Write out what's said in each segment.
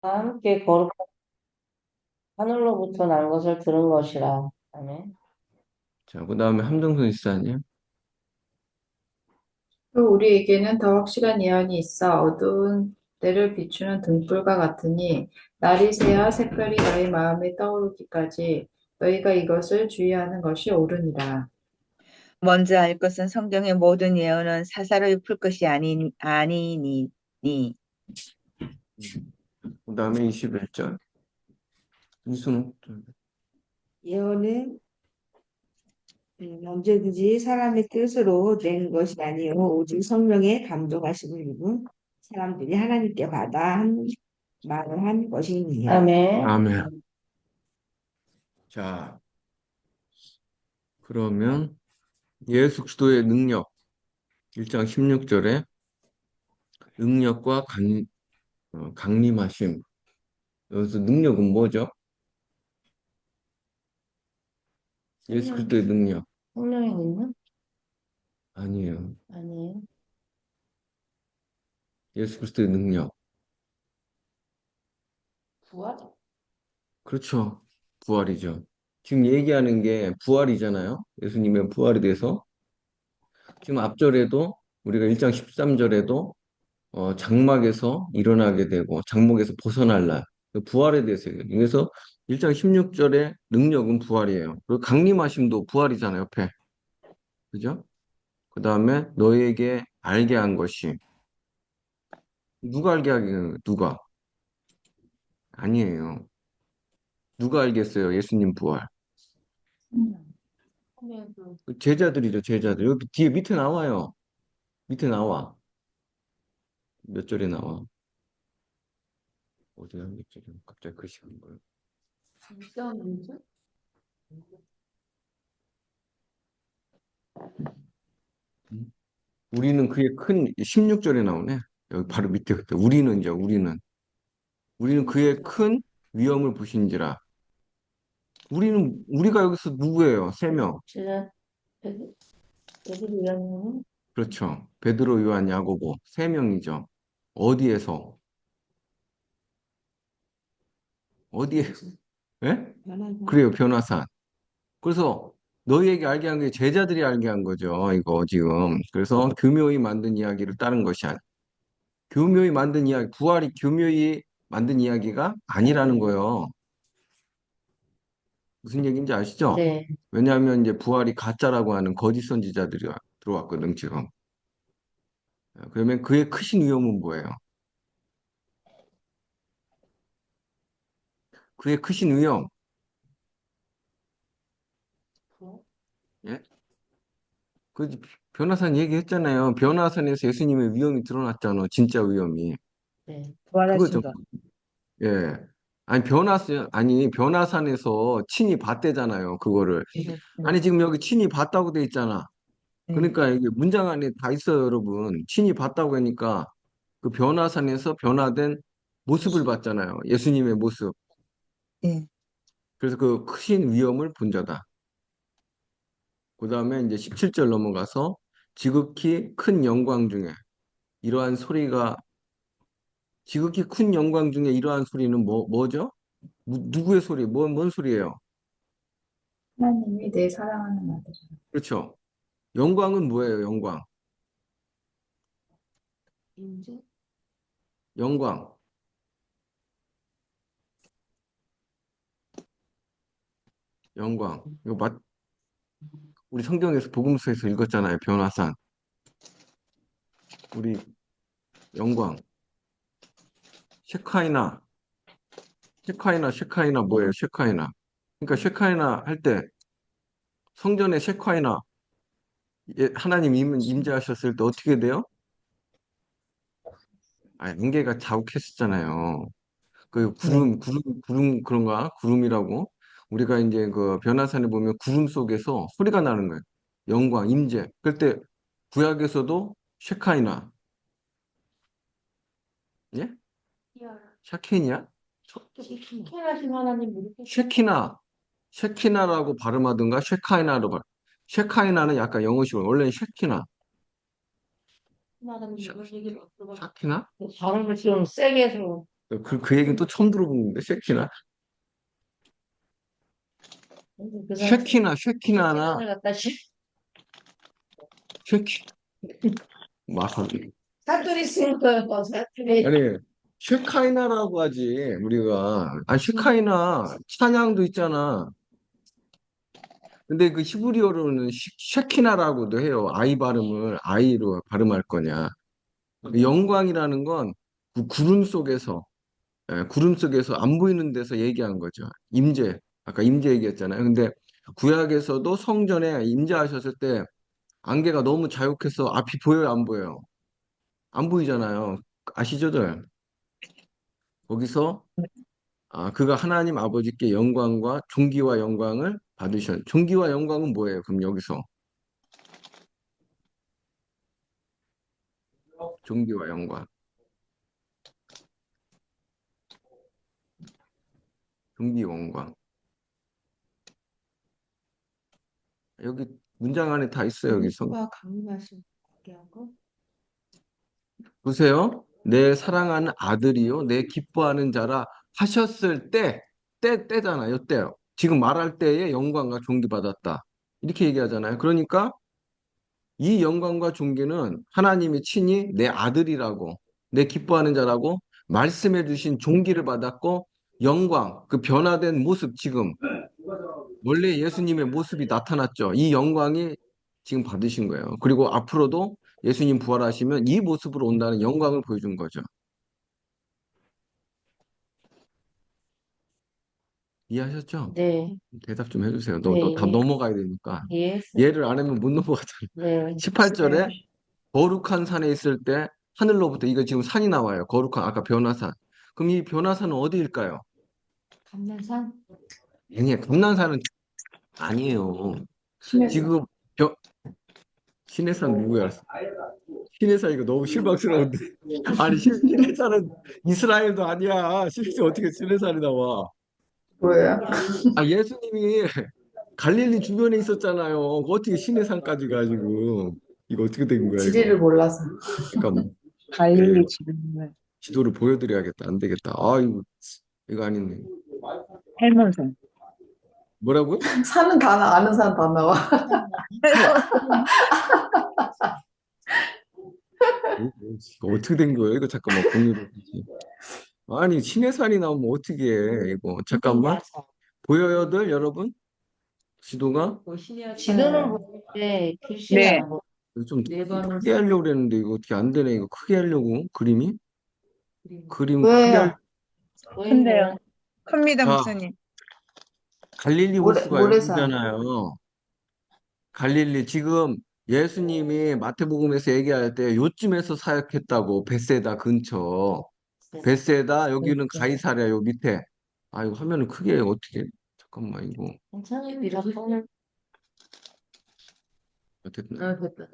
함께 거룩한 하늘로부터 난 것을 들은 것이라. 아멘. 자, 그 다음에 함정선 지사님. 또 우리에게는 더 확실한 예언이 있어 어두운 때를 비추는 등불과 같으니 날이 새어 색별이 너희 마음에 떠오르기까지 너희가 이것을 주의하는 것이 옳으니라. 먼저 알 것은 성경의 모든 예언은 사사로이 풀 것이 아니니. 그 다음에 21절. 이순. 예언은 언제든지 사람의 뜻으로 낸 것이 아니요 오직 성령의 감동하심을 입은 사람들이 하나님께 받아 한 말을 한 것이니라. 아멘. 아멘. 자, 그러면 예수 그리스도의 능력 1장 16절에 능력과 강림하심. 여기서 능력은 뭐죠? 예수 성령, 그리스도의 능력. 성령의 능력? 아니에요. 아니에요. 예수 그리스도의 능력. 부활? 그렇죠. 부활이죠. 지금 얘기하는 게 부활이잖아요. 예수님의 부활에 대해서. 지금 앞절에도 우리가 1장 13절에도 장막에서 일어나게 되고 장막에서 벗어날 날. 그 부활에 대해서 얘기해요. 그래서 1장 16절의 능력은 부활이에요. 그리고 강림하심도 부활이잖아요, 옆에. 그죠? 그 다음에 너에게 알게 한 것이 누가 알게 하기는 누가? 아니에요. 누가 알겠어요? 예수님 부활. 성령도 그 제자들이죠, 제자들. 여기 뒤에 밑에 나와요. 밑에 나와. 몇 절에 나와? 어디 한 몇 절에 갑자기 글씨가 안 보여. 일사문제? 음? 우리는 그의 큰 16절에 나오네. 여기 바로 밑에 우리는 이제 우리는 그의 큰 위엄을 보신지라. 우리가 여기서 누구예요? 세 명. 제자, 베드로 요한님? 그렇죠. 베드로, 요한, 야고보 세 명이죠. 어디에서? 어디에? 예? 변화사. 그래요, 변화산. 그래서 너희에게 알게 한 게 제자들이 알게 한 거죠. 이거 지금. 그래서 교묘히 만든 이야기를 따른 것이 아니. 교묘히 만든 이야기, 부활이 교묘히 만든 이야기가 아니라는 거예요. 무슨 얘기인지 아시죠? 네. 왜냐하면 이제 부활이 가짜라고 하는 거짓 선지자들이 들어왔거든, 지금. 그러면 그의 크신 위험은 뭐예요? 그의 크신 위험, 예? 그 변화산 얘기했잖아요. 변화산에서 예수님의 위험이 드러났잖아, 진짜 위험이. 네. 그거 부활하신 좀, 것. 예. 아니, 변화산에서 친히 봤대잖아요, 그거를. 아니, 지금 여기 친히 봤다고 돼 있잖아. 네. 그러니까 이게 문장 안에 다 있어요, 여러분. 친히 봤다고 하니까 그 변화산에서 변화된 모습을 봤잖아요. 예수님의 모습. 네. 그래서 그 크신 위험을 본 자다. 그 다음에 이제 17절 넘어가서 지극히 큰 영광 중에 이러한 소리가 지극히 큰 영광 중에 이러한 소리는 뭐죠? 누구의 소리? 뭔 소리예요? 하나님이 내 사랑하는 아들. 그렇죠. 영광은 뭐예요? 영광. 인재. 영광. 영광. 이거 우리 성경에서 복음서에서 읽었잖아요. 변화산. 우리 영광. 셰카이나. 셰카이나 뭐예요? 셰카이나. 그러니까 셰카이나 할 때 성전에 셰카이나 하나님 임재하셨을 때 어떻게 돼요? 아, 안개가 자욱했었잖아요. 그 네. 구름 그런가? 구름이라고. 우리가 이제 그 변화산에 보면 구름 속에서 소리가 나는 거예요. 영광, 임재. 그때 구약에서도 셰카이나, 예? 샤케니야? 쾌하신 하나님 이렇게 쉐키나, 쉐키나라고 발음하든가 쉐카이나로 쉐카이나는 약간 영어식으로 원래는 쉐키나, 하나님 이런 얘기를 들어가지고 샤키나? 발음을 좀 세게 해서 그 얘기는 또 처음 들어보는데, 쉐키나? 그 사람 쉐키나나, 를 갖다 쉐키, 막, 사투리 쓰는 거예요. 사투리. 아니, 쉐카이나라고 하지, 우리가. 아, 쉐카이나, 찬양도 있잖아. 근데 그 히브리어로는 쉐키나라고도 해요. 아이 발음을 아이로 발음할 거냐. 영광이라는 건 그 구름 속에서, 구름 속에서 안 보이는 데서 얘기한 거죠. 임재. 아까 임재 얘기했잖아요. 근데 구약에서도 성전에 임재하셨을 때 안개가 너무 자욱해서 앞이 보여요, 안 보여요? 안 보이잖아요. 아시죠들? 거기서 그가 하나님 아버지께 영광과 존귀와 영광을 받으셨. 존귀와 영광은 뭐예요? 그럼 여기서 존귀와 영광, 존귀 영광. 여기 문장 안에 다 있어요. 여기서 그리스도와 강림하신 한 거? 보세요. 내 사랑하는 아들이요, 내 기뻐하는 자라 하셨을 때잖아요. 때요. 지금 말할 때에 영광과 존귀 받았다. 이렇게 얘기하잖아요. 그러니까 이 영광과 존귀는 하나님이 친히 내 아들이라고, 내 기뻐하는 자라고 말씀해 주신 존귀를 받았고, 영광, 그 변화된 모습, 지금 원래 예수님의 모습이 나타났죠. 이 영광이 지금 받으신 거예요. 그리고 앞으로도 예수님 부활하시면 이 모습으로 온다는 영광을 보여준 거죠. 이해하셨죠? 네. 대답 좀 해주세요. 네, 너 다 예. 넘어가야 되니까. 이해했어요. 얘를 안 하면 못 넘어가잖아요. 네. 18절에 거룩한 산에 있을 때 하늘로부터, 이거 지금 산이 나와요. 거룩한, 아까 변화산. 그럼 이 변화산은 어디일까요? 감난산? 아니에요. 감난산은 아니에요. 신의 지금 신해산 누구야? 신해산 이거 너무 실망스러운데. 아니, 신해산은 이스라엘도 아니야. 신해산 어떻게 신해산이 나와? 뭐예요? 예수님이 갈릴리 주변에 있었잖아요. 그거 어떻게 신해산까지 가지고. 이거 어떻게 된 거야, 이거? 지리를 몰라서. 잠깐, 갈릴리 예, 지금 지도를 보여드려야겠다. 안 되겠다. 이거 아니네. 헬몬산. 뭐라고요? 사는 아는 사람 다 나와. 이거 어떻게 된 거예요? 이거 잠깐만 공유를. 아니, 신해산이 나오면 어떻게 해, 이거. 잠깐만. 보여요들, 여러분? 지도가? 지도는 보는데 글씨는 네. 안 보여. 좀 네 번을 크게 하려고 그랬는데, 이거 어떻게 안 되네. 이거 크게 하려고. 그림이? 그림 크게 왜요? 큰데요. 큽니다, 자, 목사님. 갈릴리 호수가 모래산. 여기잖아요. 갈릴리. 지금 예수님이 마태복음에서 얘기할 때 요쯤에서 사역했다고. 벳세다 근처. 벳세다, 여기는 가이사랴, 요 밑에. 이거 화면을 크게 해. 어떻게. 잠깐만, 이거. 괜찮아요. 이렇게. 됐네. 됐다.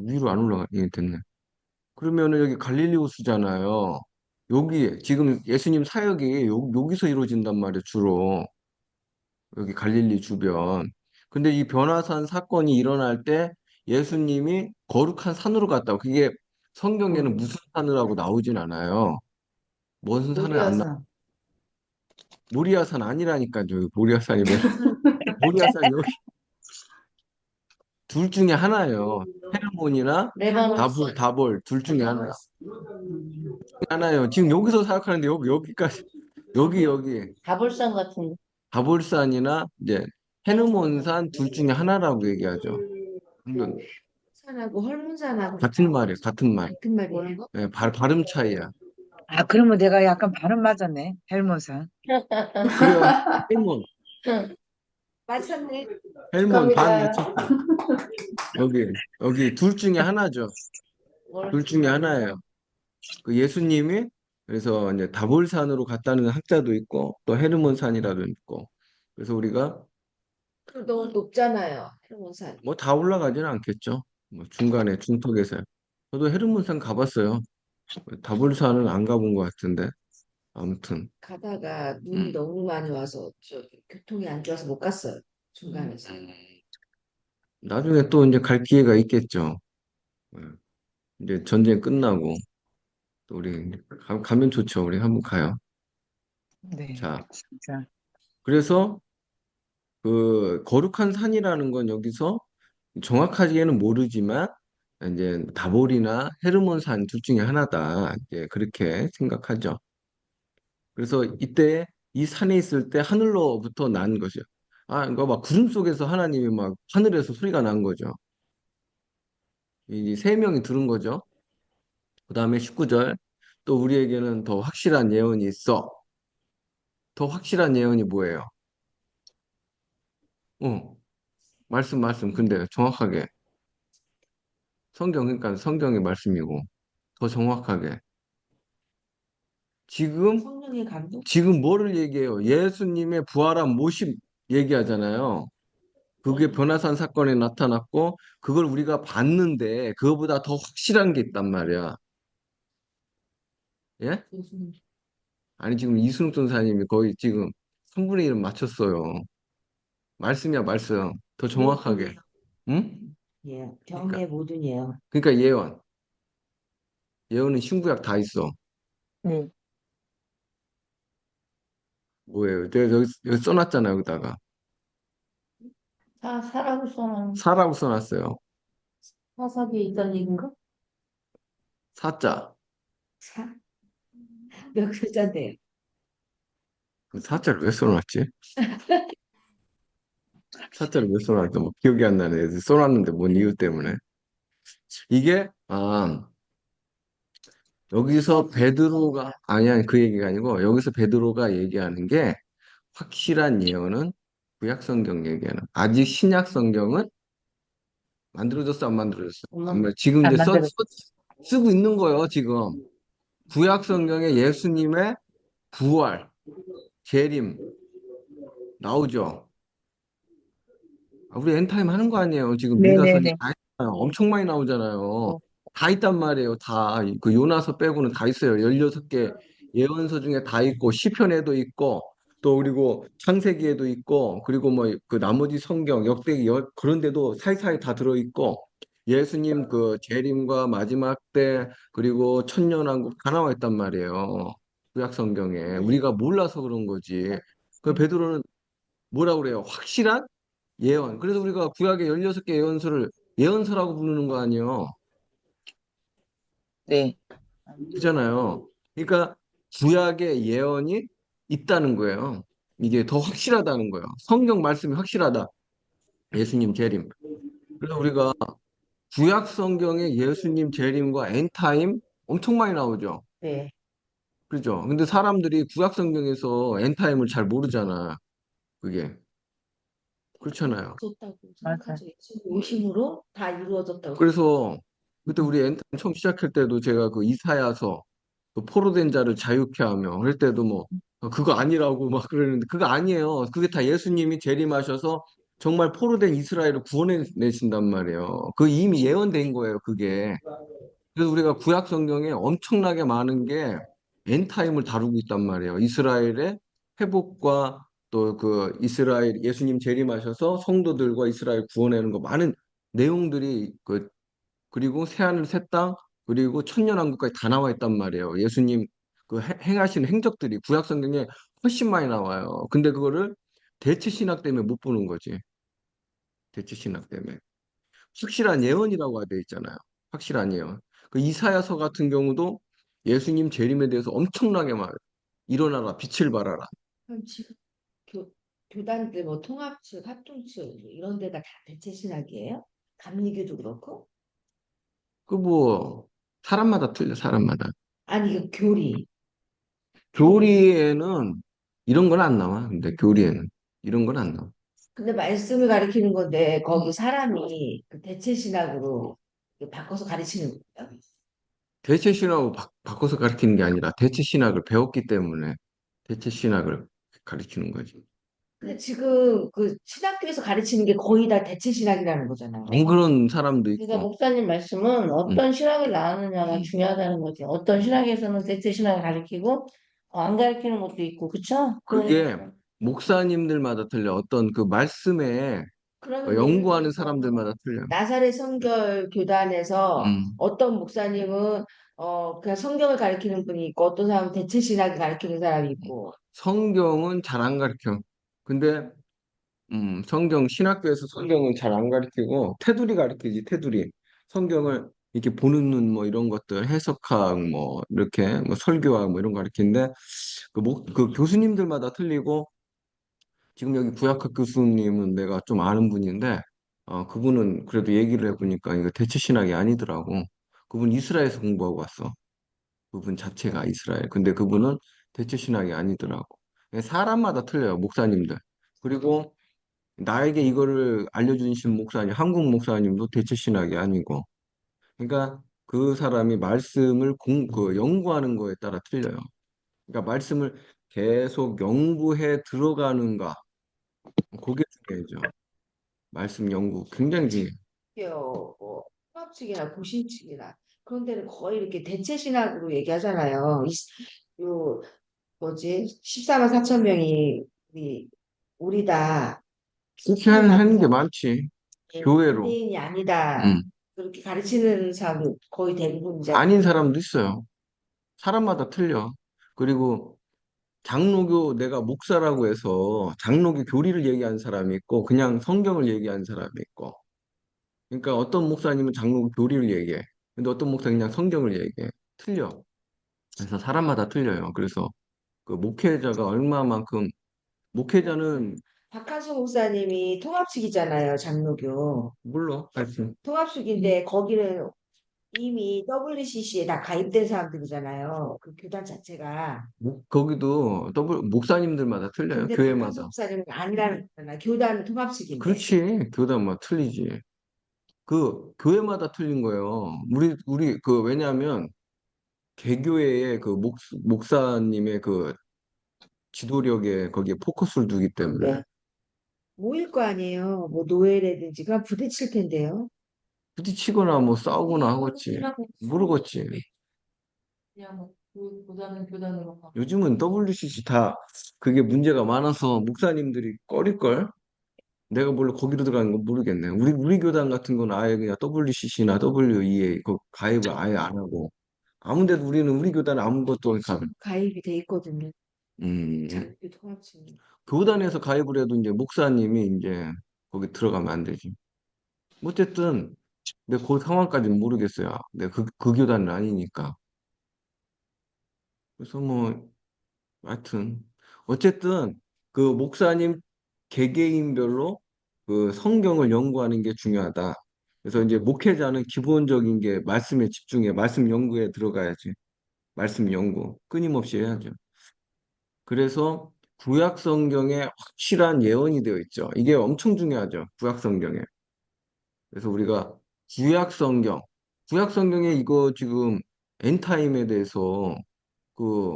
위로 안 올라가. 예, 됐네. 그러면은 여기 갈릴리 호수잖아요. 여기 지금 예수님 사역이 여기서 이루어진단 말이에요, 주로. 여기 갈릴리 주변. 근데 이 변화산 사건이 일어날 때 예수님이 거룩한 산으로 갔다고. 그게 성경에는 무슨 산이라고 나오진 않아요. 무슨 산을 안 나. 모리아산. 모리아산 아니라니까요. 모리아산이면 모리아산 여기 둘 중에 하나예요. 헤르몬이나 레바논. 다볼 둘 중에 하나예요. 지금 여기서 사역하는데 여기까지 여기 다볼산 같은. 다볼산이나 이제 헤르몬산 둘 중에 하나라고 얘기하죠. 물론 산하고 헐문산하고 같은 말이에요. 같은 말. 같은 말이에요. 네, 발음 차이야. 그러면 내가 약간 발음 맞았네. 헬몬산. 그래요. 헬몬. 맞췄네. 헬몬 반 축하합니다. 여기 둘 중에 하나죠. 둘 중에 하나예요. 그 예수님이 그래서 이제 다볼산으로 갔다는 학자도 있고 또 헤르몬산이라도 있고 그래서 우리가 너무 높잖아요. 헐문산. 뭐 다 올라가지는 않겠죠. 뭐 중간에 중턱에서 저도 헤르몬산 가봤어요. 다볼산은 안 가본 것 같은데 아무튼 가다가 눈이 음. 너무 많이 와서 교통이 안 좋아서 못 갔어요. 중간에서. 나중에 또 이제 갈 기회가 있겠죠. 예. 이제 전쟁 끝나고 또 우리 가면 좋죠. 우리 한번 가요. 네, 자, 진짜. 그래서 그 거룩한 산이라는 건 여기서 정확하게는 모르지만 이제 다볼이나 헤르몬 산 둘 중에 하나다. 이제 그렇게 생각하죠. 그래서 이때 이 산에 있을 때 하늘로부터 난 거죠. 아, 이거 막 구름 속에서 하나님이 막 하늘에서 소리가 난 거죠. 이 세 명이 들은 거죠. 그 다음에 19절. 또 우리에게는 더 확실한 예언이 있어. 더 확실한 예언이 뭐예요? 어, 말씀. 근데 정확하게. 그러니까 성경의 말씀이고, 더 정확하게. 지금, 성령의 감동? 지금 뭐를 얘기해요? 예수님의 부활한 모습 얘기하잖아요. 그게 변화산 사건에 나타났고, 그걸 우리가 봤는데, 그거보다 더 확실한 게 있단 말이야. 예? 예수님. 아니, 지금 이순욱 전사님이 거의 지금 3분의 1은 맞췄어요. 말씀이야, 말씀. 더 정확하게. 응? 예, 그러니까, 경의 모든 예언. 그러니까 예언. 예언은 신구약 다 있어. 네. 뭐예요? 내가 여기 써놨잖아요, 여기다가. 사라고서는 사라고 써놨어요. 사사기에 있다는 얘기인가? 사자. 사? 몇 글자인데요? 그 사자를 왜 써놨지? 사자를 왜 써놨지? 뭐 기억이 안 나네. 써놨는데 뭔 이유 때문에. 이게, 여기서 베드로가, 아니, 그 얘기가 아니고, 여기서 베드로가 얘기하는 게, 확실한 예언은 구약 성경 얘기하는. 아직 신약 성경은 만들어졌어, 안 만들어졌어? 지금 안 이제 만들어. 쓰고 있는 거예요, 지금. 구약 성경에 예수님의 부활, 재림 나오죠. 우리 엔타임 하는 거 아니에요. 지금 미가서니 네네네. 다 있잖아요. 엄청 많이 나오잖아요. 다 있단 말이에요. 다. 그 요나서 빼고는 다 있어요. 16개 예언서 중에 다 있고, 시편에도 있고, 또 그리고 창세기에도 있고, 그리고 뭐 그 나머지 성경, 역대기 그런 데도 사이사이 다 들어있고, 예수님 그 재림과 마지막 때, 그리고 천년왕국 다 나와 있단 말이에요. 구약 성경에. 우리가 몰라서 그런 거지. 그 베드로는 뭐라고 그래요? 확실한 예언. 그래서 우리가 구약의 16개 예언서를 예언서라고 부르는 거 아니에요. 네. 그잖아요. 그러니까 구약의 예언이 있다는 거예요. 이게 더 확실하다는 거예요. 성경 말씀이 확실하다. 예수님 재림. 그래서 우리가 구약 성경에 예수님 재림과 엔타임 엄청 많이 나오죠. 네. 그죠? 근데 사람들이 구약 성경에서 엔타임을 잘 모르잖아. 그게. 그렇잖아요. 이루어졌다고 맞아요. 생각하죠. 예수님 오심으로 다 이루어졌다고. 그래서 그때 우리 엔타임 처음 시작할 때도 제가 그 이사야서 그 포로된 자를 자유케 하며 그럴 때도 뭐 그거 아니라고 막 그러는데 그거 아니에요. 그게 다 예수님이 재림하셔서 정말 포로된 이스라엘을 구원해내신단 말이에요. 그 이미 예언된 거예요, 그게. 그래서 우리가 구약 성경에 엄청나게 많은 게 엔타임을 다루고 있단 말이에요. 이스라엘의 회복과 또 그 이스라엘 예수님 재림하셔서 성도들과 이스라엘 구원하는 거 많은 내용들이 그리고 새하늘 새 땅 그리고 천년왕국까지 다 나와 있단 말이에요. 예수님 그 행하신 행적들이 구약 성경에 훨씬 많이 나와요. 근데 그거를 대체 신학 때문에 못 보는 거지. 대체 신학 때문에. 확실한 예언이라고 되어 있잖아요. 확실한 예언. 그 이사야서 같은 경우도 예수님 재림에 대해서 엄청나게 말 일어나라 빛을 발하라. 그럼 지금 교단들 뭐 통합측, 합동측 이런 데가 다 대체 신학이에요? 감리교도 그렇고? 그 뭐 사람마다 틀려 사람마다. 아니 이거 교리. 교리에는 이런 건 안 나와. 근데 교리에는 이런 건 안 나와. 근데 말씀을 가리키는 건데 거기 사람이 그 대체 신학으로 바꿔서 가르치는 거예요. 대체 신학을 바꿔서 가르치는 게 아니라 대체 신학을 배웠기 때문에 대체 신학을 가르치는 거지. 근데 지금 그 신학교에서 가르치는 게 거의 다 대체 신학이라는 거잖아요. 안 그런 사람도 그러니까 있고. 목사님 말씀은 음. 어떤 신학을 나누느냐가 중요하다는 거지. 어떤 신학에서는 대체 신학을 가르치고 안 가르치는 것도 있고, 그쵸? 그게 목사님들마다 틀려. 어떤 그 말씀에 그러면 예를 연구하는 들어서 사람들마다 틀려. 나사렛 성결 교단에서 음, 어떤 목사님은 그냥 성경을 가리키는 분이 있고 어떤 사람은 대체 신학을 가리키는 사람이 있고. 성경은 잘 안 가르쳐. 근데 신학교에서 성경은 잘 안 가르치고 테두리 가르치지, 테두리. 성경을 이렇게 보는 눈 뭐 이런 것들 해석학 뭐 이렇게 뭐 설교학 뭐 이런 거 가르치는데 그 교수님들마다 틀리고 지금 여기 구약학 교수님은 내가 좀 아는 분인데 그분은 그래도 얘기를 해보니까 이거 대체 신학이 아니더라고. 그분 이스라엘에서 공부하고 왔어. 그분 자체가 이스라엘. 근데 그분은 대체 신학이 아니더라고. 사람마다 틀려요, 목사님들. 그리고 나에게 이거를 알려주신 목사님, 한국 목사님도 대체 신학이 아니고. 그러니까 그 사람이 말씀을 연구하는 거에 따라 틀려요. 그러니까 말씀을 계속 연구해 들어가는가. 그게 중요하죠. 말씀 연구 굉장히 중요해요. 뭐 통합 측이나 고신 측이나 그런 데는 거의 이렇게 대체 신학으로 얘기하잖아요. 요 뭐지? 14만 4천 명이 우리다. 그렇게 하는 게 많지. 교회로. 유대인이 아니다. 음. 그렇게 가르치는 사람 거의 대부분이잖아요. 아닌 사람도 있어요. 사람마다 틀려. 그리고 장로교 내가 목사라고 해서 장로교 교리를 얘기하는 사람이 있고 그냥 성경을 얘기하는 사람이 있고. 그러니까 어떤 목사님은 장로교 교리를 얘기해. 근데 어떤 목사는 그냥 성경을 얘기해. 틀려. 그래서 사람마다 틀려요. 그래서 그 목회자가 얼마만큼 목회자는 박한수 목사님이 통합 측이잖아요, 장로교. 물론 하여튼 통합 측인데 거기는 이미 WCC에 다 가입된 사람들이잖아요. 그 교단 자체가. 거기도 더블 목사님들마다 틀려요. 근데 박한수 교회마다. 목사님은 아니라는 거잖아. 교단 통합 측인데. 그렇지. 교단마다 틀리지. 그 교회마다 틀린 거예요. 우리 왜냐하면 개교회의 그 목사님의 그 지도력에 거기에 포커스를 두기 때문에 네. 모일 거 아니에요. 뭐 노예라든지 그럼 부딪힐 텐데요. 부딪히거나 뭐 싸우거나 하겠지. 모르겠지. 그냥 뭐 교단은 교단으로 가고. 요즘은 WCC 다 그게 문제가 많아서 목사님들이 꺼릴걸? 내가 몰라 거기로 들어가는 건 모르겠네. 우리 교단 같은 건 아예 그냥 WCC나 WEA 그 가입을 아예 안 하고 아무데도 우리 교단은 아무것도 가입이 돼 있거든요. 음, 장로교 통합 측. 교단에서 가입을 해도 이제 목사님이 이제 거기 들어가면 안 되지. 어쨌든 근데 그 상황까지는 모르겠어요. 내가 그 교단은 아니니까. 그래서 뭐 하여튼 어쨌든 그 목사님 개개인별로 그 성경을 연구하는 게 중요하다. 그래서 이제 목회자는 기본적인 게 말씀에 집중해, 말씀 연구에 들어가야지. 말씀 연구 끊임없이 해야죠. 그래서 구약 성경에 확실한 예언이 되어 있죠. 이게 엄청 중요하죠. 구약 성경에. 그래서 우리가 구약 성경, 구약 성경에 이거 지금 엔타임에 대해서 그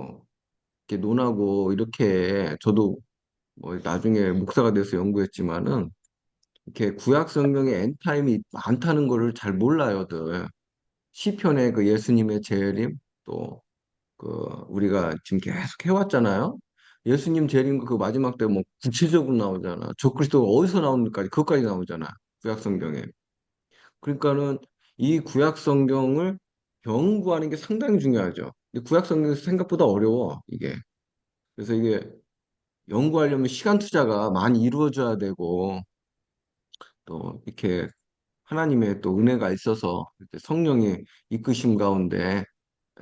이렇게 논하고 이렇게 저도 뭐 나중에 목사가 돼서 연구했지만은 이렇게 구약 성경에 엔타임이 많다는 거를 잘 몰라요들. 시편에 그 예수님의 재림 또 그 우리가 지금 계속 해왔잖아요. 예수님 재림 그 마지막 때 뭐 구체적으로 나오잖아. 적그리스도가 어디서 나오는지까지 그것까지 나오잖아. 구약 성경에. 그러니까는 이 구약 성경을 연구하는 게 상당히 중요하죠. 근데 구약 성경에서 생각보다 어려워 이게. 그래서 이게 연구하려면 시간 투자가 많이 이루어져야 되고 또 이렇게 하나님의 또 은혜가 있어서 이렇게 성령의 이끄심 가운데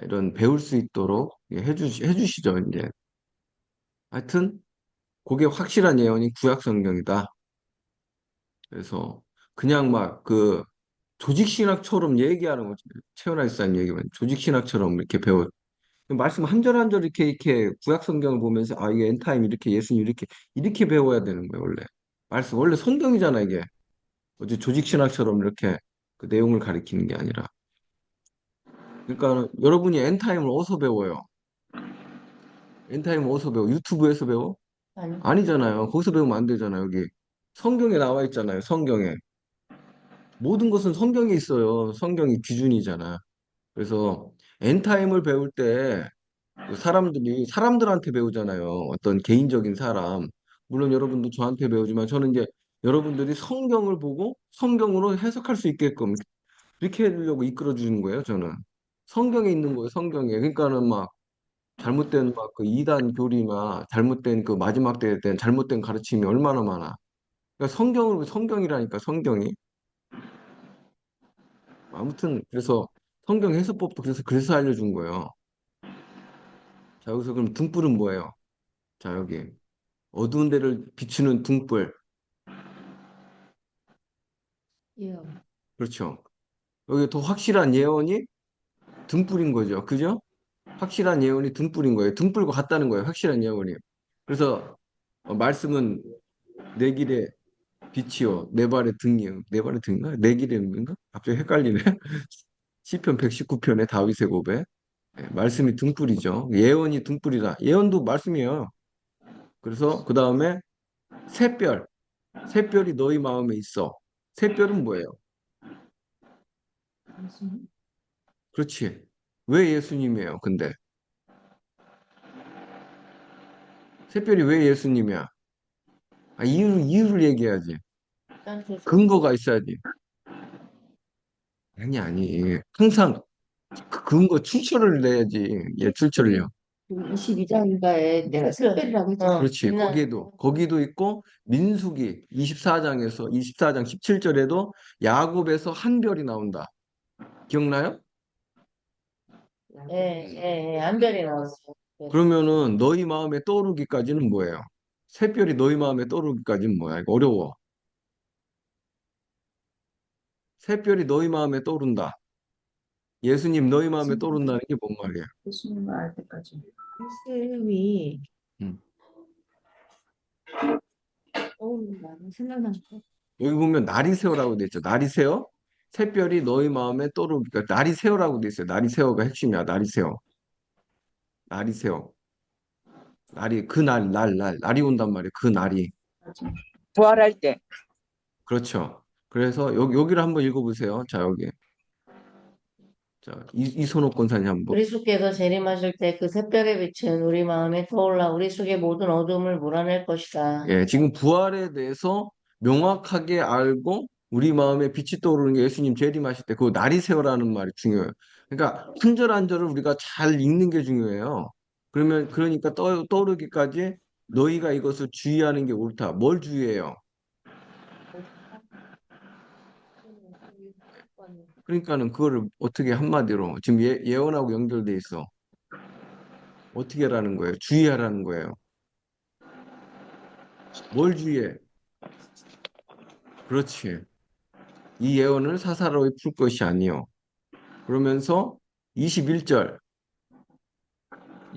이런 배울 수 있도록 해주시죠, 이제. 하여튼, 그게 확실한 예언이 구약 성경이다. 그래서 그냥 막 그 조직신학처럼 얘기하는 거지. 최연아 집사님 얘기만 조직신학처럼 이렇게 말씀 한 절 한 절 이렇게 구약 성경을 보면서 아, 이게 엔타임 이렇게 예수님 이렇게 배워야 되는 거예요, 원래. 말씀, 원래 성경이잖아, 이게. 어제 조직신학처럼 이렇게 그 내용을 가리키는 게 아니라. 그러니까 여러분이 엔타임을 어디서 배워요? 엔타임 어디서 배워? 유튜브에서 배워? 아니. 아니잖아요. 거기서 배우면 안 되잖아요. 여기 성경에 나와 있잖아요. 성경에. 모든 것은 성경에 있어요. 성경이 기준이잖아. 그래서 엔타임을 배울 때 그 사람들한테 배우잖아요. 어떤 개인적인 사람. 물론 여러분도 저한테 배우지만 저는 이제 여러분들이 성경을 보고 성경으로 해석할 수 있게끔 이렇게 해주려고 이끌어 주는 거예요. 저는 성경에 있는 거예요, 성경에. 그러니까는 막 잘못된 막 그 이단 교리나 잘못된 그 마지막 때에 대한 잘못된 가르침이 얼마나 많아. 그러니까 성경으로 성경이라니까 성경이. 아무튼 그래서 성경 해석법도 그래서 알려준 거예요. 자, 여기서 그럼 등불은 뭐예요? 자, 여기 어두운 데를 비추는 등불. 예. 그렇죠. 여기 더 확실한 예언이 등불인 거죠. 그죠? 확실한 예언이 등불인 거예요. 등불과 같다는 거예요. 확실한 예언이. 그래서 말씀은 내 길에 빛이요, 내 발의 등이요. 내 발의 등인가? 내 길의 등인가? 갑자기 헷갈리네. 시편 119편의 다윗의 고백. 예, 말씀이 등불이죠. 예언이 등불이다. 예언도 말씀이에요. 그래서 그 다음에 샛별. 샛별이 너희 마음에 있어. 샛별은 뭐예요? 그렇지. 왜 예수님이에요? 근데 샛별이 왜 예수님이야? 아, 이유를 얘기해야지. 딴 소리. 근거가 있어야지. 아니. 항상 그 근거 출처를 내야지. 예, 출처를요. 22장인가에 내가 샛별이라고 했잖아. 그렇지. 옛날- 거기도 있고, 민수기 24장 17절에도 야곱에서 한 별이 나온다. 기억나요? 예, 안별이 나왔어요. 그러면은 너희 마음에 떠오르기까지는 뭐예요? 새별이 너희 마음에 떠오르기까지는 뭐야? 이거 어려워. 새별이 너희 마음에 떠오른다. 예수님 너희 마음에 떠오른다는 게 뭔 말이야? 예수님을 알 때까지. 말씀이 음. 나는 생각나는 거. 여기 보면 날이 새어라고 돼 있죠. 날이 새어? 새별이 너희 마음에 떠오르니까 날이 새어라고 돼 있어요. 날이 새어가 핵심이야. 날이 새어. 날이 새어. 날이 온단 말이에요. 그 날이. 맞아. 부활할 때. 그렇죠. 그래서 여기를 한번 읽어보세요. 자, 여기. 자, 이선옥 권사님 한번. 우리 주께서 재림하실 때 그 샛별의 빛은 우리 마음에 떠올라 우리 속의 모든 어둠을 몰아낼 것이다. 예, 지금 부활에 대해서 명확하게 알고 우리 마음에 빛이 떠오르는 게 예수님 재림하실 때 그 날이 새어라는 말이 중요해요. 그러니까 한 절 한 절을 우리가 잘 읽는 게 중요해요. 그러니까 떠오르기까지 너희가 이것을 주의하는 게 옳다. 뭘 주의해요? 그러니까는 그거를 어떻게 한마디로 지금 예언하고 연결돼 있어. 어떻게 하라는 거예요? 주의하라는 거예요. 뭘 주의해? 그렇지. 이 예언을 사사로이 풀 것이 아니요. 그러면서 21절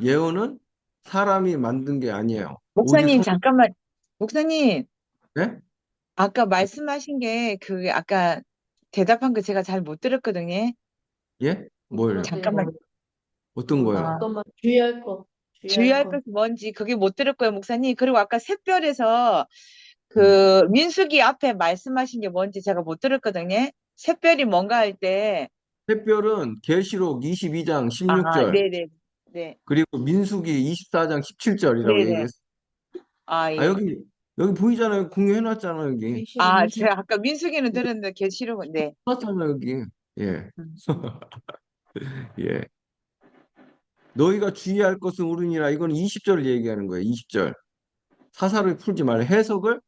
예언은 사람이 만든 게 아니에요. 오직 목사님, 잠깐만. 목사님, 네? 아까 말씀하신 게 그 아까 대답한 거 제가 잘 못 들었거든요. 예? 뭘? 잠깐만. 어떤 거요? 아, 어떤 말 주의할 거. 주의할 것이 뭔지 그게 못 들었고요, 목사님. 그리고 아까 샛별에서 음. 그 민수기 앞에 말씀하신 게 뭔지 제가 못 들었거든요. 샛별이 뭔가 할 때, 샛별은 계시록 22장 아, 16절 네네. 네, 그리고 민수기 24장 17절이라고 네네. 얘기했어요. 아, 아, 예. 여기 보이잖아요. 공유해놨잖아, 여기. 아, 제가 아까 민수기는 들었는데 계시록은, 네. 해놨잖아, 여기. 예, 음. 예. 너희가 주의할 것은 옳으니라. 이거는 20절을 얘기하는 거예요. 20절. 사사로이 풀지 말라. 해석을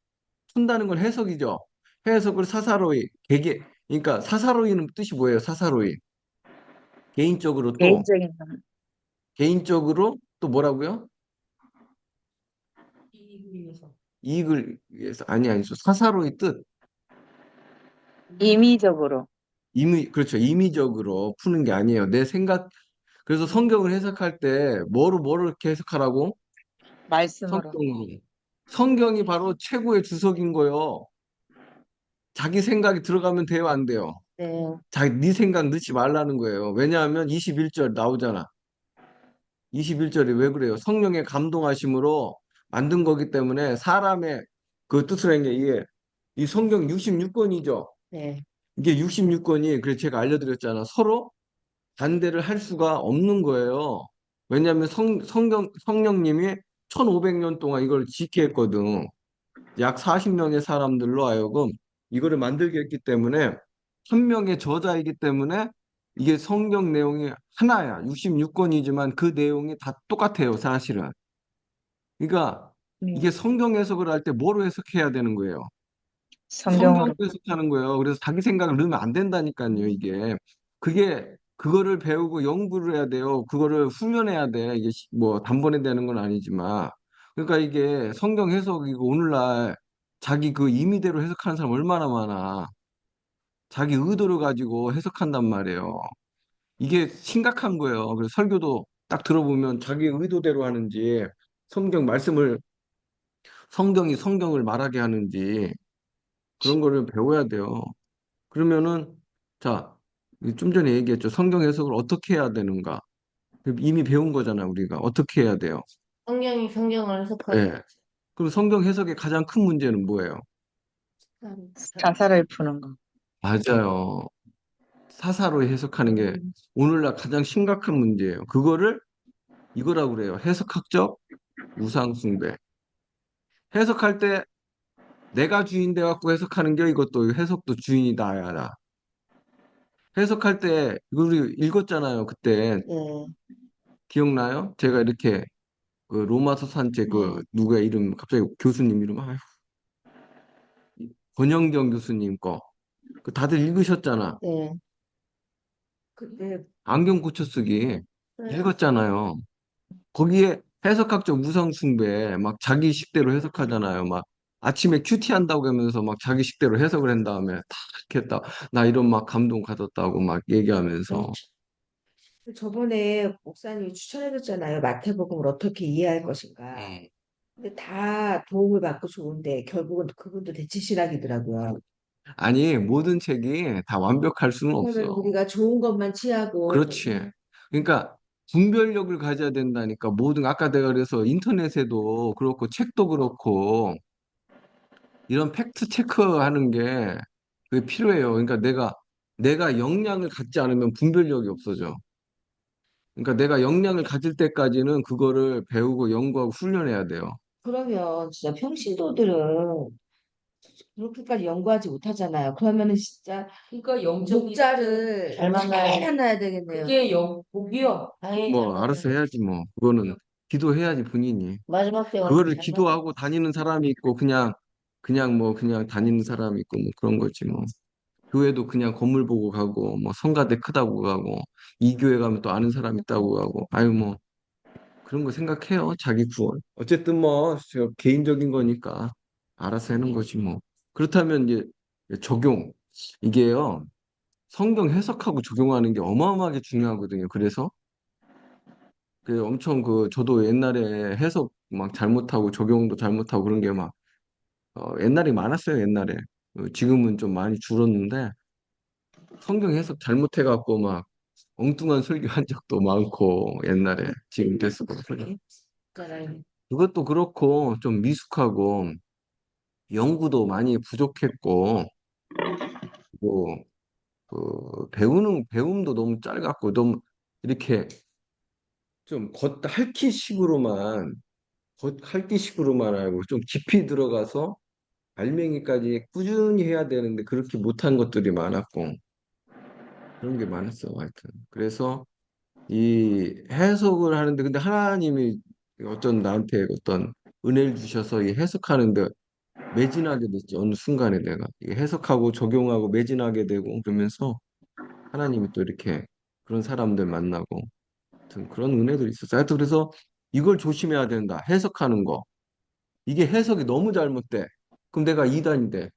푼다는 건 해석이죠. 해석을 사사로이, 그러니까 사사로이는 뜻이 뭐예요? 사사로이. 개인적으로 또, 개인적인, 개인적으로 또 뭐라고요? 이익을 위해서. 이익을 위해서. 아니, 사사로이 뜻. 임의적으로. 그렇죠. 임의적으로 푸는 게 아니에요. 내 생각, 그래서 성경을 해석할 때 뭐를 이렇게 해석하라고? 말씀으로. 성경으로. 성경이 바로 최고의 주석인 거예요. 자기 생각이 들어가면 돼요, 안 돼요? 네. 네 생각 넣지 말라는 거예요. 왜냐하면 21절 나오잖아. 21절에 왜 그래요? 성령의 감동하심으로 만든 거기 때문에 사람의 그 뜻을 한 게 이 성경 66권이죠. 네. 이게 66권이 그래서 제가 알려드렸잖아. 서로 반대를 할 수가 없는 거예요. 왜냐하면 성령님이 1500년 동안 이걸 지게 했거든. 약 40명의 사람들로 하여금 이거를 만들게 했기 때문에 한 명의 저자이기 때문에 이게 성경 내용이 하나야. 66권이지만 그 내용이 다 똑같아요, 사실은. 그러니까 이게 네. 성경 해석을 할 때 뭐로 해석해야 되는 거예요? 성경으로 성경으로. 해석하는 거예요. 그래서 자기 생각을 넣으면 안 된다니까요, 이게. 그거를 배우고 연구를 해야 돼요. 그거를 훈련해야 돼. 이게 뭐 단번에 되는 건 아니지만. 그러니까 이게 성경 해석이고 오늘날 자기 그 임의대로 해석하는 사람 얼마나 많아. 자기 의도를 가지고 해석한단 말이에요. 이게 심각한 거예요. 그래서 설교도 딱 들어보면 자기 의도대로 하는지 성경 말씀을 성경이 성경을 말하게 하는지 그런 거를 배워야 돼요. 그러면은 자, 좀 전에 얘기했죠. 성경 해석을 어떻게 해야 되는가? 이미 배운 거잖아, 우리가. 어떻게 해야 돼요? 성경이 성경을 해석하고 예. 그럼 성경 해석의 가장 큰 문제는 뭐예요? 사사를 푸는 거. 맞아요. 사사로 해석하는 게 오늘날 가장 심각한 문제예요. 그거를 이거라고 그래요. 해석학적 우상숭배. 해석할 때 내가 주인 돼 갖고 해석하는 게 이것도 해석도 주인이 나야 나. 해석할 때 이거 우리 읽었잖아요. 그때 네. 기억나요? 제가 이렇게 그 로마서 산책 그 누가 이름 갑자기 교수님 이름 아휴 권영경 교수님 거 그 다들 읽으셨잖아. 네. 그때 안경 고쳐 쓰기 네. 읽었잖아요. 거기에 해석학적 우상숭배 막 자기 식대로 해석하잖아요. 막 아침에 큐티 한다고 하면서 막 자기 식대로 해석을 한 다음에 다 이렇게 했다. 나 이런 막 감동 받았다고 막 얘기하면서 저번에 목사님이 추천해줬잖아요. 마태복음을 어떻게 이해할 것인가. 음. 근데 다 도움을 받고 좋은데 결국은 그분도 대치신학이더라고요. 아니 모든 책이 다 완벽할 수는 그러면 없어. 우리가 좋은 것만 취하고 그렇지. 그러니까 분별력을 가져야 된다니까 모든 아까 내가 그래서 인터넷에도 그렇고 책도 그렇고 이런 팩트 체크하는 게 그게 필요해요. 그러니까 내가 역량을 갖지 않으면 분별력이 없어져. 그러니까 내가 역량을 가질 때까지는 그거를 배우고 연구하고 훈련해야 돼요. 그러면 진짜 평신도들은 그렇게까지 연구하지 못하잖아요. 그러면은 진짜 그러니까 영적인 목자를 잘 만나야 잘 돼. 만나야 되겠네요. 그게 영복이요. 당연히 잘 뭐 만나야 알아서 돼. 해야지 뭐. 그거는 기도해야지 본인이. 마지막 때는 그거를 잘 만나야 기도하고 다니는 사람이 있고 그냥 다니는 사람이 있고 뭐 그런 거지 뭐. 교회도 그냥 건물 보고 가고 뭐 성가대 크다고 가고 이 교회 가면 또 아는 사람 있다고 가고 아유 뭐 그런 거 생각해요. 자기 구원. 어쨌든 뭐 저 개인적인 거니까 알아서 하는 거지 뭐. 그렇다면 이제 적용 이게요. 성경 해석하고 적용하는 게 어마어마하게 중요하거든요. 그래서 그 엄청 그 저도 옛날에 해석 막 잘못하고 적용도 잘못하고 그런 게 막 옛날에 많았어요. 옛날에. 지금은 좀 많이 줄었는데 성경 해석 잘못해갖고 막 엉뚱한 설교한 적도 많고 옛날에 지금 됐어. 되잖아요. 그것도 그렇고 좀 미숙하고 연구도 많이 부족했고 뭐 배움도 너무 짧았고 너무 이렇게 좀 겉핥기식으로만 알고 좀 깊이 들어가서 발명이까지 꾸준히 해야 되는데 그렇게 못한 것들이 많았고 그런 게 많았어 하여튼 그래서 이 해석을 하는데 근데 하나님이 어떤 나한테 어떤 은혜를 주셔서 이 해석하는데 매진하게 됐지 어느 순간에 내가 이 해석하고 적용하고 매진하게 되고 그러면서 하나님이 또 이렇게 그런 사람들 만나고 하여튼 그런 은혜들이 있었어요. 하여튼 그래서 이걸 조심해야 된다. 해석하는 거. 이게 해석이 너무 잘못돼. 그럼 내가 이단이 돼.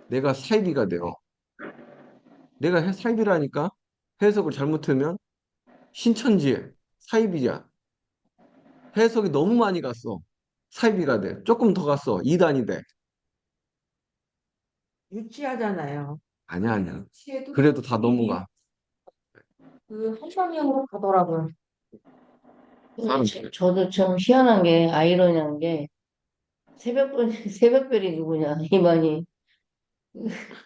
내가 사이비가 돼요. 내가 사이비라니까 해석을 잘못하면 신천지에 사이비야. 해석이 너무 많이 갔어. 사이비가 돼. 조금 더 갔어. 이단이 돼. 유치하잖아요. 아니야, 아니야. 시에도 그래도 다 넘어가. 그 한방향으로 가더라고요. 사람들이. 저도 참 희한한 게 아이러니한 게 새벽별이 누구냐 이만희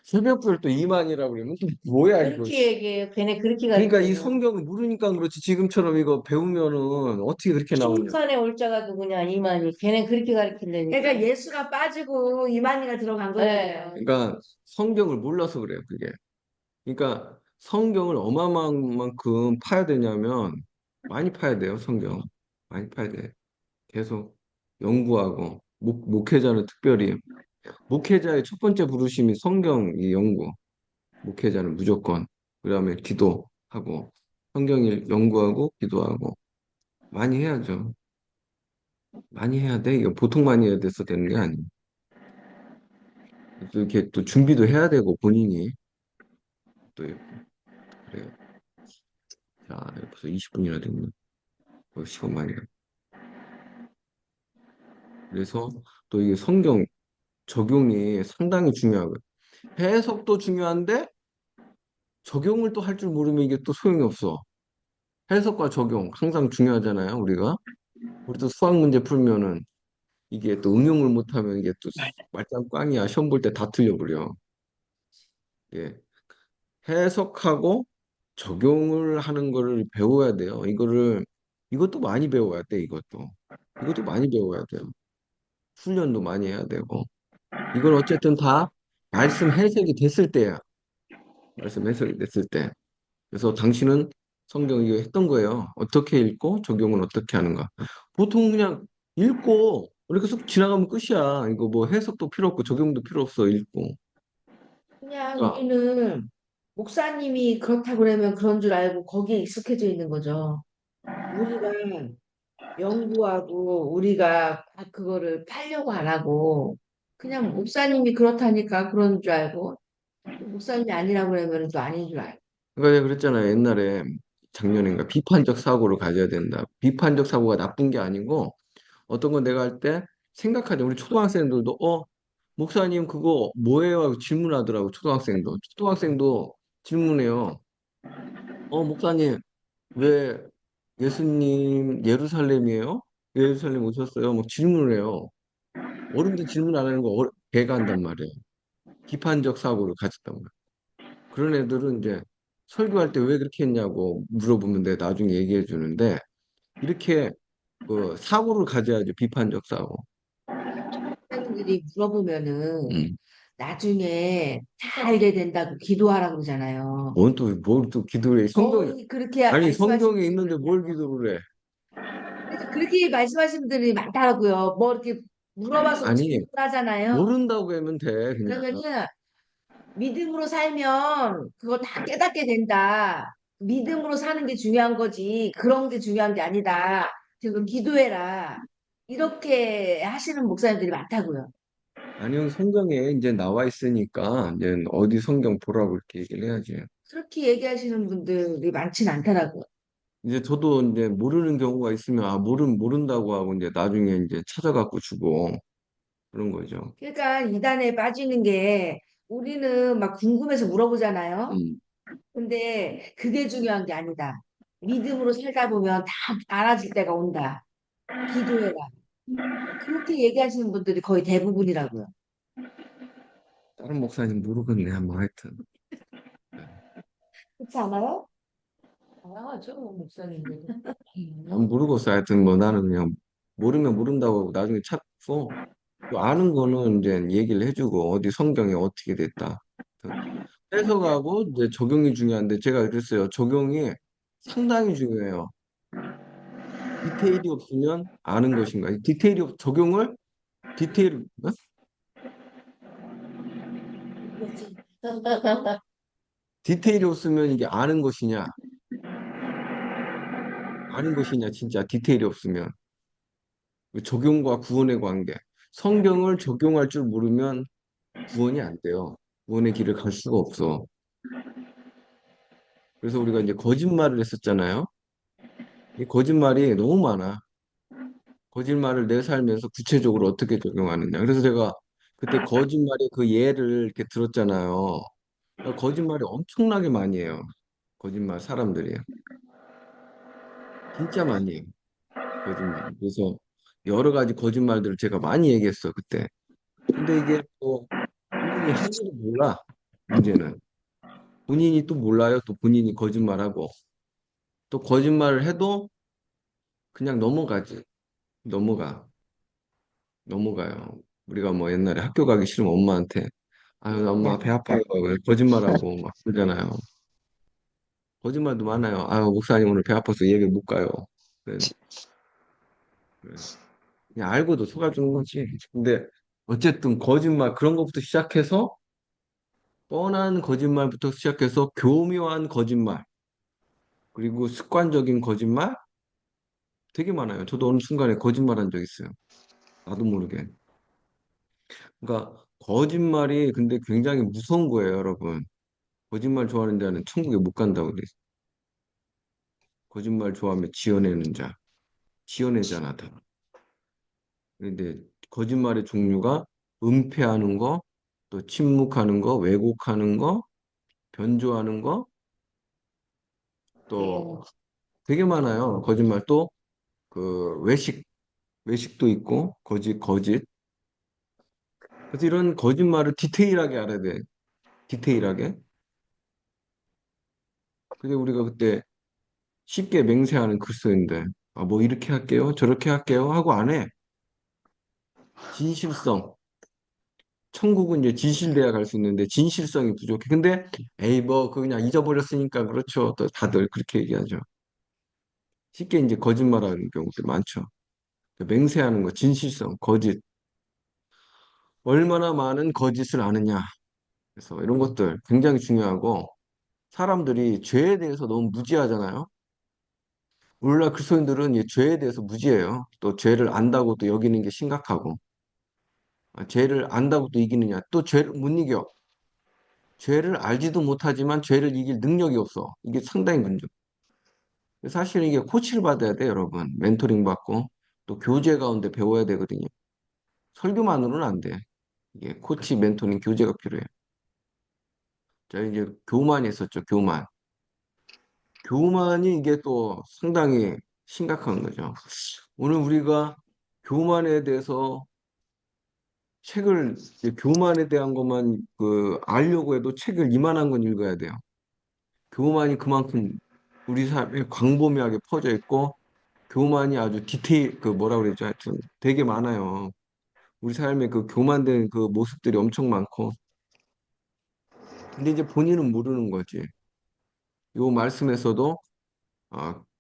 새벽별 또 이만이라고 그러면 또 뭐야 이거. 그렇게 얘기해요. 걔네 그렇게 그러니까 이 가르쳐요. 성경을 모르니까 그렇지. 지금처럼 이거 배우면은 어떻게 그렇게 나오냐. 심판의 올자가 누구냐 이만희 걔네 그렇게 가르친다니까. 그러니까 예수가 빠지고 이만희가 들어간 네. 거예요. 그러니까 성경을 몰라서 그래요, 그게. 그러니까 성경을 어마어마한 만큼 파야 되냐면 많이 파야 돼요, 성경. 많이 파야 돼. 계속 연구하고 목회자는 특별히 목회자의 첫 번째 부르심이 성경 이 연구. 목회자는 무조건 그다음에 기도하고 성경을 연구하고 기도하고 많이 해야죠. 많이 해야 돼. 이거 보통 많이 해야 돼서 되는 게 아니에요. 또 이렇게 또 준비도 해야 되고 본인이 또 그래요. 자, 벌써 20분이나 됐네. 시간 많이 가. 그래서 또 이게 성경 적용이 상당히 중요하고요. 해석도 중요한데 적용을 또 할 줄 모르면 이게 또 소용이 없어. 해석과 적용 항상 중요하잖아요, 우리가. 우리도 수학 문제 풀면은 이게 또 응용을 못하면 이게 또 말짱 꽝이야. 시험 볼 때 다 틀려버려. 예. 해석하고 적용을 하는 거를 배워야 돼요. 이것도 많이 배워야 돼, 이것도. 이것도 많이 배워야 돼요. 훈련도 많이 해야 되고. 이건 어쨌든 다 말씀 해석이 됐을 때야. 말씀 해석이 됐을 때. 그래서 당신은 성경 이거 했던 거예요. 어떻게 읽고 적용은 어떻게 하는가. 보통 그냥 읽고 이렇게 쑥 지나가면 끝이야. 이거 뭐 해석도 필요 없고 적용도 필요 없어. 읽고. 그냥 자, 우리는 목사님이 그렇다고 그러면 그런 줄 알고 거기에 익숙해져 있는 거죠. 우리가 연구하고 우리가 그거를 팔려고 안 하고 그냥 목사님이 그렇다니까 그런 줄 알고 목사님이 아니라고 그러면 또 아닌 줄 알고. 그러니까 내가 그랬잖아요. 옛날에 작년인가 비판적 사고를 가져야 된다. 비판적 사고가 나쁜 게 아니고 어떤 건 내가 할 때 생각하자. 우리 초등학생들도 목사님 그거 뭐예요? 하고 질문하더라고. 초등학생도 질문해요. 목사님 왜 예수님 예루살렘이에요? 왜 예루살렘 오셨어요? 막 질문을 해요. 어른들 질문 안 하는 거 배가 한단 말이에요. 비판적 사고를 가졌단 말이에요. 그런 애들은 이제 설교할 때 왜 그렇게 했냐고 물어보면 내가 나중에 얘기해 주는데 이렇게 그 사고를 가져야죠. 비판적 사고. 목사님들이 물어보면은 음. 나중에 다 알게 된다고 기도하라고 그러잖아요. 뭘 또 기도를 해. 거의 그렇게 아니, 말씀하시는 성경에 분들이 있는데 뭘 많더라고요. 기도를 해? 그래서 그렇게 말씀하시는 분들이 많더라고요. 뭐 이렇게 물어봐서 아니, 질문하잖아요. 모른다고 하면 돼. 그냥. 그러면은 믿음으로 살면 그거 다 깨닫게 된다. 믿음으로 사는 게 중요한 거지. 그런 게 중요한 게 아니다. 지금 기도해라. 이렇게 하시는 목사님들이 많다고요. 아니요, 성경에 이제 나와 있으니까 이제 어디 성경 보라고 이렇게 얘기를 해야지. 그렇게 얘기하시는 분들이 많진 않더라고요. 이제 저도 이제 모르는 경우가 있으면 모른다고 하고 이제 나중에 이제 찾아갖고 주고 그런 거죠. 그러니까 이단에 빠지는 게 우리는 막 궁금해서 물어보잖아요. 음. 근데 그게 중요한 게 아니다. 믿음으로 살다 보면 다 알아질 때가 온다. 기도해라. 그렇게 얘기하시는 분들이 거의 대부분이라고요. 다른 목사님 모르겠네, 뭐 하여튼. 네. 그렇지 않아요? 다양하죠, 목사님들이. 난 모르겠어. 하여튼 뭐 나는 그냥 모르면 모른다고 하고 나중에 찾고 또 아는 거는 이제 얘기를 해주고 어디 성경에 어떻게 됐다. 해석하고 이제 적용이 중요한데 제가 그랬어요. 적용이 상당히 중요해요. 디테일이 없으면 아는 것인가? 적용을 디테일 어? 디테일이 없으면 이게 아는 것이냐 진짜 디테일이 없으면 그 적용과 구원의 관계. 성경을 적용할 줄 모르면 구원이 안 돼요. 구원의 길을 갈 수가 없어. 그래서 우리가 이제 거짓말을 했었잖아요. 이 거짓말이 너무 많아. 거짓말을 내 삶에서 구체적으로 어떻게 적용하느냐. 그래서 제가 그때 거짓말의 그 예를 이렇게 들었잖아요. 거짓말이 엄청나게 많이 해요. 거짓말 사람들이. 진짜 많이 해요. 거짓말. 그래서 여러 가지 거짓말들을 제가 많이 얘기했어, 그때. 근데 이게 또 본인이 한 줄을 몰라. 문제는. 본인이 또 몰라요. 또 본인이 거짓말하고. 또 거짓말을 해도 그냥 넘어가지. 넘어가. 넘어가요. 우리가 뭐 옛날에 학교 가기 싫으면 엄마한테 아유, 엄마 배 아파요. 왜 거짓말하고 막 그러잖아요. 거짓말도 많아요. 아, 목사님 오늘 배 아파서 예배 못 가요. 그래, 그래. 그냥 알고도 속아주는 거지. 근데 어쨌든 거짓말 그런 것부터 시작해서 뻔한 거짓말부터 시작해서 교묘한 거짓말 그리고 습관적인 거짓말 되게 많아요. 저도 어느 순간에 거짓말한 적 있어요. 나도 모르게. 그러니까 거짓말이 근데 굉장히 무서운 거예요, 여러분. 거짓말 좋아하는 자는 천국에 못 간다고 그래. 거짓말 좋아하면 지어내는 자, 지어내잖아 다. 근데 거짓말의 종류가 은폐하는 거, 또 침묵하는 거, 왜곡하는 거, 변조하는 거, 또 되게 많아요. 거짓말 또 그 외식도 있고 거짓. 그래서 이런 거짓말을 디테일하게 알아야 돼. 디테일하게. 근데 우리가 그때 쉽게 맹세하는 그리스도인데 아, 뭐 이렇게 할게요, 저렇게 할게요 하고 안 해. 진실성. 천국은 이제 진실돼야 갈 수 있는데 진실성이 부족해. 근데 에이 뭐 그냥 잊어버렸으니까 그렇죠. 또 다들 그렇게 얘기하죠. 쉽게 이제 거짓말하는 경우도 많죠. 맹세하는 거, 진실성, 거짓. 얼마나 많은 거짓을 아느냐. 그래서 이런 것들 굉장히 중요하고 사람들이 죄에 대해서 너무 무지하잖아요. 오늘날 그리스도인들은 이 죄에 대해서 무지해요. 또 죄를 안다고 또 여기는 게 심각하고 아, 죄를 안다고 또 이기느냐. 또 죄를 못 이겨. 죄를 알지도 못하지만 죄를 이길 능력이 없어. 이게 상당히 문제. 사실 이게 코치를 받아야 돼, 여러분. 멘토링 받고 또 교제 가운데 배워야 되거든요. 설교만으로는 안 돼. 이게 코치, 멘토링, 교제가 필요해요. 자, 이제 교만이 있었죠, 교만. 교만이 이게 또 상당히 심각한 거죠. 오늘 우리가 교만에 대해서 책을, 이제 교만에 대한 것만 알려고 해도 책을 이만한 건 읽어야 돼요. 교만이 그만큼 우리 삶에 광범위하게 퍼져 있고, 교만이 아주 뭐라 그랬죠? 하여튼 되게 많아요. 우리 삶에 그 교만된 그 모습들이 엄청 많고, 근데 이제 본인은 모르는 거지. 요 말씀에서도,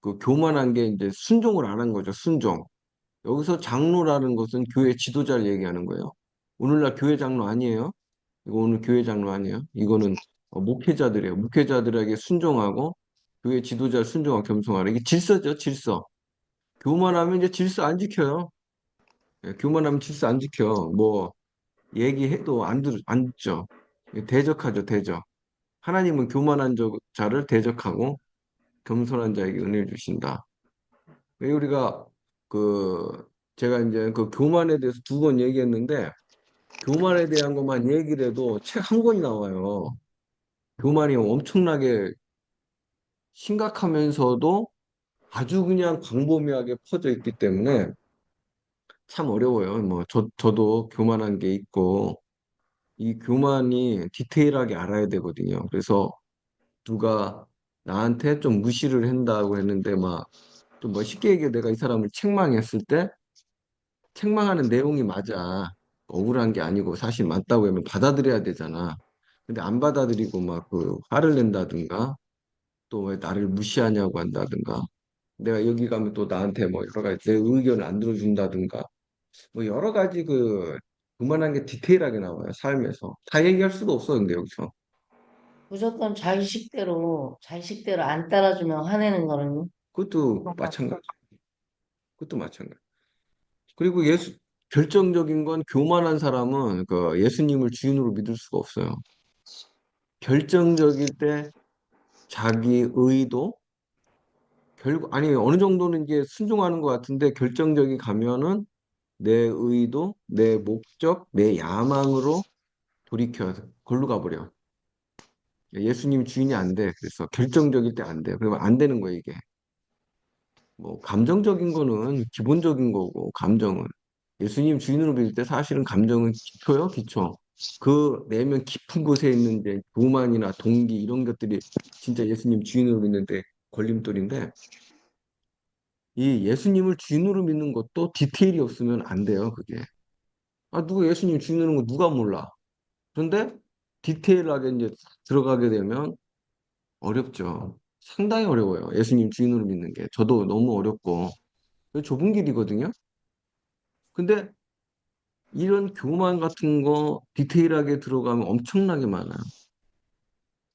그 교만한 게 이제 순종을 안 한 거죠. 순종. 여기서 장로라는 것은 교회 지도자를 얘기하는 거예요. 오늘날 교회 장로 아니에요. 이거 오늘 교회 장로 아니에요. 이거는 목회자들이에요. 목회자들에게 순종하고 교회 지도자를 순종하고 겸손하라. 이게 질서죠, 질서. 교만하면 이제 질서 안 지켜요. 예, 교만하면 질서 안 지켜. 뭐 얘기해도 안 듣죠. 대적하죠, 대적. 하나님은 교만한 자를 대적하고 겸손한 자에게 은혜를 주신다. 왜 우리가 그 제가 이제 그 교만에 대해서 두 번 얘기했는데 교만에 대한 것만 얘기를 해도 책 한 권이 나와요. 교만이 엄청나게 심각하면서도 아주 그냥 광범위하게 퍼져 있기 때문에 참 어려워요. 뭐 저도 교만한 게 있고 이 교만이 디테일하게 알아야 되거든요. 그래서 누가 나한테 좀 무시를 한다고 했는데 막 좀 뭐 쉽게 얘기해 내가 이 사람을 책망했을 때 책망하는 내용이 맞아. 억울한 게 아니고 사실 맞다고 하면 받아들여야 되잖아. 근데 안 받아들이고 막 화를 낸다든가 또 왜 나를 무시하냐고 한다든가 내가 여기 가면 또 나한테 뭐 여러 가지 내 의견을 안 들어준다든가 뭐 여러 가지 그만한 게 디테일하게 나와요. 삶에서. 다 얘기할 수도 없어, 근데 여기서. 무조건 자기식대로 안 따라주면 화내는 거는 그것도 마찬가지. 그것도 마찬가지. 그리고 결정적인 건 교만한 사람은 그 예수님을 주인으로 믿을 수가 없어요. 결정적일 때 자기 의도, 아니, 어느 정도는 이제 순종하는 것 같은데 결정적이 가면은 내 의도, 내 목적, 내 야망으로 돌이켜. 걸로 가버려. 예수님 주인이 안 돼. 그래서 결정적일 때 안 돼. 그러면 안 되는 거야, 이게. 뭐, 감정적인 거는 기본적인 거고, 감정은. 예수님 주인으로 믿을 때 사실은 감정은 기초요, 기초. 그 내면 깊은 곳에 있는 이제 교만이나 동기 이런 것들이 진짜 예수님 주인으로 믿는데 걸림돌인데 이 예수님을 주인으로 믿는 것도 디테일이 없으면 안 돼요, 그게. 아, 누가 예수님 주인으로 거 누가 몰라. 그런데 디테일하게 이제 들어가게 되면 어렵죠. 상당히 어려워요. 예수님 주인으로 믿는 게. 저도 너무 어렵고. 좁은 길이거든요. 근데 이런 교만 같은 거 디테일하게 들어가면 엄청나게 많아요.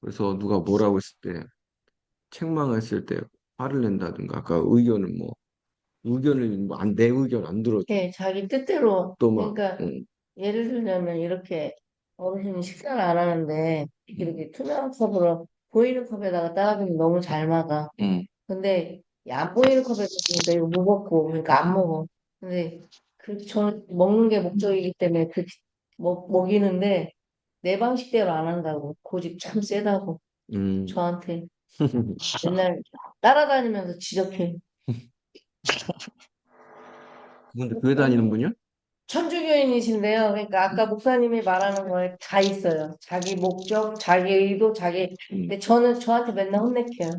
그래서 누가 뭐라고 했을 때, 책망했을 때 화를 낸다든가, 아까 의견을 뭐, 의견을 뭐, 내 의견 안 들어줘. 예, 자기 뜻대로. 또 막, 그러니까 예를 들자면 이렇게 어르신이 식사를 안 하는데 이렇게 투명한 컵으로 보이는 컵에다가 따라주면 너무 잘 막아. 근데 이안 보이는 컵에 주니까 이거 무겁고 그러니까 안 먹어. 근데 그 저는 먹는 게 목적이기 때문에 먹이는데 내 방식대로 안 한다고. 고집 참 세다고 음. 저한테 맨날 따라다니면서 지적해. 근데 교회 다니는 분이요? 천주교인이신데요. 그러니까 아까 목사님이 말하는 거에 다 있어요. 자기 목적, 자기 의도, 근데 저한테 맨날 혼내켜요.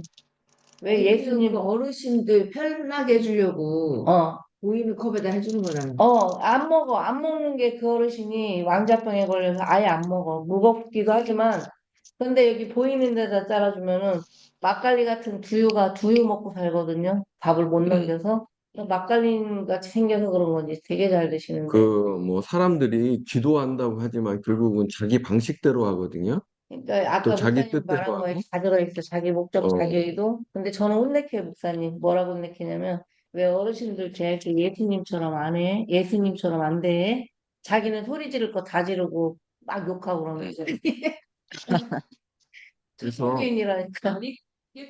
왜 예수님, 그 어르신들 편하게 해주려고 어, 보이는 컵에다 해주는 거잖아. 안 먹어. 안 먹는 게 그 어르신이 왕자병에 걸려서 아예 안 먹어. 무겁기도 하지만, 근데 여기 보이는 데다 짜라주면은 막걸리 같은 두유 먹고 살거든요. 밥을 못 넘겨서. 막걸리 같이 생겨서 그런 건지 되게 잘 드시는데. 뭐, 사람들이 기도한다고 하지만 결국은 자기 방식대로 하거든요. 그러니까 또 아까 자기 목사님 말한 뜻대로 거에 하고. 다 들어있어. 자기 목적, 어, 자기 의도. 근데 저는 혼내켜요, 목사님. 뭐라고 혼내키냐면 왜 어르신들 제게 예수님처럼 안 해? 예수님처럼 안 돼? 자기는 소리 지를 거 다 지르고 막 욕하고 그러면서 그래서, 천주교인이라니까. 아니, 이게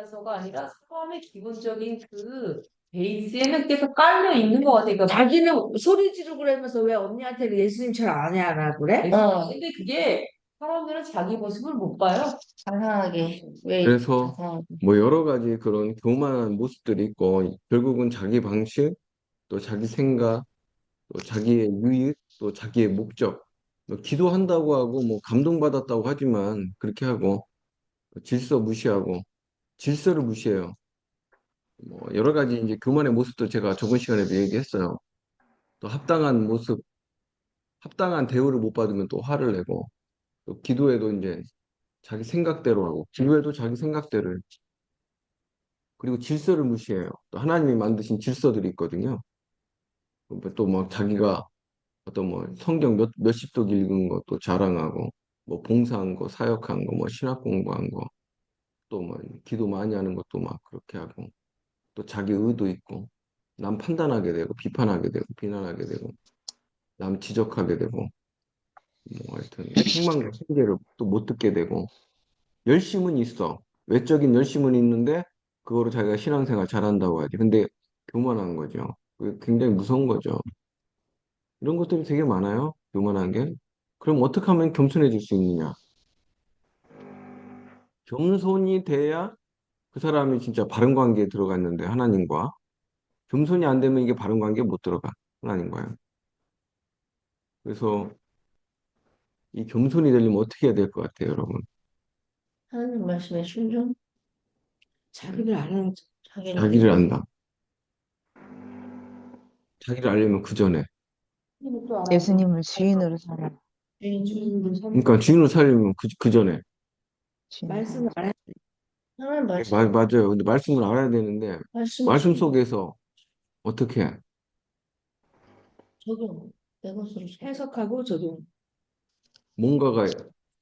서가 아니라 사람의 기본적인 그 베이스에는 계속 깔려 있는 것 같아. 그러니까 자기는 소리 지르고 그러면서 왜 언니한테는 예수님처럼 안 해, 안 하라 그래? 근데 그게 사람들은 자기 모습을 못 봐요. 자상하게. 왜 그래서 자상하게. 뭐 여러 가지 그런 교만한 모습들이 있고, 결국은 자기 방식, 또 자기 생각, 또 자기의 유익, 또 자기의 목적. 뭐 기도한다고 하고, 뭐 감동받았다고 하지만, 그렇게 하고, 질서 무시하고, 질서를 무시해요. 뭐 여러 가지 이제 교만의 모습도 제가 저번 시간에도 얘기했어요. 또 합당한 모습, 합당한 대우를 못 받으면 또 화를 내고, 또 기도에도 이제 자기 생각대로 하고, 기도에도 자기 생각대로 해요. 그리고 질서를 무시해요. 또 하나님이 만드신 질서들이 있거든요. 또 막 자기가 어떤 뭐 성경 몇십 독 읽은 것도 자랑하고, 뭐 봉사한 거, 사역한 거, 뭐 신학 공부한 거, 또 뭐 기도 많이 하는 것도 막 그렇게 하고, 또 자기 의도 있고, 남 판단하게 되고, 비판하게 되고, 비난하게 되고, 남 지적하게 되고, 뭐 하여튼 책망과 훈계를 또 못 듣게 되고, 열심은 있어. 외적인 열심은 있는데, 그거로 자기가 신앙생활 잘한다고 하지. 근데 교만한 거죠. 그게 굉장히 무서운 거죠. 이런 것들이 되게 많아요. 교만한 게. 그럼 어떻게 하면 겸손해질 수 있느냐? 겸손이 돼야 그 사람이 진짜 바른 관계에 들어갔는데, 하나님과. 겸손이 안 되면 이게 바른 관계에 못 들어가. 하나님과요. 그래서 이 겸손이 되려면 어떻게 해야 될 것 같아요, 여러분? 하나님 말씀에 순종, 자기를 아는 자기를 자기를 안다. 자기를 알려면 그 전에. 예수님을 주인으로 삼아. 주인을 그러니까 주인을 살려면 그 전에. 주인. 말씀을 안 해. 하나님 말씀, 맞아요. 근데 말씀을 알아야 되는데, 말씀을 말씀 속에서 어떻게 해? 적용, 내 것으로 적용. 해석하고 적용. 뭔가가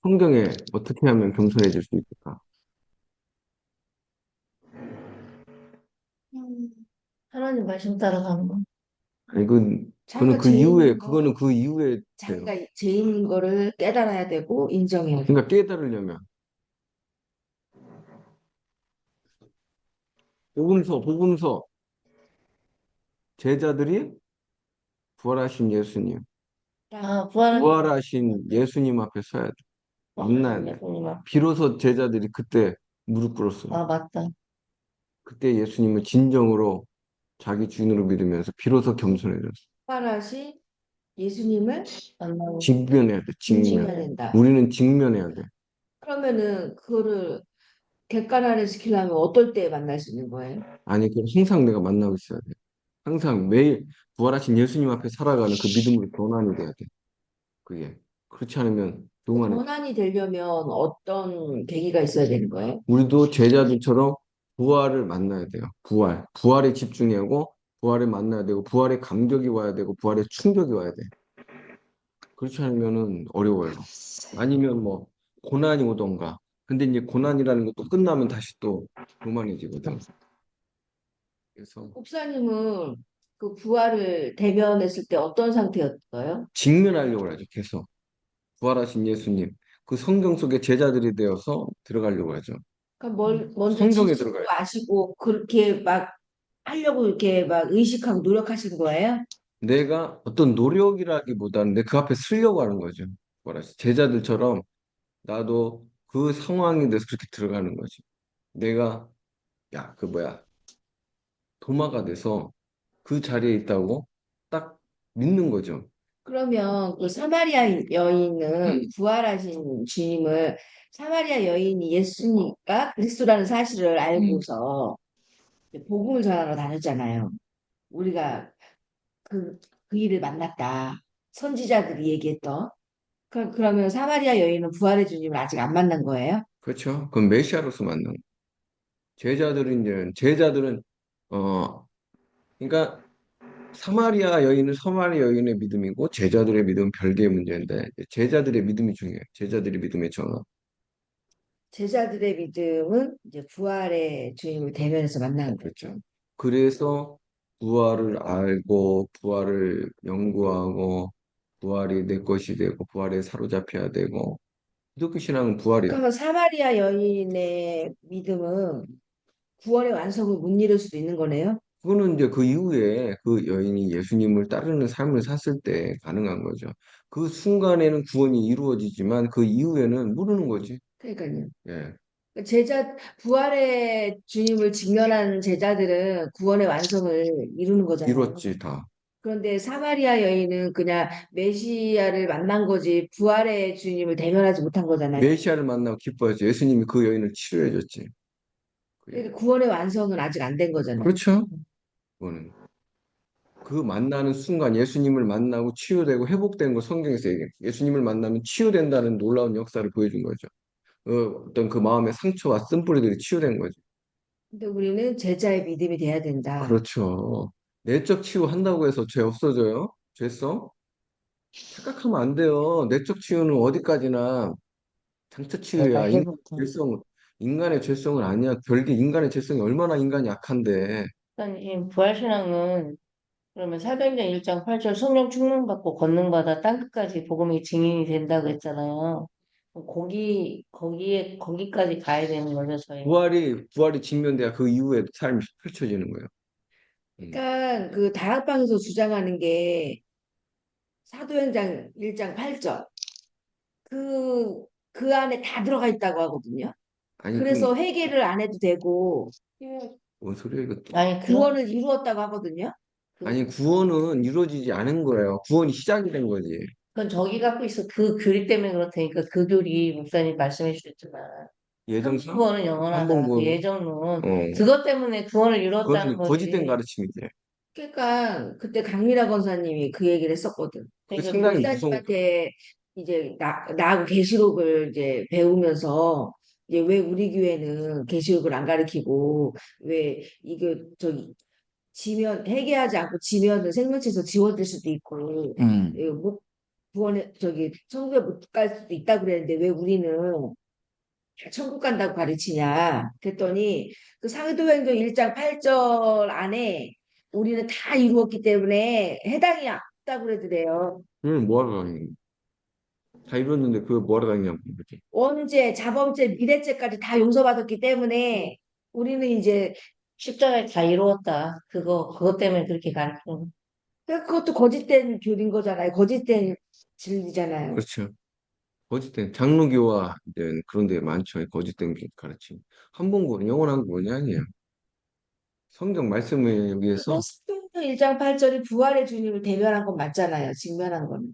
성경에 어떻게 하면 겸손해질 수 있을까? 하나님 말씀 따라가는 거. 아니, 자기가 그거는 그 이후에 돼요. 자기가 죄 있는 거를 깨달아야 되고 인정해야 돼. 그러니까 깨달으려면. 복음서. 제자들이 부활하신 예수님, 부활하신 예수님 앞에 서야 돼. 만나야 돼. 예수님 앞. 비로소 제자들이 그때 무릎 꿇었어요. 아, 맞다. 그때 예수님을 진정으로 자기 주인으로 믿으면서 비로소 겸손해졌어. 부활하신 예수님을 만나고. 직면해야 돼, 인정해야 직면. 된다. 우리는 직면해야 돼. 그러면은 그거를 객관화를 시키려면 어떨 때 만날 수 있는 거예요? 아니, 그 항상 내가 만나고 있어야 돼. 항상 매일 부활하신 예수님 앞에 살아가는 그 믿음으로 변환이 돼야 돼. 그게. 그렇지 않으면 교만해. 전환이 되려면 어떤 계기가 있어야 되는 거예요? 우리도 제자들처럼 부활을 만나야 돼요. 부활에 집중해야 하고, 부활을 만나야 되고, 부활의 감격이 와야 되고, 부활의 충격이 와야 돼. 그렇지 않으면은 어려워요. 아니면 뭐 고난이 오던가. 근데 이제 고난이라는 것도 끝나면 다시 또 교만해지거든. 그래서 목사님은 그 부활을 대면했을 때 어떤 상태였어요? 직면하려고 하죠. 계속 부활하신 예수님 그 성경 속에 제자들이 되어서 들어가려고 하죠. 그러니까 먼저 성경에 지식도 들어가요. 아시고 그렇게 막 하려고 이렇게 막 의식하고 노력하신 거예요? 내가 어떤 노력이라기보다는 내 그 앞에 서려고 하는 거죠. 부활하신 제자들처럼 나도 그 상황에 대해서 그렇게 들어가는 거지. 내가 야, 그 뭐야 도마가 돼서 그 자리에 있다고 딱 믿는 거죠. 그러면 그 사마리아 여인은 부활하신 주님을 사마리아 여인이 예수니까 그리스도라는 사실을 알고서 복음을 전하러 다녔잖아요. 우리가 그, 그 일을 만났다. 선지자들이 얘기했던. 그러면 사마리아 여인은 부활의 주님을 아직 안 만난 거예요? 그렇죠. 그건 메시아로서 만난 거. 제자들은 그러니까 사마리아 여인은 서마리아 여인의 믿음이고 제자들의 믿음은 별개의 문제인데 제자들의 믿음이 중요해요. 제자들의 믿음의 전환. 제자들의 믿음은 이제 부활의 주님을 대면해서 만나는 그렇죠. 거죠. 그래서 부활을 알고 부활을 연구하고 부활이 내 것이 되고 부활에 사로잡혀야 되고 기독교 신앙은 부활이야. 그러면 사마리아 여인의 믿음은 구원의 완성을 못 이룰 수도 있는 거네요. 그거는 이제 그 이후에 그 여인이 예수님을 따르는 삶을 샀을 때 가능한 거죠. 그 순간에는 구원이 이루어지지만 그 이후에는 모르는 거지. 그러니까요. 예, 부활의 주님을 직면한 제자들은 구원의 완성을 이루는 거잖아요. 이뤘지 다. 그런데 사마리아 여인은 그냥 메시아를 만난 거지 부활의 주님을 대면하지 못한 거잖아요. 메시아를 만나고 기뻐했죠. 예수님이 그 여인을 치료해 줬지. 그러니까 구원의 완성은 아직 안 된 거잖아요. 그렇죠? 그거는 그 만나는 순간 예수님을 만나고 치유되고 회복된 거 성경에서 얘기해요. 예수님을 만나면 치유된다는 놀라운 역사를 보여준 거죠. 어떤 그 마음의 상처와 쓴뿌리들이 치유된 거죠. 근데 우리는 제자의 믿음이 돼야 된다. 그렇죠. 내적 치유한다고 해서 죄 없어져요? 죄성? 착각하면 안 돼요. 내적 치유는 어디까지나 상처 내가 치유야. 해볼게. 죄성, 인간의 죄성은 아니야. 별개 인간의 죄성이 얼마나 인간이 약한데. 일단 이 부활신앙은 그러면 사도행전 1장 8절 성령 충만받고 권능받아 땅끝까지 복음이 증인이 된다고 했잖아요. 그럼 거기까지 가야 되는 거죠, 저희. 부활이 직면돼야 그 이후에 삶이 펼쳐지는 거예요. 음. 그러니까 그 다락방에서 주장하는 게 사도행전 1장 8절 그 안에 다 들어가 있다고 하거든요. 아니, 그래서 회개를 안 해도 되고 뭔 소리야, 이것도. 아니, 구원을 이루었다고 하거든요. 아니, 구원은 이루어지지 않은 거예요. 구원이 시작이 된 거지. 그건 저기 갖고 있어. 그 교리 때문에 그렇다니까 그 교리 목사님 말씀해 주셨지만 예정성? 구원은 영원하다. 한번 그 구원, 예정론. 어, 그것 때문에 구원을 이뤘다는 그것은 거짓된 거지. 가르침이지. 그러니까 그때 강미라 권사님이 그 얘기를 했었거든. 그게 그러니까 상당히 무서운, 목사님한테 이제 나하고 계시록을 이제 배우면서 이제 왜 우리 교회는 계시록을 안 가르치고 왜 이거 저기 지면 회개하지 않고 지면은 생명체에서 지워질 수도 있고 이거 못 구원에 저기 천국에 못 갈 수도 있다 그랬는데 왜 우리는 다 천국 간다고 가르치냐 그랬더니 그 사도행전 1장 8절 안에 우리는 다 이루었기 때문에 해당이 없다고 그러더래요. 뭐하러 다니는 거야? 다 이뤘는데 그거 뭐하러 다니냐고, 그지? 원죄, 자범죄, 미래죄까지 다 용서받았기 때문에 우리는 이제 십자가에 다 이루었다. 그것 때문에 그렇게 가르치는 거. 그것도 거짓된 교리인 거잖아요. 거짓된 진리잖아요. 그렇죠. 거짓된, 장로교와 이제 그런 데 많죠. 거짓된 가르침. 한 번 구원, 영원한 구원이 아니에요. 성경 말씀에 의해서 사도행전 1장 8절이 부활의 주님을 대면한 건 맞잖아요. 직면한 거는.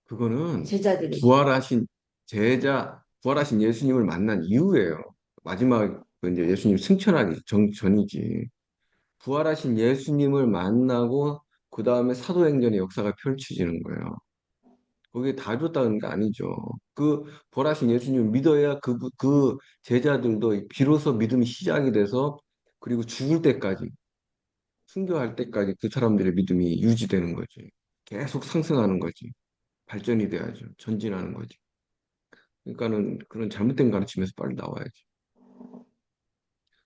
그거는 제자들이. 부활하신 부활하신 예수님을 만난 이후에요. 마지막 그 이제 예수님 승천하기 전이지. 부활하신 예수님을 만나고 그 다음에 사도행전의 역사가 펼쳐지는 거예요. 거기에 다 줬다는 게 아니죠. 그 부활하신 예수님을 믿어야 그 제자들도 비로소 믿음이 시작이 돼서 그리고 죽을 때까지, 순교할 때까지 그 사람들의 믿음이 유지되는 거지. 계속 상승하는 거지. 발전이 돼야죠. 전진하는 거지. 그러니까는 그런 잘못된 가르침에서 빨리 나와야지.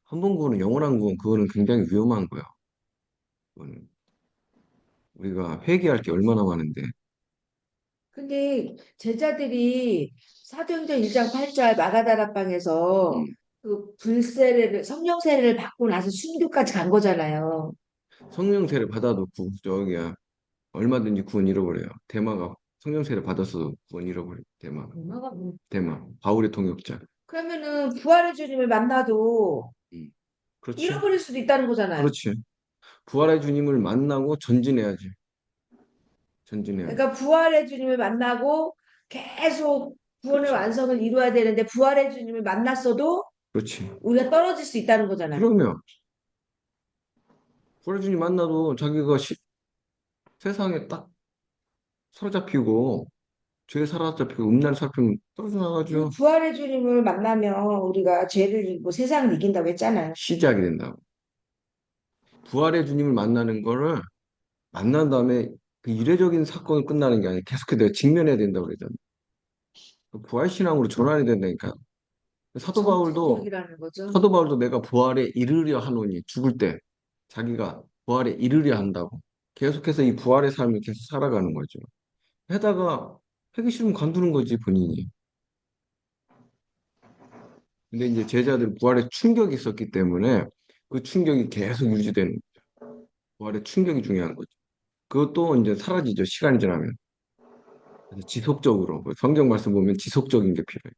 한 번 구원은 영원한 구원, 그거는 굉장히 위험한 거야. 그거는 우리가 회개할 게 얼마나 많은데. 근데 제자들이 사도행전 1장 8절 마가다락방에서 음. 그 불세례를 성령 세례를 받고 나서 순교까지 간 거잖아요. 성령 세례 받아도 저기야 얼마든지 구원 잃어버려요. 대마가 성령 세례 받았어도 구원 잃어버려요. 얼마가 뭐- 대마 바울의 동역자. 그러면은 부활의 주님을 만나도 음. 그렇지. 잃어버릴 수도 있다는 거잖아요. 그렇지. 부활의 주님을 만나고 전진해야지. 전진해야지. 그러니까 부활의 주님을 만나고 계속 구원의 그렇지. 완성을 이루어야 되는데 부활의 주님을 만났어도 그렇지. 우리가 떨어질 수 있다는 거잖아요. 그러면 부활의 주님 만나도 자기가 세상에 딱 사로잡히고 죄에 사로잡히고 음란에 사로잡히면 떨어져 그 나가죠. 부활의 주님을 만나면 우리가 죄를 이기고 세상을 이긴다고 했잖아요. 시작이 된다고. 부활의 주님을 만나는 거를 만난 다음에 그 이례적인 사건이 끝나는 게 아니라 계속해서 내가 직면해야 된다고 그러잖아. 그 부활신앙으로 전환이 된다니까. 사도 바울도 정착력이라는 거죠. 사도 바울도 내가 부활에 이르려 하노니 죽을 때 자기가 부활에 이르려 한다고 계속해서 이 부활의 삶을 계속 살아가는 거죠. 해다가 하기 싫으면 관두는 거지 본인이. 근데 이제 제자들 부활에 충격이 있었기 때문에 그 충격이 계속 유지되는 거죠. 부활의 충격이 중요한 거죠. 그것도 이제 사라지죠. 시간이 지나면. 그래서 지속적으로 성경 말씀 보면 지속적인 게 필요해요.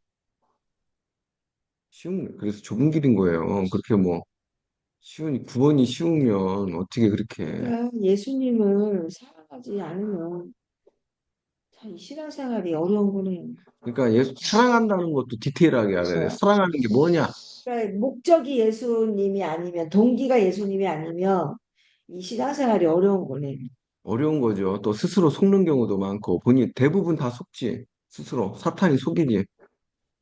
그래서 좁은 길인 거예요. 그렇게 뭐 구원이 쉬우면 어떻게 그렇게. 그러니까 예수님을 사랑하지 않으면 참 신앙생활이 어려운 거네요. 그러니까 예수 사랑한다는 것도 디테일하게 알아야 돼. 사랑하는 게 뭐냐? 그러니까 목적이 예수님이 아니면 동기가 예수님이 아니면 이 신앙생활이 어려운 거네요. 어려운 거죠. 또 스스로 속는 경우도 많고 본인 대부분 다 속지. 스스로 사탄이 속이지.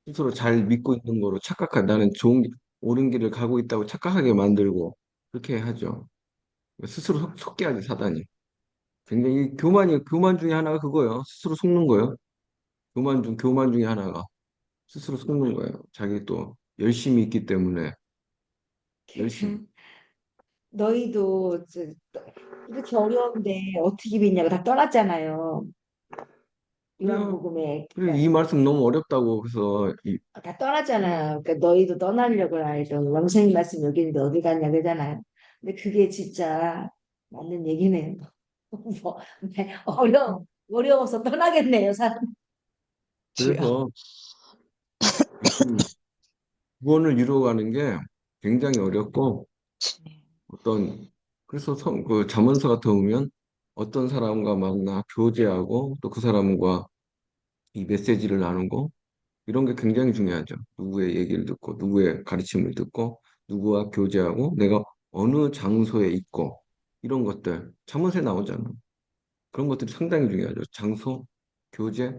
스스로 잘 믿고 있는 거로 착각한 나는 옳은 길을 가고 있다고 착각하게 만들고 그렇게 하죠. 스스로 속게 하지 사단이. 굉장히 교만 중에 하나가 그거예요. 스스로 속는 거예요. 교만 중에 하나가 스스로 속는 거예요. 자기 또 열심히 있기 때문에 열심히. 너희도 이렇게 어려운데 어떻게 믿냐고 다 떠났잖아요. 그래요. 요한복음에 그래 이 말씀 너무 어렵다고 그래서 다 떠났잖아요. 그러니까 너희도 떠나려고 하던 영생의 말씀 여기 있는데 어디 갔냐 그러잖아요. 근데 그게 진짜 맞는 얘기네요. 뭐, 네, 어려워서 떠나겠네요, 사람. 그래서 구원을 이루어가는 게 굉장히 어렵고 어떤 그래서 그 잠언서 같은 거 보면 어떤 사람과 만나 교제하고 또 그 사람과 이 메시지를 나누고 이런 게 굉장히 중요하죠. 누구의 얘기를 듣고 누구의 가르침을 듣고 누구와 교제하고 내가 어느 장소에 있고 이런 것들 잠언서에 나오잖아. 그런 것들이 상당히 중요하죠. 장소, 교제,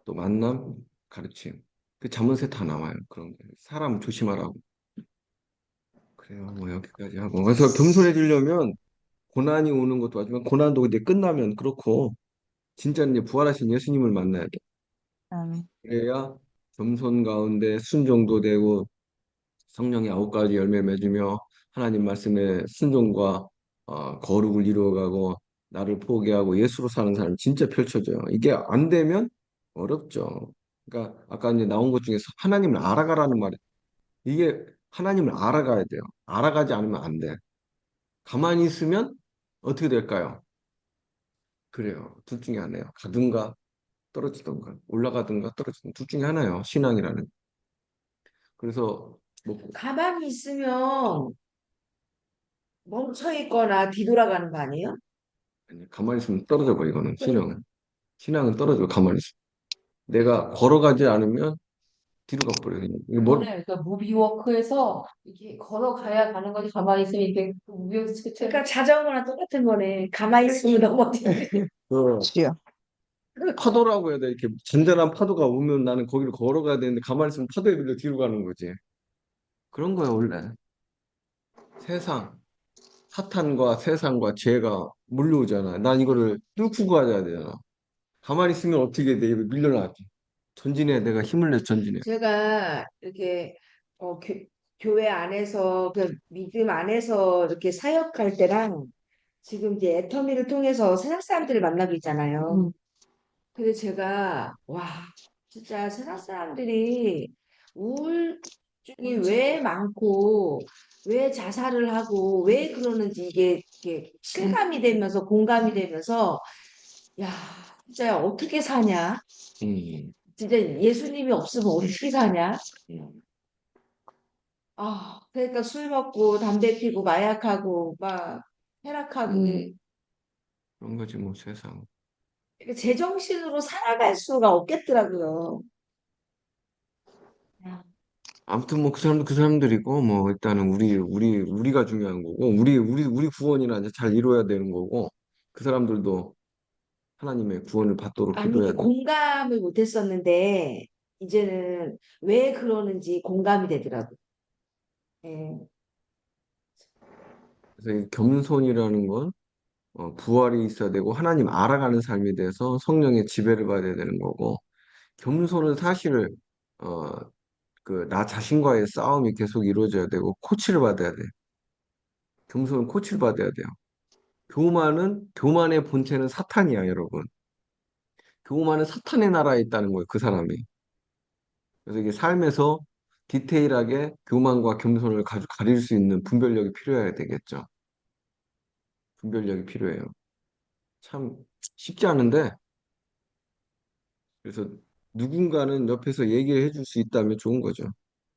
또 만남, 가르침. 그 잠언서에 다 나와요. 그런 게. 사람 조심하라고. 그래요. 뭐 여기까지 하고. 그래서 겸손해지려면 고난이 오는 것도 하지만 고난도 이제 끝나면 그렇고 진짜 이제 부활하신 예수님을 만나야 돼. 아멘. 그래야 겸손 가운데 순종도 되고 성령의 9가지 열매 맺으며 하나님 말씀에 순종과 거룩을 이루어가고 나를 포기하고 예수로 사는 사람이 진짜 펼쳐져요. 이게 안 되면 어렵죠. 그러니까 아까 이제 나온 것 중에서 하나님을 알아가라는 말이 이게 하나님을 알아가야 돼요. 알아가지 않으면 안 돼. 가만히 있으면 어떻게 될까요? 그래요. 둘 중에 하나예요. 가든가 떨어지든가 올라가든가 떨어지든가 둘 중에 하나예요. 신앙이라는. 그래서 뭐 가만히 있으면 멈춰 있거나 뒤돌아가는 거 아니에요? 아니, 가만히 있으면 떨어져 버 이거는 신앙은. 신앙은 떨어져 가만히 있어. 내가 걸어가지 않으면 뒤로 가버려. 그냥. 이게 그러니까 무비워크에서 이렇게 걸어가야 가는 거지 가만히 있으면 이게 무비워크 그러니까 자전거랑 똑같은 거네. 가만히 있으면 넘어지지. 그 주여. 파도라고 해야 돼. 이렇게 잔잔한 파도가 오면 나는 거기를 걸어가야 되는데 가만히 있으면 파도에 밀려 뒤로 가는 거지. 그런 거야, 원래. 세상, 사탄과 세상과 죄가 몰려오잖아. 난 이거를 뚫고 가야 되잖아. 가만히 있으면 어떻게 돼? 이거 밀려나지. 전진해. 내가 힘을 내서 전진해. 제가 이렇게 교회 안에서 그 믿음 안에서 이렇게 사역할 때랑 지금 이제 애터미를 통해서 세상 사람들을 만나고 있잖아요. 근데 제가 와 진짜 세상 사람들이 우울증이 왜 많고 왜 자살을 하고 왜 그러는지 이게 실감이 되면서 공감이 되면서 야 진짜 어떻게 사냐? 음, 진짜 예수님이 없으면 어떻게 사냐? 음, 그러니까 술 먹고 담배 피고 마약하고 막 쾌락하고 그런 거지, 뭐, 세상. 그러니까 제정신으로 살아갈 수가 없겠더라고요. 아무튼 뭐 그 사람들이고 뭐 일단은 우리가 중요한 거고 우리 구원이나 이제 잘 이루어야 되는 거고 그 사람들도 하나님의 구원을 받도록 아니, 기도해야 돼. 공감을 못했었는데, 이제는 왜 그러는지 공감이 되더라고요. 예. 그래서 이 겸손이라는 건 부활이 있어야 되고 하나님 알아가는 삶에 대해서 성령의 지배를 받아야 되는 거고 겸손은 사실을 어, 그 나 자신과의 싸움이 계속 이루어져야 되고 코치를 받아야 돼. 겸손은 코치를 받아야 돼요. 교만의 본체는 사탄이야, 여러분. 교만은 사탄의 나라에 있다는 거예요, 그 사람이. 그래서 이게 삶에서 디테일하게 교만과 겸손을 가릴 수 있는 분별력이 필요해야 되겠죠. 분별력이 필요해요. 참 쉽지 않은데, 그래서 누군가는 옆에서 얘기를 해줄 수 있다면 좋은 거죠.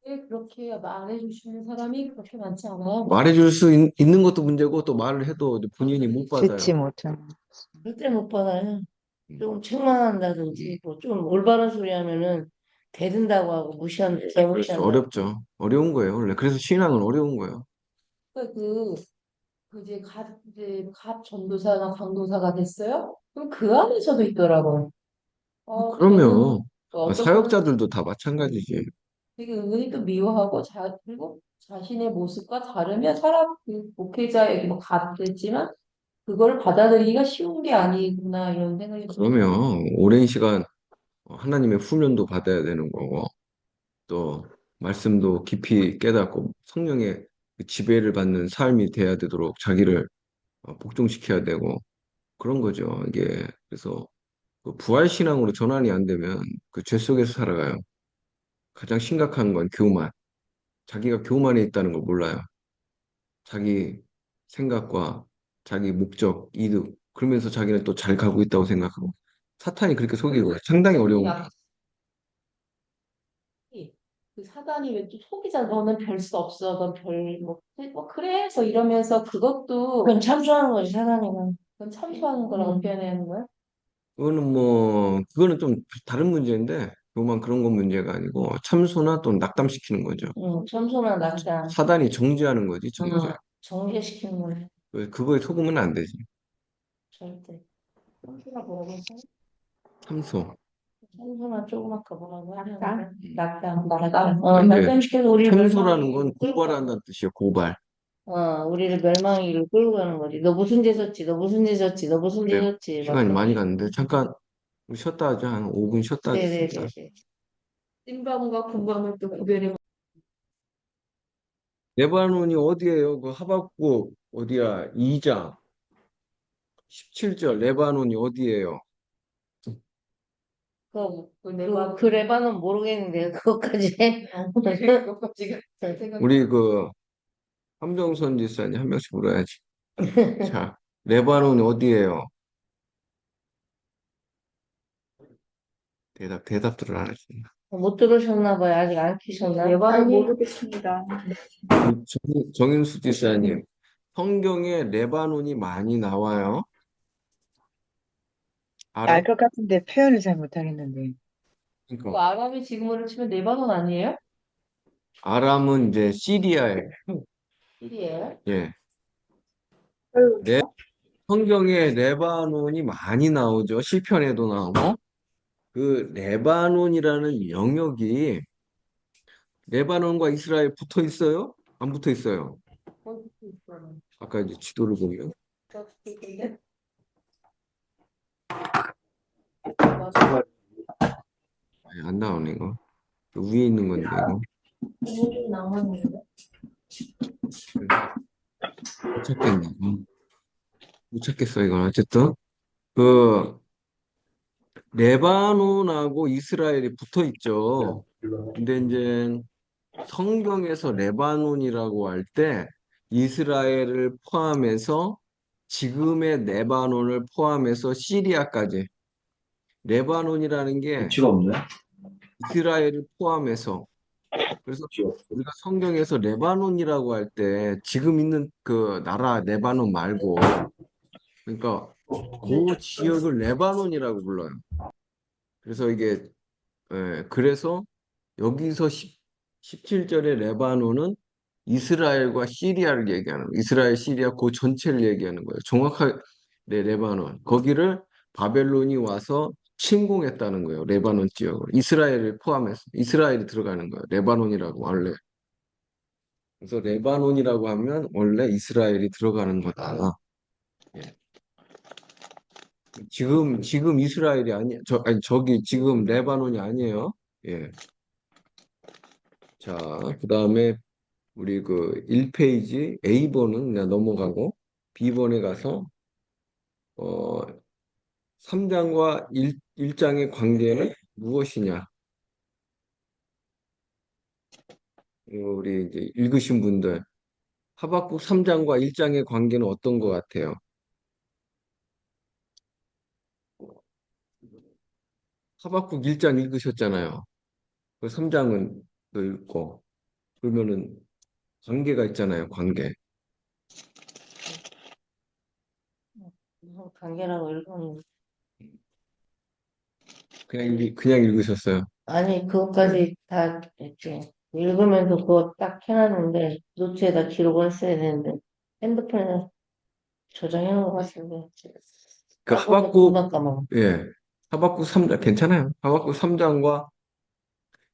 왜 그렇게 말해주시는 사람이 그렇게 많지 않아요? 말해줄 수 있는 것도 문제고, 또 말을 해도 본인이 못 듣지 받아요. 못하는. 절대 못 받아요. 음, 좀 책망한다든지 뭐 좀 올바른 소리 하면은 대든다고 하고 그렇죠. 무시한다. 어렵죠. 어려운 거예요, 원래. 그래서 신앙은 어려운 거예요. 그 이제 갓 전도사나 강도사가 됐어요? 그럼 그 안에서도 있더라고요. 저는 그러면 어떤 분은 사역자들도 다 마찬가지지. 되게 은근히도 미워하고 그리고 자신의 모습과 다르면 사람 그 목회자에게 뭐 같겠지만 그걸 받아들이기가 쉬운 게 아니구나 이런 생각이 들어요. 그러면 오랜 시간 하나님의 훈련도 받아야 되는 거고, 또 말씀도 깊이 깨닫고 성령의 그 지배를 받는 삶이 돼야 되도록 자기를 복종시켜야 되고 그런 거죠. 이게 그래서 그 부활신앙으로 전환이 안 되면 그 죄 속에서 살아가요. 가장 심각한 건 교만. 자기가 교만에 있다는 걸 몰라요. 자기 생각과 자기 목적, 이득 그러면서 자기는 또 잘 가고 있다고 생각하고 사탄이 그렇게 속이고 상당히 어려운 거예요. 그 사단이 왜 또 속이자 너는 별 수 없어 넌별뭐 그래서 이러면서 그것도 그건 참소하는 거지 사단이면. 그건 참소하는 거라고 음. 표현하는 거야? 그거는 좀 다른 문제인데, 교만 그런 건 문제가 아니고, 참소나 또 낙담시키는 거죠. 참소나 낙장 사단이 정죄하는 거지, 정죄. 정죄시키는 거지 그거에 속으면 안 되지. 절대. 참소나 뭐라고 했어? 참소. 참소나 조그맣게 뭐라고 낙담? 낙장. 낙담. 근데 낙장시켜서 우리를 참소라는 건 멸망하기로 끌고 가는 고발한다는 뜻이에요, 고발. 우리를 멸망하기로 끌고 가는 거지. 너 무슨 죄 졌지? 너 무슨 죄 졌지? 너 무슨 죄 그래요. 졌지? 막 시간이 많이 그러고. 갔는데, 잠깐, 우리 쉬었다 하죠. 한 5분 쉬었다 하겠습니다. 네네네네. 찐밤과 군밤을 또 구별해 레바논이 어디예요? 그 하박국, 어디야? 2장, 17절, 레바논이 어디예요? 그 레바논 모르겠는데 그것까지 해? 지금 잘 생각. 우리 그, 함정선 지사님 한 명씩 물어야지. 자, 레바논이 어디예요? 대답들을 안 하시네. 못 들으셨나 봐요. 아직 안 키셨나? 잘 레바논이 모르겠습니다. 정인수 지사님, 성경에 레바논이 많이 나와요? 알아? 알 것 같은데 표현을 잘 못하겠는데. 그 그러니까 아람이 지금으로 치면 레바논 아니에요? 아람은 이제 시리아에, 일이에요? 예. 그렇죠? 성경에 레바논이 많이 나오죠. 시편에도 나오고. 그 레바논이라는 영역이 레바논과 이스라엘 붙어 있어요? 안 붙어 있어요? 아까 이제 지도를 보면 맞아. 아니, 안 나오네 이거. 그 위에 있는 건데 이거. 좀 남았는데. 못 찾겠네. 못 찾겠어 이건. 어쨌든 그 레바논하고 이스라엘이 붙어 있죠. 근데 이제 성경에서 레바논이라고 할 때 이스라엘을 포함해서 지금의 레바논을 포함해서 시리아까지 레바논이라는 게 위치가 없네. 이스라엘을 포함해서 그래서 우리가 성경에서 레바논이라고 할 때 지금 있는 그 나라 레바논 말고 그러니까 그 지역을 레바논이라고 불러요. 그래서 이게 그래서 여기서 17절의 레바논은 이스라엘과 시리아를 얘기하는 거예요. 이스라엘, 시리아 그 전체를 얘기하는 거예요. 정확하게 네, 레바논. 거기를 바벨론이 와서 침공했다는 거예요. 레바논 지역을. 이스라엘을 포함해서 이스라엘이 들어가는 거예요. 레바논이라고 원래. 그래서 레바논이라고 하면 원래 이스라엘이 들어가는 거다. 예. 지금 이스라엘이 아니 저기 지금 레바논이 아니에요. 예. 자, 그다음에 우리 그 1페이지 A번은 그냥 넘어가고 B번에 가서 어 3장과 1장의 관계는 무엇이냐? 우리 이제 읽으신 분들 하박국 3장과 1장의 관계는 어떤 것 같아요? 하박국 1장 읽으셨잖아요. 그 3장은 또 읽고 그러면은 관계가 있잖아요. 관계. 무슨 관계라고 읽으면 그냥 읽으셨어요. 아니 그것까지 다 이렇게 읽으면서 그거 딱 해놨는데 노트에다 기록을 했어야 되는데 핸드폰에 저장해 놓은 것 같은데 그 딱 보면 금방 까먹어. 예. 하박국 3장 괜찮아요. 하박국 3장과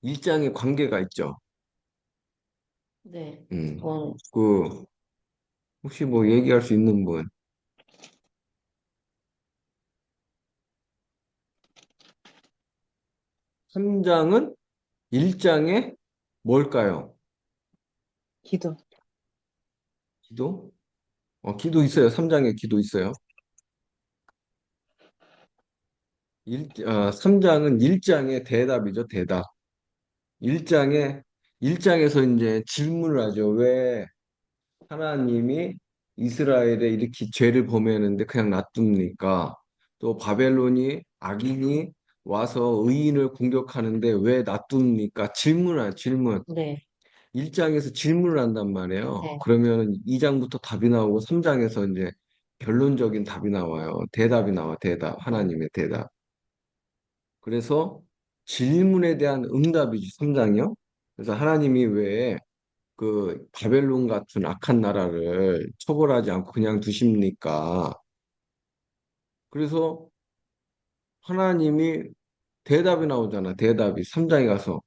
1장의 관계가 있죠. 네, 음. 그건 그 혹시 뭐 얘기할 수 있는 분? 3장은 1장에 뭘까요? 기도. 기도? 기도 있어요. 3장에 기도 있어요. 3장은 1장의 대답이죠. 대답. 1장에 1장에서 이제 질문을 하죠. 왜 하나님이 이스라엘에 이렇게 죄를 범했는데 그냥 놔둡니까? 또 바벨론이 악인이 와서 의인을 공격하는데 왜 놔둡니까? 질문. 네, 1장에서 질문을 한단 말이에요. 네, 그러면 2장부터 답이 나오고 3장에서 이제 결론적인 답이 나와요. 대답이 나와, 대답. 하나님의 대답. 그래서 질문에 대한 응답이지, 3장이요. 그래서 하나님이 왜 그 바벨론 같은 악한 나라를 처벌하지 않고 그냥 두십니까? 그래서 하나님이 대답이 나오잖아. 대답이 3장에 가서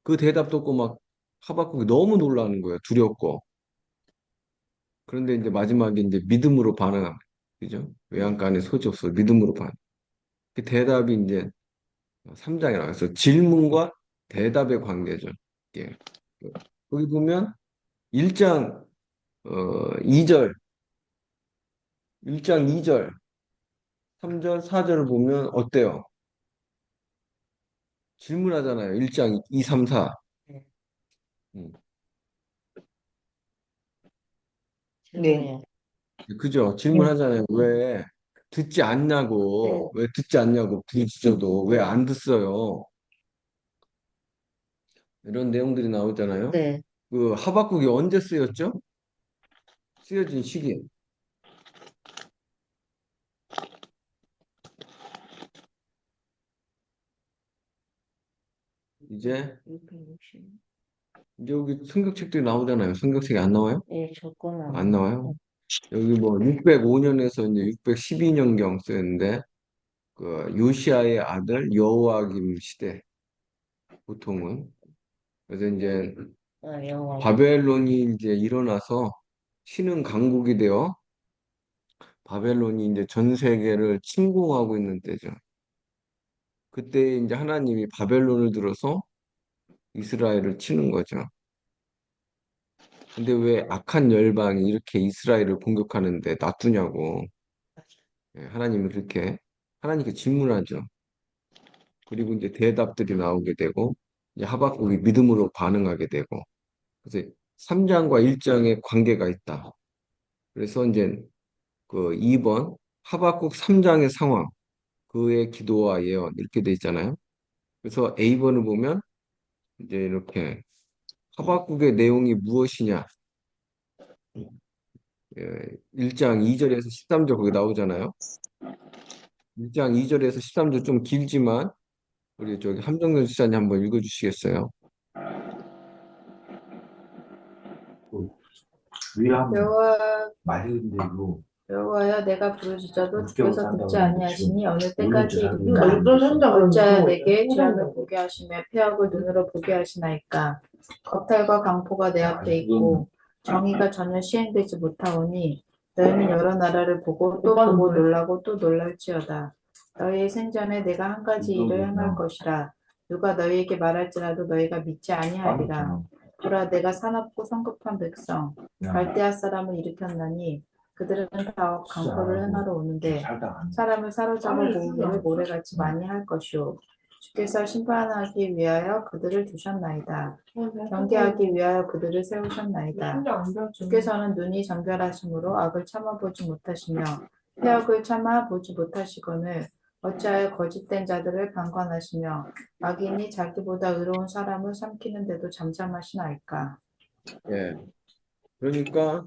그 대답 듣고 막 하박국이 너무 놀라는 거예요. 두렵고. 그런데 이제 마지막에 이제 믿음으로 반응합니다. 그죠? 외양간에 소지 없어 믿음으로 반응. 그 대답이 이제 3장에 나와서 질문과 대답의 관계죠. 예. 거기 보면 1장 2절, 1장 2절, 3절, 4절을 보면 어때요? 질문하잖아요. 1장 2, 3, 4. 네, 음. 네. 질문해요. 그죠? 네. 질문하잖아요. 왜 듣지 않냐고, 네, 왜 듣지 않냐고, 부르짖어도 왜 안 듣어요? 이런 내용들이 나오잖아요. 네, 그 하박국이 언제 쓰였죠? 쓰여진 시기. 이제 660. 이제 여기 성경책들이 나오잖아요. 성경책이 안 나와요? 예, 조건 안 나와요? 여기 뭐 605년에서 이제 612년경 쓰였는데 그 요시아의 아들 여호와김 시대 보통은 그래서 이제 영화. 바벨론이 이제 일어나서 신흥 강국이 되어 바벨론이 이제 전 세계를 침공하고 있는 때죠. 그때 이제 하나님이 바벨론을 들어서 이스라엘을 치는 거죠. 근데 왜 악한 열방이 이렇게 이스라엘을 공격하는데 놔두냐고. 예, 하나님이 그렇게 하나님께 질문하죠. 그리고 이제 대답들이 나오게 되고 이제 하박국이 믿음으로 반응하게 되고 그래서 3장과 1장의 관계가 있다. 그래서 이제 그 2번 하박국 3장의 상황, 그의 기도와 예언 이렇게 돼 있잖아요. 그래서 A번을 보면 이제 이렇게 하박국의 내용이 무엇이냐? 예, 1장 2절에서 13절 거기 나오잖아요. 1장 2절에서 13절 좀 길지만 우리 저기 함정선 지사님 한번 읽어주시겠어요? 위암 여호와 말인데도 여호와여 내가 부르짖어도 못 주께서 산다고 듣지 그러는데 아니하시니 어느 지금 때까지 모르는 이거 이르까 이건 성장을 어찌하여 보고 내게 죄악을 성장을 보게 하시며 폐역을 눈으로 보게 하시나이까 겁탈과 강포가 내 앞에 있고 정의가 전혀 시행되지 못하오니 너희는 여러 나라를 보고 또 보고 놀라고 또 놀랄지어다 너희의 생전에 내가 한 가지 일을 행할 것이라 누가 너희에게 말할지라도 너희가 믿지 아니하리라 보라 내가 사납고 성급한 백성 갈대아 사람을 일으켰나니 그들은 다 강포를 행하러 오는데 사람을 사로잡아 모으기를 모래같이 많이 할 것이요 주께서 심판하기 위하여 그들을 두셨나이다 경계하기 위하여 그들을 세우셨나이다 주께서는 눈이 정결하심으로 악을 참아보지 못하시며 폐역을 참아보지 못하시거늘 어찌하여 거짓된 자들을 방관하시며 악인이 자기보다 의로운 사람을 삼키는데도 잠잠하시나이까. 예. 그러니까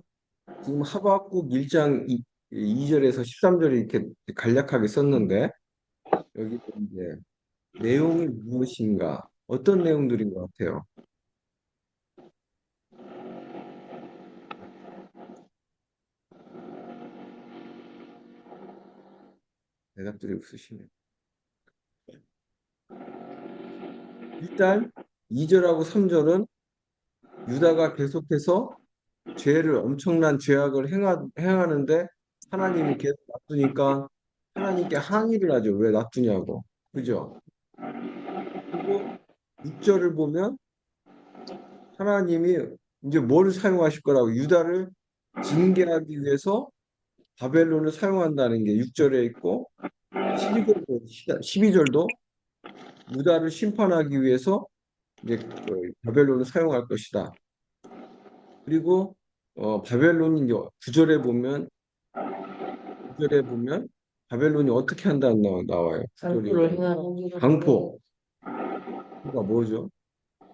지금 하박국 1장 2절에서 13절을 이렇게 간략하게 썼는데 여기 이제 내용이 무엇인가? 어떤 내용들인 것 같아요? 대답들이 없으시네요. 일단 2절하고 3절은 유다가 계속해서 죄를 엄청난 죄악을 행하는데 하나님이 계속 놔두니까 하나님께 항의를 하죠. 왜 놔두냐고. 그죠? 그리고 6절을 보면 하나님이 이제 뭘 사용하실 거라고 유다를 징계하기 위해서 바벨론을 사용한다는 게 6절에 있고 12절도 유다를 심판하기 위해서 이제 그 바벨론을 사용할 것이다. 그리고 바벨론이 이제 9절에 보면 바벨론이 어떻게 한다는 나와요. 강포를 9절이 행하는 강포. 그가 뭐죠?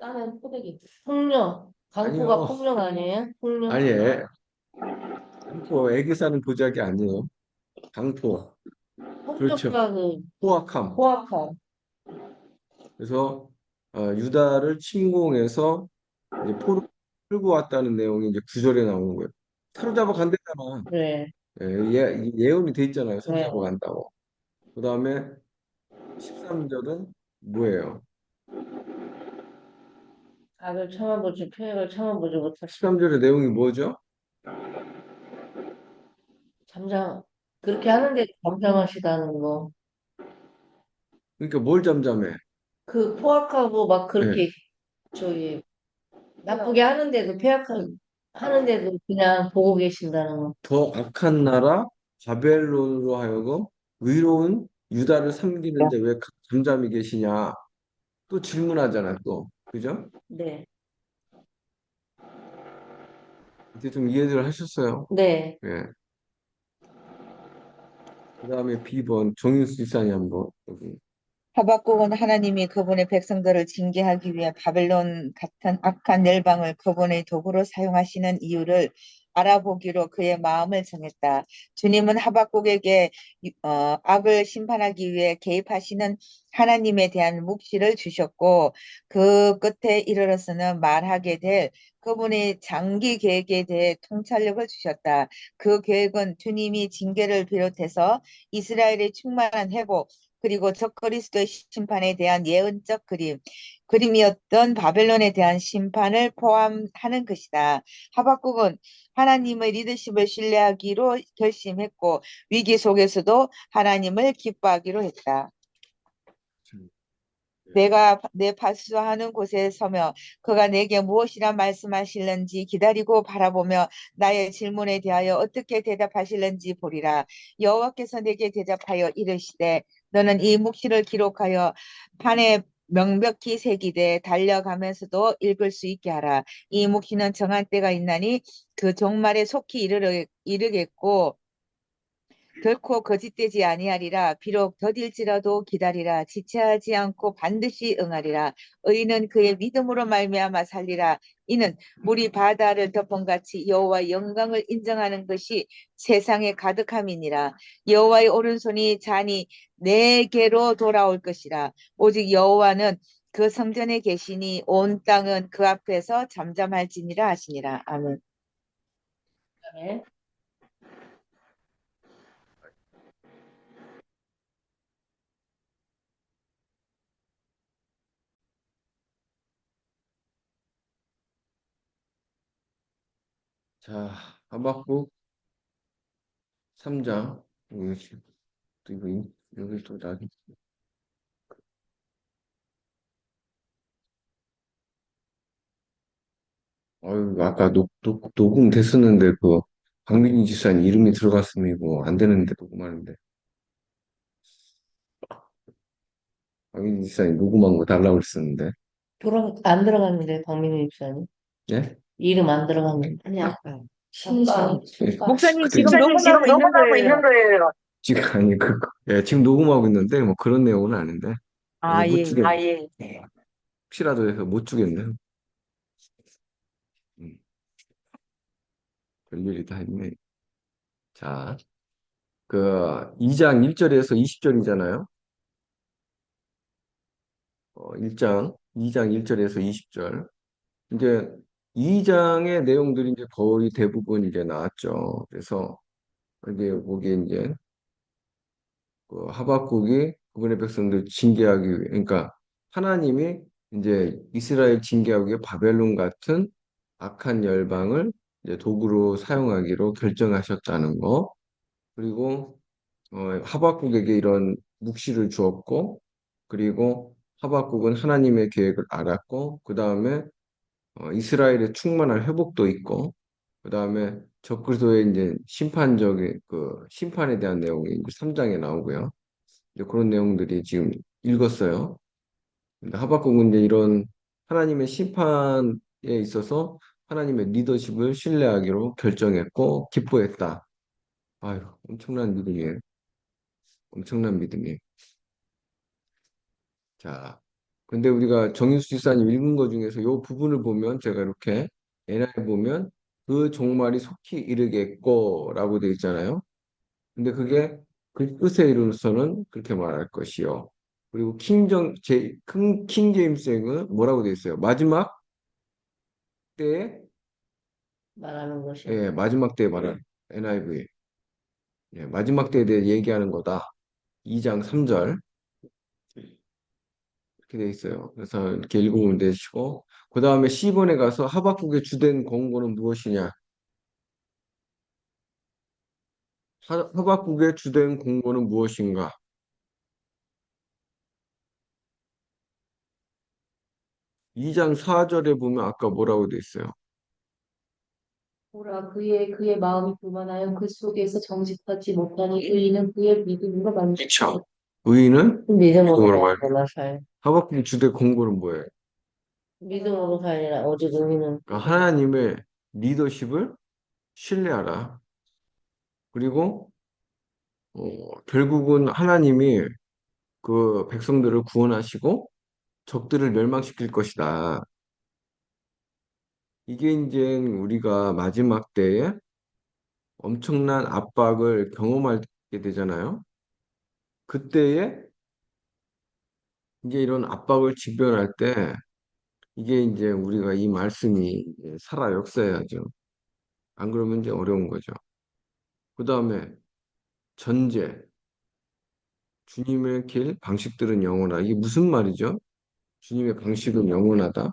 땅은 포대기. 폭력. 강포가 아니요. 폭력 아니에요? 폭력. 아니에요. 강포 애기 사는 도자기 아니에요. 강포. 그렇죠. 폭력과 그 포악함. 포악함. 그래서 유다를 침공해서 이제 포로 끌고 왔다는 내용이 이제 9절에 나오는 거예요. 사로잡아 간대잖아. 네. 예언이 돼 있잖아요. 사로잡아 네. 간다고. 그 다음에 13절은 뭐예요? 악을 참아보지, 폐역을 참아보지 못하시 13절의 내용이 뭐죠? 잠잠, 그렇게 하는데 잠잠하시다는 거. 그러니까 뭘 잠잠해? 그 포악하고 막 예, 그렇게 저기 나쁘게 하는데도 하는데도 그냥 보고 계신다는 거. 더 악한 나라 바벨론으로 하여금 의로운 유다를 섬기는데 왜 잠잠히 계시냐? 또 질문하잖아, 또. 그죠? 네. 이제 좀 이해를 하셨어요? 네. 예. 그 다음에 B번 정윤수 지사님 한번 여기. 하박국은 하나님이 그분의 백성들을 징계하기 위해 바벨론 같은 악한 열방을 그분의 도구로 사용하시는 이유를 알아보기로 그의 마음을 정했다. 주님은 하박국에게 악을 심판하기 위해 개입하시는 하나님에 대한 묵시를 주셨고 그 끝에 이르러서는 말하게 될 그분의 장기 계획에 대해 통찰력을 주셨다. 그 계획은 주님이 징계를 비롯해서 이스라엘의 충만한 회복 그리고 적그리스도의 심판에 대한 예언적 그림이었던 바벨론에 대한 심판을 포함하는 것이다. 하박국은 하나님의 리더십을 신뢰하기로 결심했고 위기 속에서도 하나님을 기뻐하기로 했다. 내가 내 파수하는 곳에 서며 그가 내게 무엇이라 말씀하실는지 기다리고 바라보며 나의 질문에 대하여 어떻게 대답하실는지 보리라. 여호와께서 내게 대답하여 이르시되 너는 이 묵시를 기록하여 판에 명백히 새기되 달려가면서도 읽을 수 있게 하라. 이 묵시는 정한 때가 있나니 그 종말에 속히 이르겠고 결코 거짓되지 아니하리라. 비록 더딜지라도 기다리라. 지체하지 않고 반드시 응하리라. 의인은 그의 믿음으로 말미암아 살리라. 이는 물이 바다를 덮은같이 여호와의 영광을 인정하는 것이 세상에 가득함이니라. 여호와의 오른손이 잔이 내게로 돌아올 것이라. 오직 여호와는 그 성전에 계시니 온 땅은 그 앞에서 잠잠할지니라 하시니라. 아멘. 네. 자, 하박국 3장. 여기 또 여기 또 나기. 아까 녹음 됐었는데 박민희 지사님 이름이 들어갔으면 이거 안 되는데 녹음하는데. 박민희 지사님 녹음한 거 달라고 그랬었는데. 안 들어갔는데, 박민우 입사님. 예? 이름 안 들어갔는데. 아니, 아까 순간, 목사님 그때 지금 녹음하고 있는 거예요. 지금 아니 예, 지금 녹음하고 있는데 뭐 그런 내용은 아닌데. 이거 아, 못 예. 주겠네. 혹시라도 해서 못 주겠네. 음, 별일이 다 있네. 자, 2장 1절에서 20절이잖아요. 2장 1절에서 20절. 이제 2장의 내용들이 이제 거의 대부분 이제 나왔죠. 그래서 이제 거기에 이제 하박국이 그분의 백성들 징계하기 위해, 그러니까 하나님이 이제 이스라엘 징계하기 위해 바벨론 같은 악한 열방을 이제 도구로 사용하기로 결정하셨다는 거. 그리고 하박국에게 이런 묵시를 주었고, 그리고 하박국은 하나님의 계획을 알았고, 그 다음에 이스라엘의 충만한 회복도 있고, 그 다음에 적그리스도의 이제 심판적인 심판에 대한 내용이 이제 3장에 나오고요. 이제 그런 내용들이 지금 읽었어요. 근데 하박국은 이제 이런 하나님의 심판에 있어서 하나님의 리더십을 신뢰하기로 결정했고 기뻐했다. 아유, 엄청난 믿음이에요. 엄청난 믿음이에요. 자, 근데 우리가 정윤수 지사님 읽은 것 중에서 이 부분을 보면 제가 이렇게 NI에 보면 그 종말이 속히 이르겠고라고 되어 있잖아요. 근데 그게 그 뜻에 이르러서는 그렇게 말할 것이요. 그리고 킹 제임스는 뭐라고 되어 있어요? 마지막 때에 말하는 것이. 예, 마지막 때에 말하는 NIV. 예, 마지막 때에 대해 얘기하는 거다. 2장 3절 이렇게 돼 있어요. 그래서 이렇게 읽어보면 되시고 그 다음에 C번에 가서 하박국의 주된 권고는 무엇이냐? 하박국의 주된 권고는 무엇인가? 2장 4절에 보면 아까 뭐라고 돼 있어요? 보라, 그의 마음이 교만하여 그 속에서 정직하지 못하니 의인은 그의 믿음으로 그쵸. 의인은 믿음으로 믿음으로 말. 살. 하박국의 주된 권고는 뭐예요? 믿음으로 살리라. 어제 우리는 그러니까 하나님의 리더십을 신뢰하라. 그리고 결국은 하나님이 그 백성들을 구원하시고 적들을 멸망시킬 것이다. 이게 이제 우리가 마지막 때에 엄청난 압박을 경험하게 되잖아요. 그때에 이제 이런 압박을 직면할 때 이게 이제 우리가 이 말씀이 이제 살아 역사해야죠. 안 그러면 이제 어려운 거죠. 그 다음에 전제, 주님의 길, 방식들은 영원하다. 이게 무슨 말이죠? 주님의 방식은 영원하다.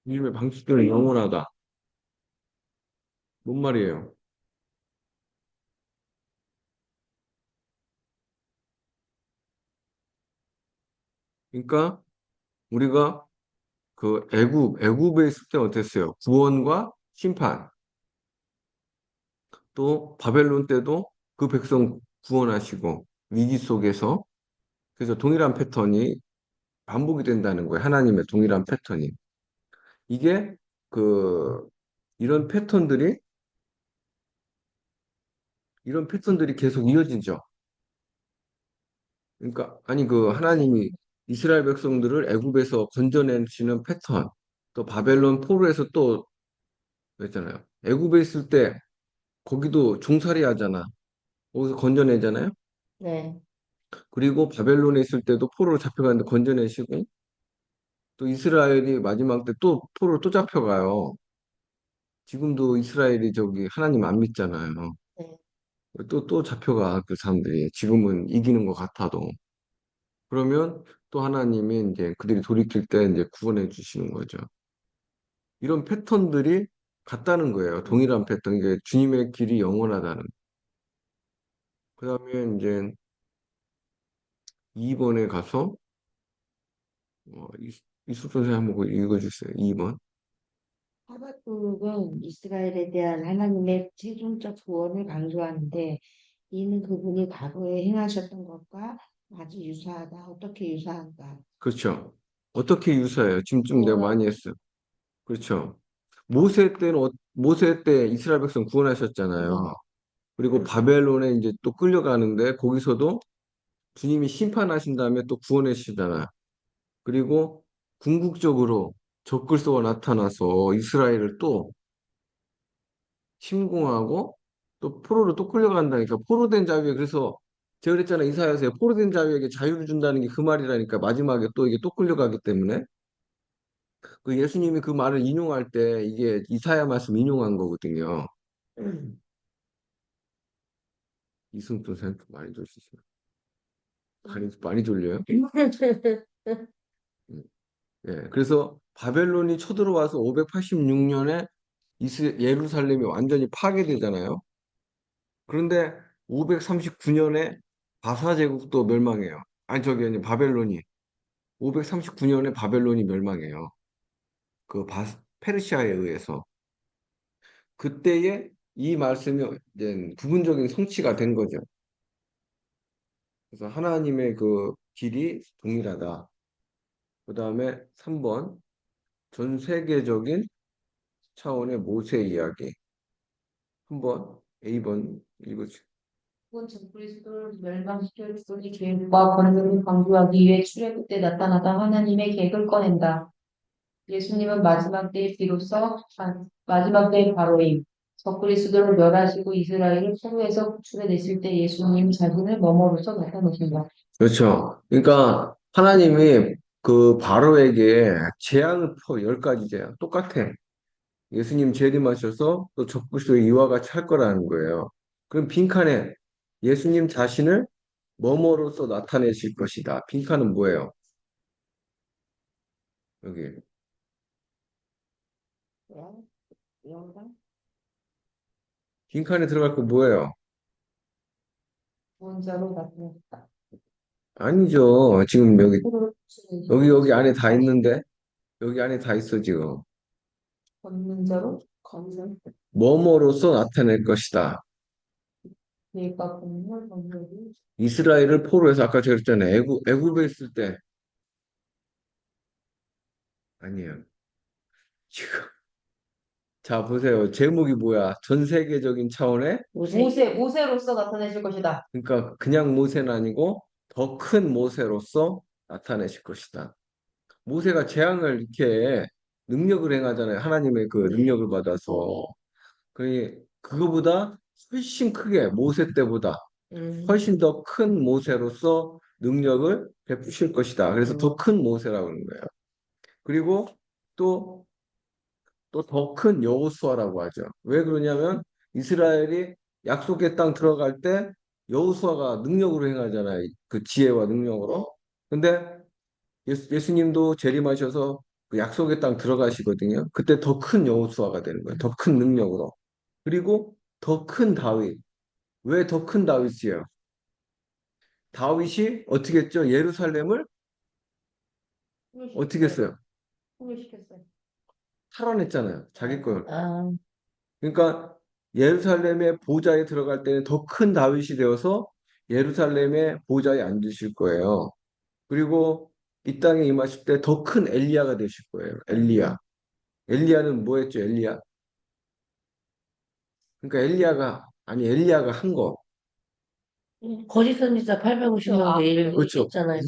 주님의 방식들은 영원하다. 뭔 말이에요? 그러니까 우리가 그 애굽에 있을 때 어땠어요? 구원과 심판. 또 바벨론 때도 그 백성 구원하시고 위기 속에서 그래서 동일한 패턴이 반복이 된다는 거예요. 하나님의 동일한 패턴이. 이게 그 이런 패턴들이 이런 패턴들이 계속 이어지죠. 그러니까 아니 그 하나님이 이스라엘 백성들을 애굽에서 건져내시는 패턴, 또 바벨론 포로에서 또 그랬잖아요. 애굽에 있을 때 거기도 종살이 하잖아. 거기서 건져내잖아요. 네. 그리고 바벨론에 있을 때도 포로로 잡혀가는데 건져내시고 또 이스라엘이 마지막 때 또 포로로 또 잡혀가요. 지금도 이스라엘이 저기 하나님 안 믿잖아요. 네. 또 잡혀가 그 사람들이 지금은 이기는 것 같아도 그러면 또 하나님이 이제 그들이 돌이킬 때 이제 구원해 주시는 거죠. 이런 패턴들이 같다는 거예요. 동일한 패턴. 이게 주님의 길이 영원하다는. 그다음에 이제 2번에 가서 이수 선생님 한번 읽어주세요. 2번. 하박국은 이스라엘에 대한 하나님의 최종적 구원을 강조하는데 이는 그분이 과거에 행하셨던 것과 아주 유사하다. 어떻게 유사한가? 그렇죠. 어떻게 유사해요? 지금 좀 내가 구원, 많이 했어요. 그렇죠. 모세 때 이스라엘 백성 네. 구원하셨잖아요. 그리고 바벨론에 이제 또 끌려가는데 거기서도 주님이 심판하신 다음에 또 구원해 주시잖아요. 그리고 궁극적으로 적그리스도가 나타나서 이스라엘을 또 침공하고 또 포로로 또 끌려간다니까. 포로된 자유에 그래서 제가 그랬잖아요. 이사야서에 포로된 자유에게 자유를 준다는 게 그 말이라니까. 마지막에 또 이게 또 끌려가기 때문에 그 예수님이 그 말을 인용할 때 이게 이사야 말씀 인용한 거거든요. 이승준 쌤 많이 졸리시죠? 많이 졸려요? 음. 예, 그래서 바벨론이 쳐들어와서 586년에 예루살렘이 완전히 파괴되잖아요. 그런데 539년에 바사 제국도 멸망해요. 아니 저기 아니 바벨론이 539년에 바벨론이 멸망해요. 페르시아에 의해서 그때에 이 말씀이 이제 부분적인 성취가 된 거죠. 그래서 하나님의 그 길이 동일하다. 그 다음에 3번 전 세계적인 차원의 모세 이야기. 한번 A번 읽어주세요. 그건 적그리스도를 멸망시킬 소리 계획과 권능을 강조하기 위해 출애굽 때 나타나던 하나님의 계획을 꺼낸다. 예수님은 마지막 때에 비로소 마지막 때의 바로임. 적그리스도를 멸하시고 이스라엘을 포로에서 구출해내실 때 예수님 자신을 머머로서 나타내신다. 그렇죠. 그러니까 하나님이 그 바로에게 재앙을 퍼 10가지 재앙 똑같아. 예수님 재림하셔서 또 적그리스도의 이와 같이 할 거라는 거예요. 그럼 빈칸에 예수님 자신을 뭐뭐로서 나타내실 것이다. 빈칸은 뭐예요? 여기 영광? 빈칸에 들어갈 거 뭐예요? 구원자로 나타냈다. 아니죠. 지금 포로를 구출해내실 여기 안에 다 있는데 여기 안에 다 있어 지금. 권능자로 건설 뭐뭐로서 나타낼 것이다. 계획과 권능을 건설이 이스라엘을 포로해서 아까 제가 그랬잖아요. 애굽에 있을 때 아니에요. 지금 자 보세요. 제목이 뭐야? 전 세계적인 차원의 모세, 모세로서 나타내실 것이다. 그러니까 그냥 모세는 아니고 더 큰 모세로서 나타내실 것이다. 모세가 재앙을 이렇게 능력을 행하잖아요. 하나님의 그 능력을 받아서. 그거보다 훨씬 크게, 모세 때보다 훨씬 더 큰 모세로서 능력을 베푸실 것이다. 그래서 더 큰 모세라고 하는 거예요. 그리고 또 더 큰 여호수아라고 하죠. 왜 그러냐면 이스라엘이 약속의 땅 들어갈 때 여호수아가 능력으로 행하잖아요. 그 지혜와 능력으로. 근데 예수님도 재림하셔서 그 약속의 땅 들어가시거든요. 그때 더 큰 여호수아가 되는 거예요. 더 큰 능력으로. 그리고 더 큰 다윗. 왜 더 큰 다윗이에요? 다윗이 어떻게 했죠? 예루살렘을 어떻게 했어요? 포기시켰어요. 탈환했잖아요. 자기 걸. 아, 그러니까 예루살렘의 보좌에 들어갈 때는 더 큰 다윗이 되어서 예루살렘의 보좌에 앉으실 거예요. 그리고 이 땅에 임하실 때 더 큰 엘리야가 되실 거예요. 엘리야. 엘리야는 뭐 했죠? 엘리야. 그러니까 엘리야가 한 거. 거짓 선지자 850명 제일 그렇죠. 있잖아요.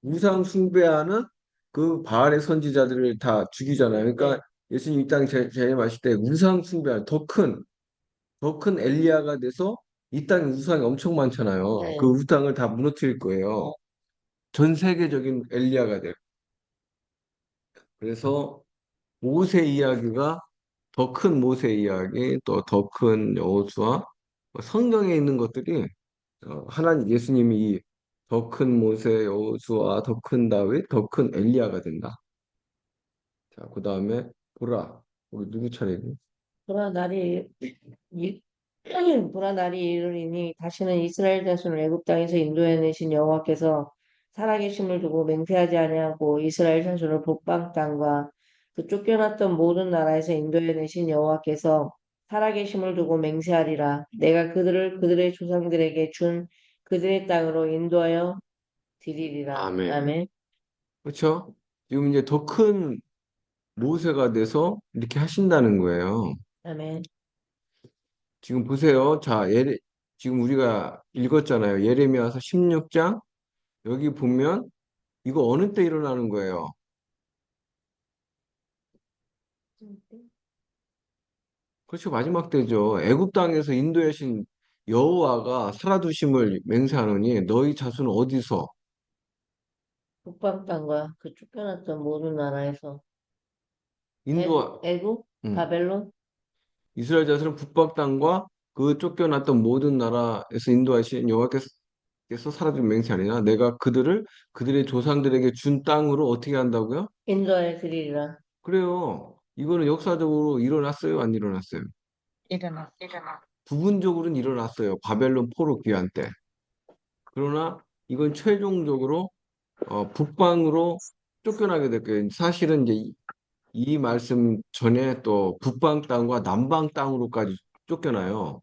우상 숭배하는 그 바알의 선지자들을 다 죽이잖아요. 그러니까 예수님 이 땅에 재림하실 때 우상 숭배하는 더 큰 엘리야가 돼서 이 땅에 우상이 엄청 많잖아요. 네. 그 우상을 다 무너뜨릴 거예요. 전 세계적인 엘리야가 돼요. 그래서 모세 이야기가 더 큰 모세 이야기, 또 더 큰 여호수아, 성경에 있는 것들이 하나님 예수님이 더 큰 모세, 여호수아, 더 큰 다윗, 더 큰 엘리야가 된다. 자, 그 다음에 보라. 우리 누구 차례니? 그러나 날이 이- 그러나 날이 이르리니 다시는 이스라엘 자손을 애굽 땅에서 인도해내신 여호와께서 살아계심을 두고 맹세하지 아니하고 이스라엘 자손을 북방 땅과 그 쫓겨났던 모든 나라에서 인도해내신 여호와께서 살아계심을 두고 맹세하리라. 내가 그들을 그들의 조상들에게 준 그들의 땅으로 인도하여 드리리라. 아멘. 아멘. 그렇죠? 지금 이제 더 큰 모세가 돼서 이렇게 하신다는 거예요. 아멘. 지금 보세요. 자, 지금 우리가 읽었잖아요. 예레미야서 16장. 여기 보면 이거 어느 때 일어나는 거예요? 그렇죠. 마지막 때죠. 애굽 땅에서 인도하신 여호와가 살아두심을 맹세하노니 너희 자손은 어디서? 북방 땅과 그 쫓겨났던 모든 나라에서 인도, 애굽, 음. 바벨론, 이스라엘 자손은 북방 땅과 그 쫓겨났던 모든 나라에서 인도하신 여호와께서 살아두신 맹세하니라. 내가 그들의 조상들에게 준 땅으로 어떻게 한다고요? 인도하여 드리리라. 그래요. 이거는 역사적으로 일어났어요? 안 일어났어요? 일어나. 부분적으로는 일어났어요. 바벨론 포로 귀환 때. 그러나 이건 최종적으로 북방으로 쫓겨나게 될 거예요. 사실은 이제 이 말씀 전에 또 북방 땅과 남방 땅으로까지 쫓겨나요.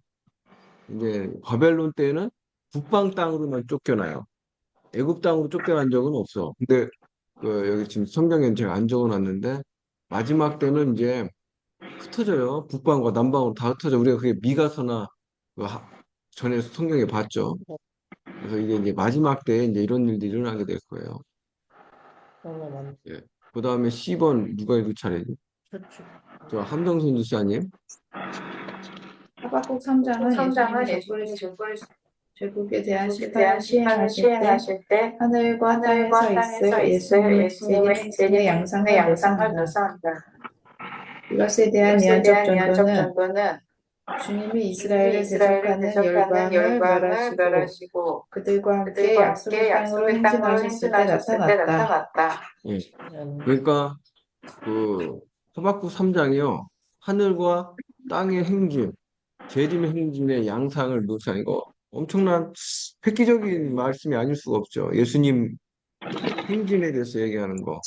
이제 바벨론 때는 북방 땅으로만 쫓겨나요. 애굽 땅으로 쫓겨난 적은 없어. 근데 여기 지금 성경에 제가 안 적어놨는데 마지막 때는 이제 흩어져요. 북방과 남방으로 다 흩어져. 우리가 그게 미가서나 전에 성경에 봤죠. 그래서 이게 이제 마지막 때에 이제 이런 일들이 일어나게 될 거예요. 그런 거 많죠. 예. 그 다음에 10번 누가 읽을 차례지? 저축. 저 한동순 지사님. 하박국 3장은 예수님이 제국에 대한 심판을 시행하실 때 하늘과 땅에 서 있을 예수님의 재림의 양상을 묘사한다. 이것에 대한 예언적 전도는 주님이 이스라엘을 대적하는 열방을 멸하시고 그들과 함께 약속의 땅으로 행진하셨을 때 나타났다. 예. 그러니까 그 하박국 3장이요. 하늘과 땅의 행진, 재림의 행진의 양상을 묘사한 이거 엄청난 획기적인 말씀이 아닐 수가 없죠. 예수님 행진에 대해서 얘기하는 거.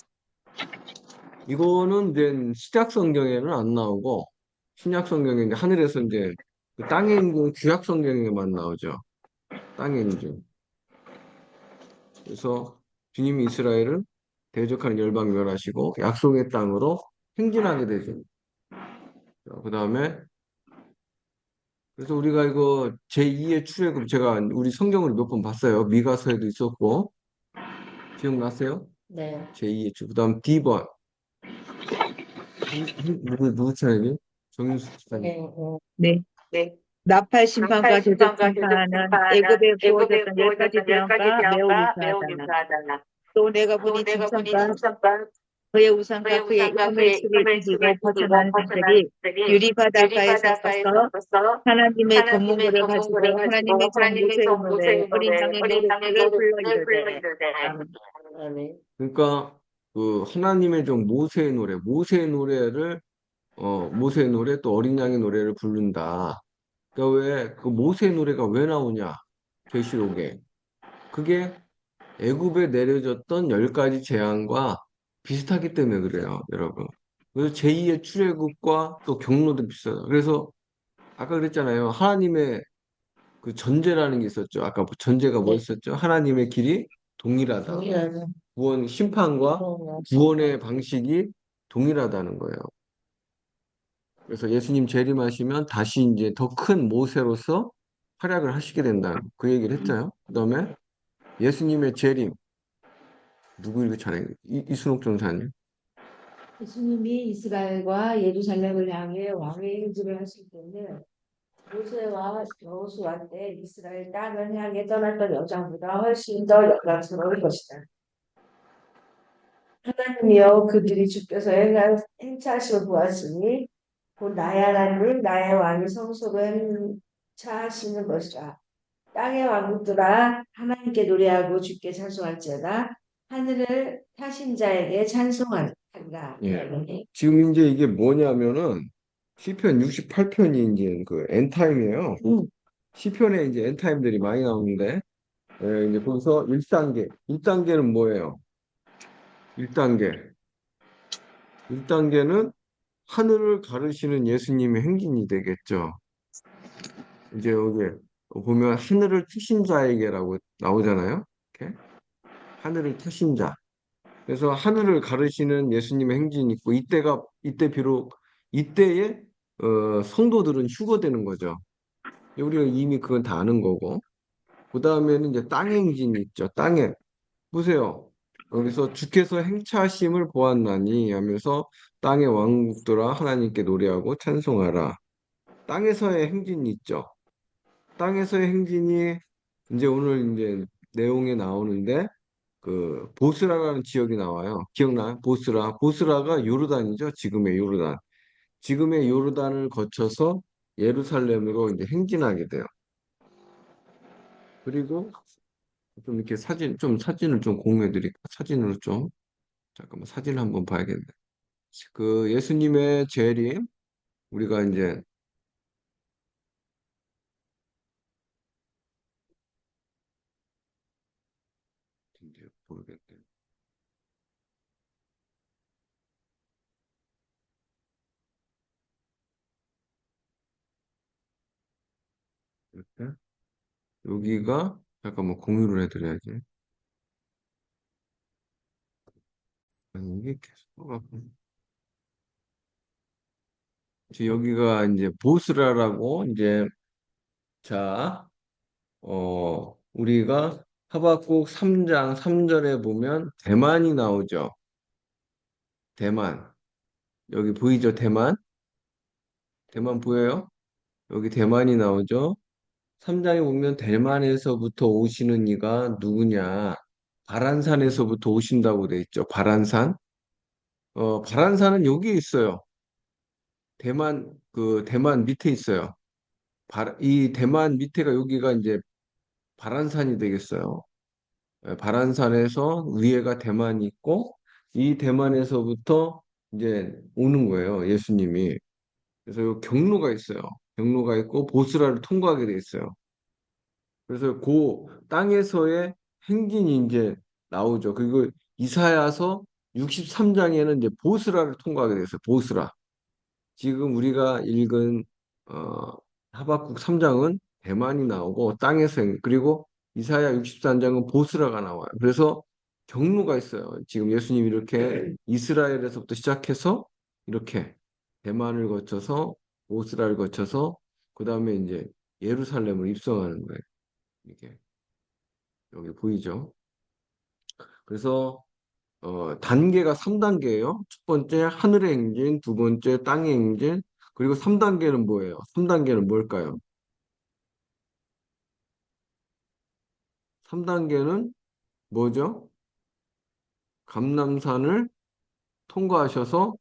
이거는 이제 신약 성경에는 안 나오고 신약 성경에 이제 하늘에서 이제 그 땅의 행진 구약 성경에만 나오죠. 땅의 행진. 그래서 주님이 이스라엘을 대적하는 열방 멸하시고 약속의 땅으로 행진하게 되죠. 그 다음에 그래서 우리가 이거 제2의 출애굽 제가 우리 성경을 몇 번 봤어요. 미가서에도 있었고 기억나세요? 네. 제2의 출. 그다음 D번 누구 차례니? 정윤수 네. 집사님. 네. 나팔 심판과 대접 심판은 애굽에 부어졌던 10가지 재앙과 매우 유사하다. 또 내가 보니 짐승과 그의 우상과 그의 화물수를 이기고 벗어나는 자들이 유리 바닷가에서 서서 하나님의 검문고를 가지고 하나님의 종 모세의 노래 어린 양의 노래를 불러 이르되 아멘. 아멘. 그러니까 그 하나님의 종 모세의 노래를 모세의 노래 또 어린 양의 노래를 부른다. 그러니까 왜 그 모세의 노래가 왜 나오냐? 계시록에 그게 애굽에 내려졌던 10가지 재앙과 비슷하기 때문에 그래요, 여러분. 그래서 제2의 출애굽과 또 경로도 비슷하다. 그래서 아까 그랬잖아요. 하나님의 그 전제라는 게 있었죠. 아까 전제가 네. 뭐였었죠? 하나님의 길이 동일하다. 동일하죠. 구원, 심판과 구원의 방식이 동일하다는 거예요. 그래서 예수님 재림하시면 다시 이제 더 큰 모세로서 활약을 하시게 된다. 그 얘기를 했잖아요. 그다음에 예수님의 재림. 누구 이거 잘해? 이순옥 전사님. 예수님이 이스라엘과 예루살렘을 향해 왕의 행진을 하실 때는 모세와 여호수아 때 이스라엘 땅을 향해 떠났던 여정보다 훨씬 더 영광스러울 것이다. 하나님이여 그들이 주께서 행차하심을 보았으니 곧 나의 하나님 나의 왕이 성소로 행차하시는 것이라. 땅의 왕국들아 하나님께 노래하고 주께 찬송할지어다. 하늘을 타신 자에게 찬송하리라. 예. 지금 이제 이게 뭐냐면은 시편 68편이 이제 그 엔타임이에요. 시편에 이제 엔타임들이 많이 나오는데 이제 거기서 1단계. 1단계는 뭐예요? 1단계. 1단계는 하늘을 가르시는 예수님의 행진이 되겠죠. 이제 여기 보면 하늘을 트신 자에게라고 나오잖아요. 이렇게. 하늘을 트신 자. 그래서 하늘을 가르시는 예수님의 행진이 있고 이때 비록 이때에 성도들은 휴거되는 거죠. 우리가 이미 그건 다 아는 거고. 그 다음에는 이제 땅의 행진이 있죠. 땅에 보세요. 여기서 주께서 행차하심을 보았나니 하면서 땅의 왕국들아 하나님께 노래하고 찬송하라. 땅에서의 행진이 있죠. 땅에서의 행진이 이제 오늘 이제 내용에 나오는데 그 보스라라는 지역이 나와요. 기억나요? 보스라. 보스라가 요르단이죠. 지금의 요르단. 지금의 요르단을 거쳐서 예루살렘으로 이제 행진하게 돼요. 그리고 좀 이렇게 사진을 좀 공유해 드릴까? 사진으로 좀. 잠깐만, 사진을 한번 봐야겠네. 그 예수님의 재림, 우리가 이제 모르겠네. 이렇게. 여기가 잠깐만 공유를 해드려야지. 아니, 이게 계속 떠갖고. 여기가 이제 보스라라고 이제 자, 우리가 하박국 3장 3절에 보면 대만이 나오죠. 대만. 여기 보이죠? 대만. 대만 보여요? 여기 대만이 나오죠. 3장에 보면 대만에서부터 오시는 이가 누구냐? 바란산에서부터 오신다고 돼 있죠. 바란산. 바란산은 여기 있어요. 대만 밑에 있어요. 이 대만 밑에가 여기가 이제 바란산이 되겠어요. 바란산에서 위에가 대만이 있고 이 대만에서부터 이제 오는 거예요. 예수님이. 그래서 요 경로가 있어요. 경로가 있고 보스라를 통과하게 돼 있어요. 그래서 그 땅에서의 행진이 이제 나오죠. 그리고 이사야서 63장에는 이제 보스라를 통과하게 돼 있어요. 보스라. 지금 우리가 읽은 하박국 3장은 대만이 나오고 땅에서 그리고 이사야 63장은 보스라가 나와요. 그래서 경로가 있어요. 지금 예수님이 이렇게 이스라엘에서부터 시작해서 이렇게 대만을 거쳐서 보스라를 거쳐서 그 다음에 이제 예루살렘을 입성하는 거예요. 이게 여기 보이죠? 그래서 단계가 3단계예요. 첫 번째 하늘의 행진, 두 번째 땅의 행진, 그리고 3단계는 뭐예요? 3단계는 뭘까요? 3단계는 뭐죠? 감람산을 통과하셔서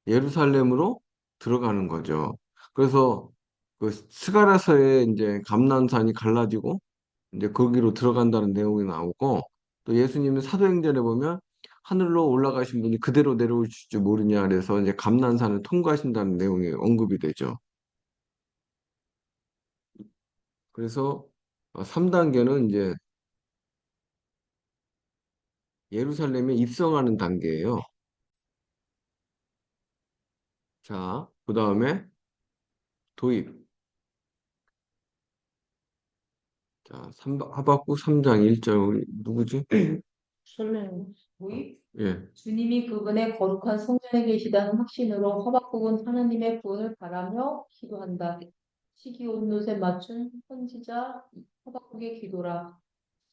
예루살렘으로 들어가는 거죠. 그래서 그 스가랴서에 이제 감람산이 갈라지고 이제 거기로 들어간다는 내용이 나오고 또 예수님은 사도행전에 보면 하늘로 올라가신 분이 그대로 내려오실 줄 모르냐 그래서 이제 감난산을 통과하신다는 내용이 언급이 되죠. 그래서 3단계는 이제 예루살렘에 입성하는 단계예요. 자, 그 다음에 도입. 자, 하박국 3장 1절 우리 누구지? 설명. 도입. 예. 주님이 그분의 거룩한 성전에 계시다는 확신으로 하박국은 하나님의 구원을 바라며 기도한다. 시기 온롯에 맞춘 선지자 하박국의 기도라.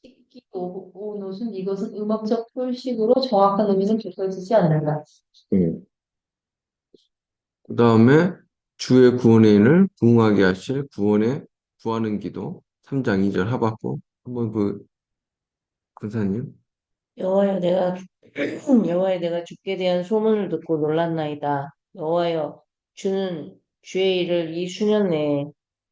시기 온롯은 이것은 음악적 표식으로 정확한 의미는 좁혀지지 않는다. 예. 그 다음에 주의 구원의 인을 부응하게 하실 구하는 기도 3장 2절 하박국 한번 그 근사님 여호와여 내가 여호와여 내가 주께 대한 소문을 듣고 놀랐나이다. 여호와여 주는 주의 일을 이 수년 내에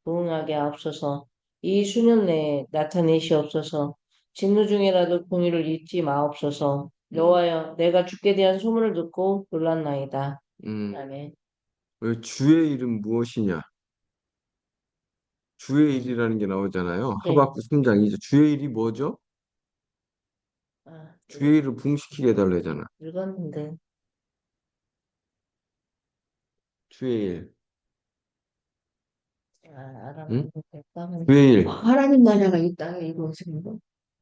부응하게 하옵소서. 이 수년 내에 나타내시옵소서. 진노 중에라도 공의를 잊지 마옵소서. 여호와여 내가 주께 대한 소문을 듣고 놀랐나이다. 아멘. 왜 주의 일은 무엇이냐? 주의 일이라는 게 나오잖아요. 네. 하박국 3장 2절 주의 일이 뭐죠? 아, 주의 일을 부응시키게 해달라잖아. 읽었는데 주의 일. 응? 알았는데 까먹. 주의 일. 하나님 나라가 이 땅에 이루어지는 거.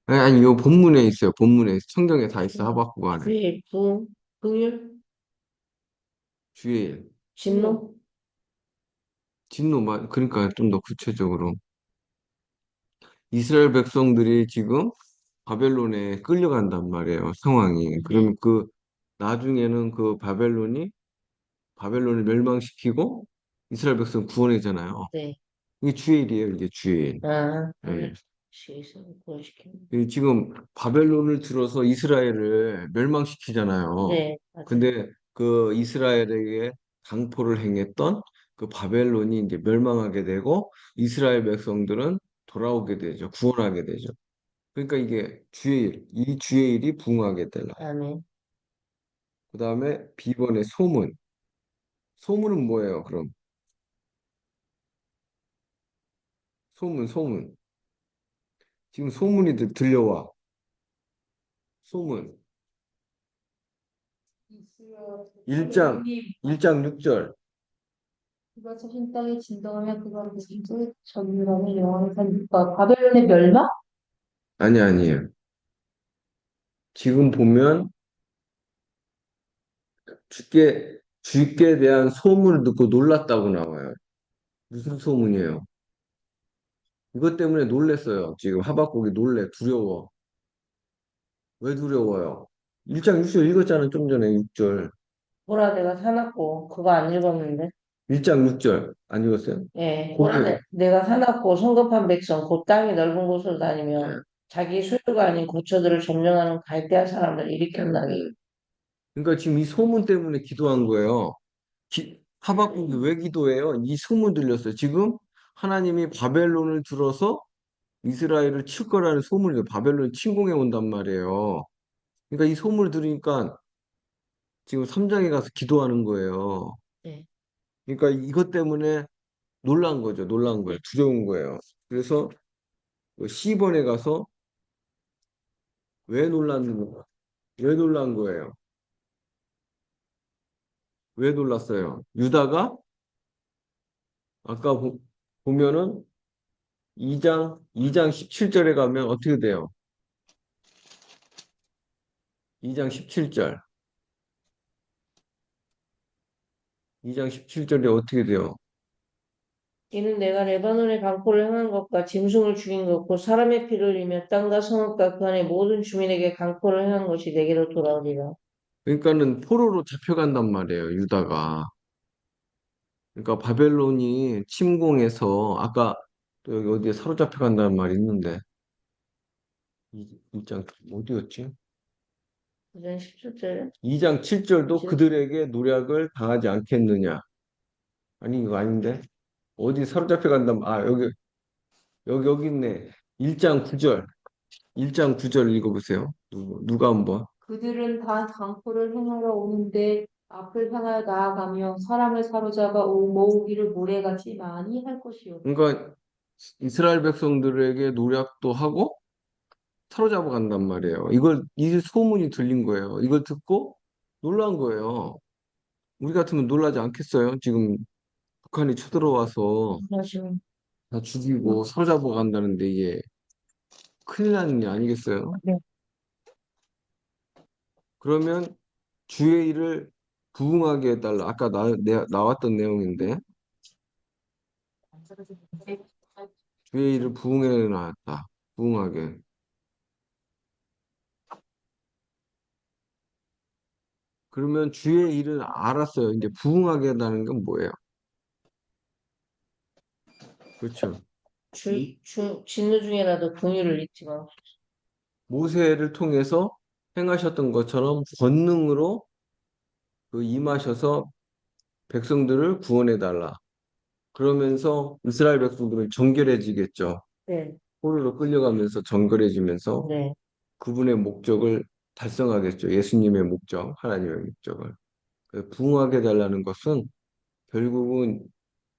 아니, 요 본문에 있어요. 본문에 성경에 다 있어. 하박국 안에. 주의 긍휼, 주의 일. 진노. 진노 그러니까 좀 더 구체적으로 이스라엘 백성들이 지금 바벨론에 끌려간단 말이에요. 상황이. 네. 그러면 그 나중에는 그 바벨론을 멸망시키고 이스라엘 백성 구원이잖아요. 네. 이게 주의 일이에요. 이게 주의 일. 아, 예. 시에서 구원시키는. 지금 바벨론을 들어서 이스라엘을 멸망시키잖아요. 네, 맞아요. 근데 그 이스라엘에게 강포를 행했던 그 바벨론이 이제 멸망하게 되고 이스라엘 백성들은 돌아오게 되죠. 구원하게 되죠. 그러니까 이게 주의 일, 이 주의 일이 부응하게 되라. 아멘. 그 다음에 B번의 소문. 소문은 뭐예요, 그럼? 소문. 지금 소문이 들려와. 소문. 1장, 1장 6절. 그가 자신 땅에 진동하며 그가 무슨 전율하는 영원한 산과 바벨론의 멸망? 아니에요. 지금 보면 주께 대한 소문을 듣고 놀랐다고 나와요. 무슨 소문이에요? 이것 때문에 놀랬어요. 지금 하박국이 두려워. 왜 두려워요? 1장 6절 읽었잖아, 좀 전에 6절. 보라 내가 사놨고 그거 안 읽었는데. 1장 6절 안 읽었어요? 예, 거기, 내가 사놨고 성급한 백성 곧 땅이 넓은 곳으로 다니며 자기 소유가 아닌 고처들을 점령하는 갈대아 사람들 일으켰나니. 그러니까 지금 이 소문 때문에 기도한 거예요. 하박국이 왜 기도해요? 이 소문 들렸어요. 지금 하나님이 바벨론을 들어서 이스라엘을 칠 거라는 소문이 바벨론 침공해 온단 말이에요. 그러니까 이 소문을 들으니까 지금 3장에 가서 기도하는 거예요. 네. 그러니까 이것 때문에 놀란 거죠. 놀란 거예요. 두려운 거예요. 그래서 C번에 가서 왜 놀랐는가? 왜 놀란 거예요? 왜 놀랐어요? 유다가 아까 보면은 2장 17절에 가면 어떻게 돼요? 2장 17절. 2장 17절에 어떻게 돼요? 이는 내가 레바논의 강포를 향한 것과 짐승을 죽인 것, 곧 사람의 피를 흘리며 땅과 성읍과 그 안의 모든 주민에게 강포를 향한 것이 내게로 돌아오리라. 그러니까는 포로로 잡혀간단 말이에요, 유다가. 그러니까 바벨론이 침공해서 아까 또 여기 어디에 사로잡혀간다는 말이 있는데 이장 어디였지? 구절 17절에 2장 7절도 그들에게 노략을 당하지 않겠느냐. 아니 이거 아닌데 어디 사로잡혀간다. 여기 있네. 1장 9절. 1장 9절 읽어보세요. 누가 한번. 그들은 다 강포를 행하러 오는데 앞을 향하여 나아가며 사람을 사로잡아 모으기를 모래같이 많이 할 것이요. 그러니까 이스라엘 백성들에게 노략도 하고 사로잡아 간단 말이에요. 이 소문이 들린 거예요. 이걸 듣고 놀란 거예요. 우리 같으면 놀라지 않겠어요? 지금 북한이 쳐들어와서 지금 다 죽이고 사로잡아 간다는데 이게 큰일 나는 일 아니겠어요? 네. 그러면 주의 일을 부응하게 해달라. 아까 나왔던 내용인데 주의 일을 부응해 놨다. 부응하게. 그러면 주의 일을 알았어요. 이제 부응하게 한다는 건 뭐예요? 그렇죠. 진노 중에라도 긍휼을 잊지 마. 모세를 통해서 행하셨던 것처럼 권능으로 임하셔서 백성들을 구원해 달라. 그러면서 이스라엘 백성들은 정결해지겠죠. 네, 포로로 끌려가면서 정결해지면서 네. 그분의 목적을 달성하겠죠. 예수님의 목적, 하나님의 목적을. 부응하게 달라는 것은 결국은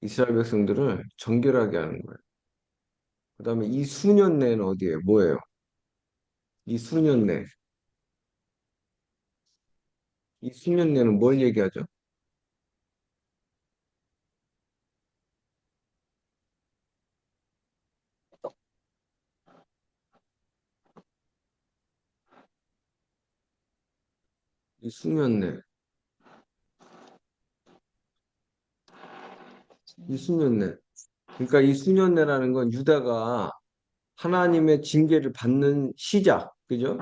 이스라엘 백성들을 정결하게 하는 거예요. 그 다음에 이 수년 내는 어디에 뭐예요? 이 수년 내. 이 수년 내는 뭘 얘기하죠? 이 수년 내. 이 수년 내. 그러니까 이 수년 내라는 건 유다가 하나님의 징계를 받는 시작, 그죠?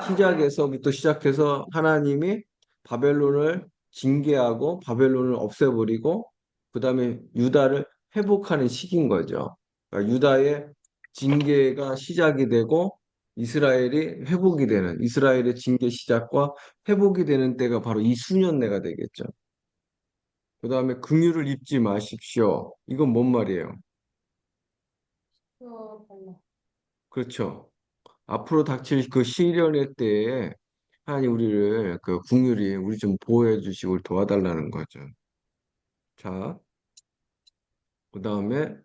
시작에서부터 시작해서 하나님이 바벨론을 징계하고 바벨론을 없애버리고 그 다음에 유다를 회복하는 시기인 거죠. 그러니까 유다의 징계가 시작이 되고 이스라엘이 회복이 되는 이스라엘의 징계 시작과 회복이 되는 때가 바로 이 수년내가 되겠죠. 그 다음에 긍휼을 입지 마십시오. 이건 뭔 말이에요? 그렇죠. 앞으로 닥칠 그 시련의 때에 하나님 우리를 긍휼히 우리 좀 보호해 주시고 도와달라는 거죠. 자, 그 다음에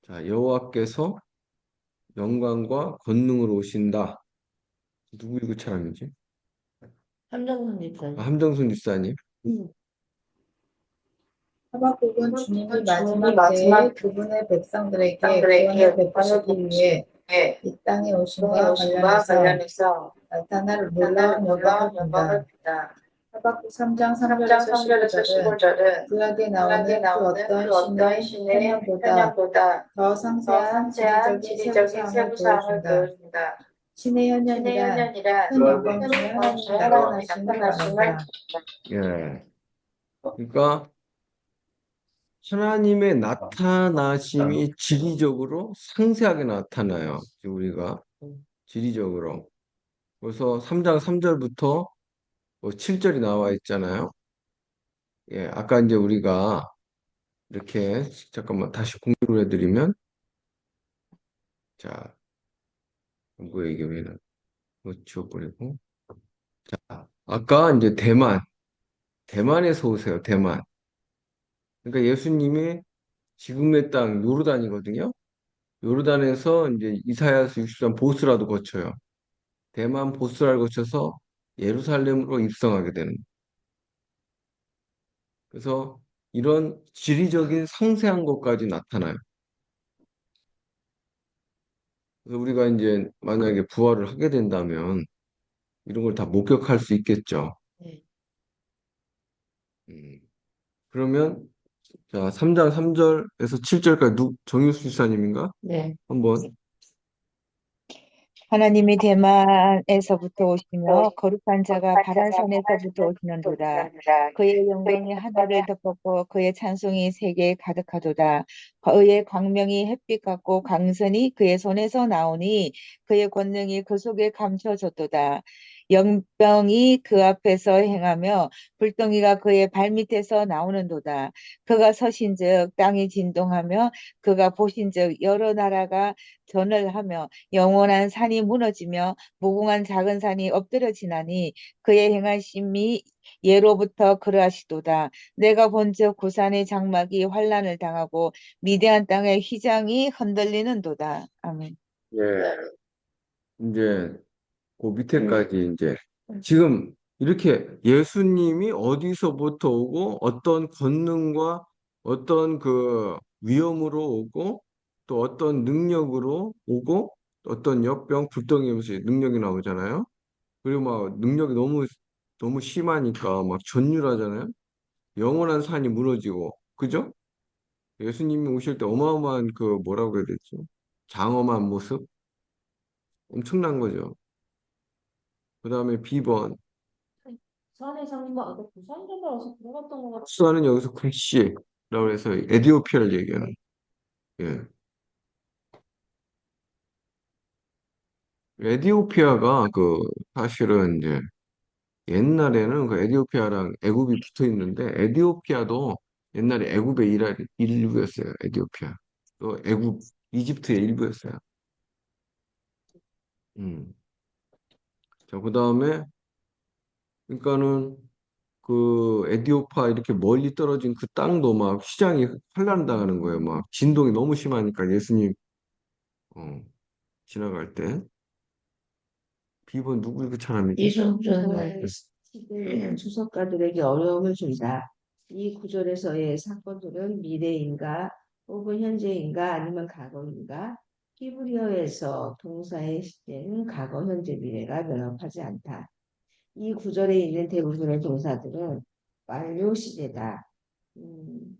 자 여호와께서 영광과 권능으로 오신다. 누구 이거 사람이지? 함정선 집사님. 함정순 집사님. 하박국은 주님이 주님이 마지막 때에 마지막 그분의 백성들에게 백성들에게 구원을 구원을 베푸시기 위해 베푸시기에 이 땅에 오심과 오신과 관련해서 관련해서 나타날 나타날 놀라운 영광을 놀라운 본다. 영광을 본다. 하박국 3장 3장 3절에서 3절에서 15절은 15절은 구약에 구약에 나오는 그 나오는 어떤 그 어떤 신의 신의 현현보다 현장보다 더 더 상세한 상세한 지리적인 지리적인 세부사항을 세부사항을 보여준다. 보여준다. 신의 신의 현현이란 현장이란 큰 영광 큰 중에 영광 중에 하나님이 하나님이 나타나심을 나타나심을 말한다. 예. 그러니까 하나님의 나타나심이 지리적으로 상세하게 나타나요. 우리가 지리적으로. 그래서 3장 3절부터 7절이 나와 있잖아요. 예, 아까 이제 우리가 이렇게 잠깐만 다시 공유를 해드리면 자, 뭐야 이게 왜 지워버리고 자, 아까 이제 대만에서 오세요. 대만. 그러니까 예수님이 지금의 땅 요르단이거든요. 요르단에서 이제 이사야서 63 보스라도 거쳐요. 대만 보스라를 거쳐서 예루살렘으로 입성하게 되는. 그래서 이런 지리적인 상세한 것까지 나타나요. 그래서 우리가 이제 만약에 부활을 하게 된다면 이런 걸 다 목격할 수 있겠죠. 네. 그러면 자, 3장 3절에서 7절까지 정유수 집사님인가? 네. 한번. 하나님이 대만에서부터 오시며 거룩한 자가 바라산에서부터 오시는도다. 그의 영광이 하늘을 덮었고 그의 찬송이 세계에 가득하도다. 그의 광명이 햇빛 같고 강선이 그의 손에서 나오니 그의 권능이 그 속에 감춰졌도다. 영병이 그 앞에서 행하며 불덩이가 그의 발밑에서 나오는도다. 그가 서신즉 땅이 진동하며 그가 보신즉 여러 나라가 전을 하며 영원한 산이 무너지며 무궁한 작은 산이 엎드러지나니 그의 행하심이 예로부터 그러하시도다. 내가 본즉 구산의 장막이 환란을 당하고 미대한 땅의 휘장이 흔들리는도다. 아멘. 예. 이제 그 밑에까지 이제 지금 이렇게 예수님이 어디서부터 오고 어떤 권능과 어떤 그 위엄으로 오고 또 어떤 능력으로 오고 어떤 역병 불덩이면서 능력이 나오잖아요. 그리고 막 능력이 너무 심하니까 막 전율하잖아요. 영원한 산이 무너지고 그죠? 예수님이 오실 때 어마어마한 그 뭐라고 해야 되죠? 장엄한 모습 엄청난 거죠. 그 다음에 비번 부산의 장막, 부산 좀 와서 들어갔던 것 같아. 수아는 여기서 굴씨라고 해서 에디오피아를 얘기하는. 예. 에디오피아가 그 사실은 이제 옛날에는 그 에디오피아랑 애굽이 붙어 있는데 에디오피아도 옛날에 애굽의 일부였어요. 에디오피아. 또 이집트의 일부였어요. 음. 자, 그다음에 그러니까는 그 에디오파 이렇게 멀리 떨어진 그 땅도 막 시장이 환란당하는 거예요. 막 진동이 너무 심하니까 예수님 어, 지나갈 때. 비번 누구 그 사람이지? 이순준은 시대의 주석가들에게 어려움을 준다. 이 구절에서의 사건들은 미래인가 혹은 현재인가 아니면 과거인가? 히브리어에서 동사의 시제는 과거, 현재, 미래가 명확하지 않다. 이 구절에 있는 대부분의 동사들은 완료 시제다. 음,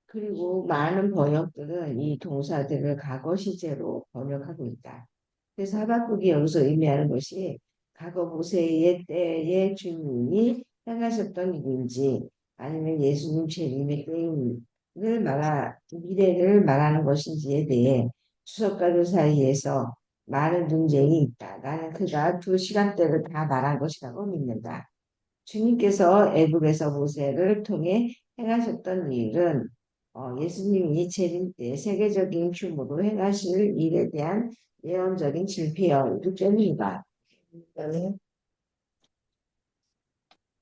그리고 많은 번역들은 이 동사들을 과거 시제로 번역하고 있다. 그래서 하박국이 여기서 의미하는 것이 과거 모세의 때의 주민이 행하셨던 일인지 아니면 예수님 재림의 때를 미래를 말하는 것인지에 대해 주석가들 사이에서 많은 논쟁이 있다. 나는 그가 두 시간대를 다 말한 것이라고 믿는다. 주님께서 애굽에서 모세를 통해 행하셨던 일은 예수님이 재림 때 세계적인 규모로 행하실 일에 대한 예언적인 질표이기 때문이다.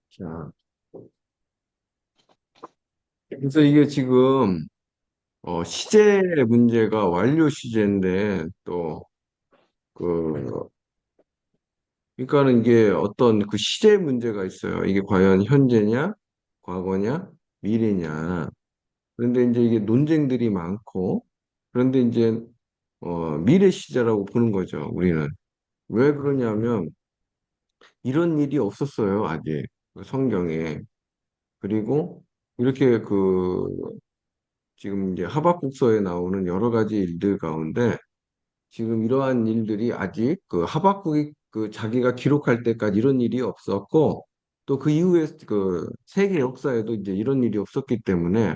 자, 그래서 이게 지금 시제 문제가 완료 시제인데 또 그 그러니까는 이게 어떤 그 시제 문제가 있어요. 이게 과연 현재냐, 과거냐, 미래냐. 그런데 이제 이게 논쟁들이 많고 그런데 이제 미래 시제라고 보는 거죠. 우리는 왜 그러냐면 이런 일이 없었어요. 아직 그 성경에. 그리고 이렇게 지금 이제 하박국서에 나오는 여러 가지 일들 가운데 지금 이러한 일들이 아직 그 하박국이 그 자기가 기록할 때까지 이런 일이 없었고 또 그 이후에 그 세계 역사에도 이제 이런 일이 없었기 때문에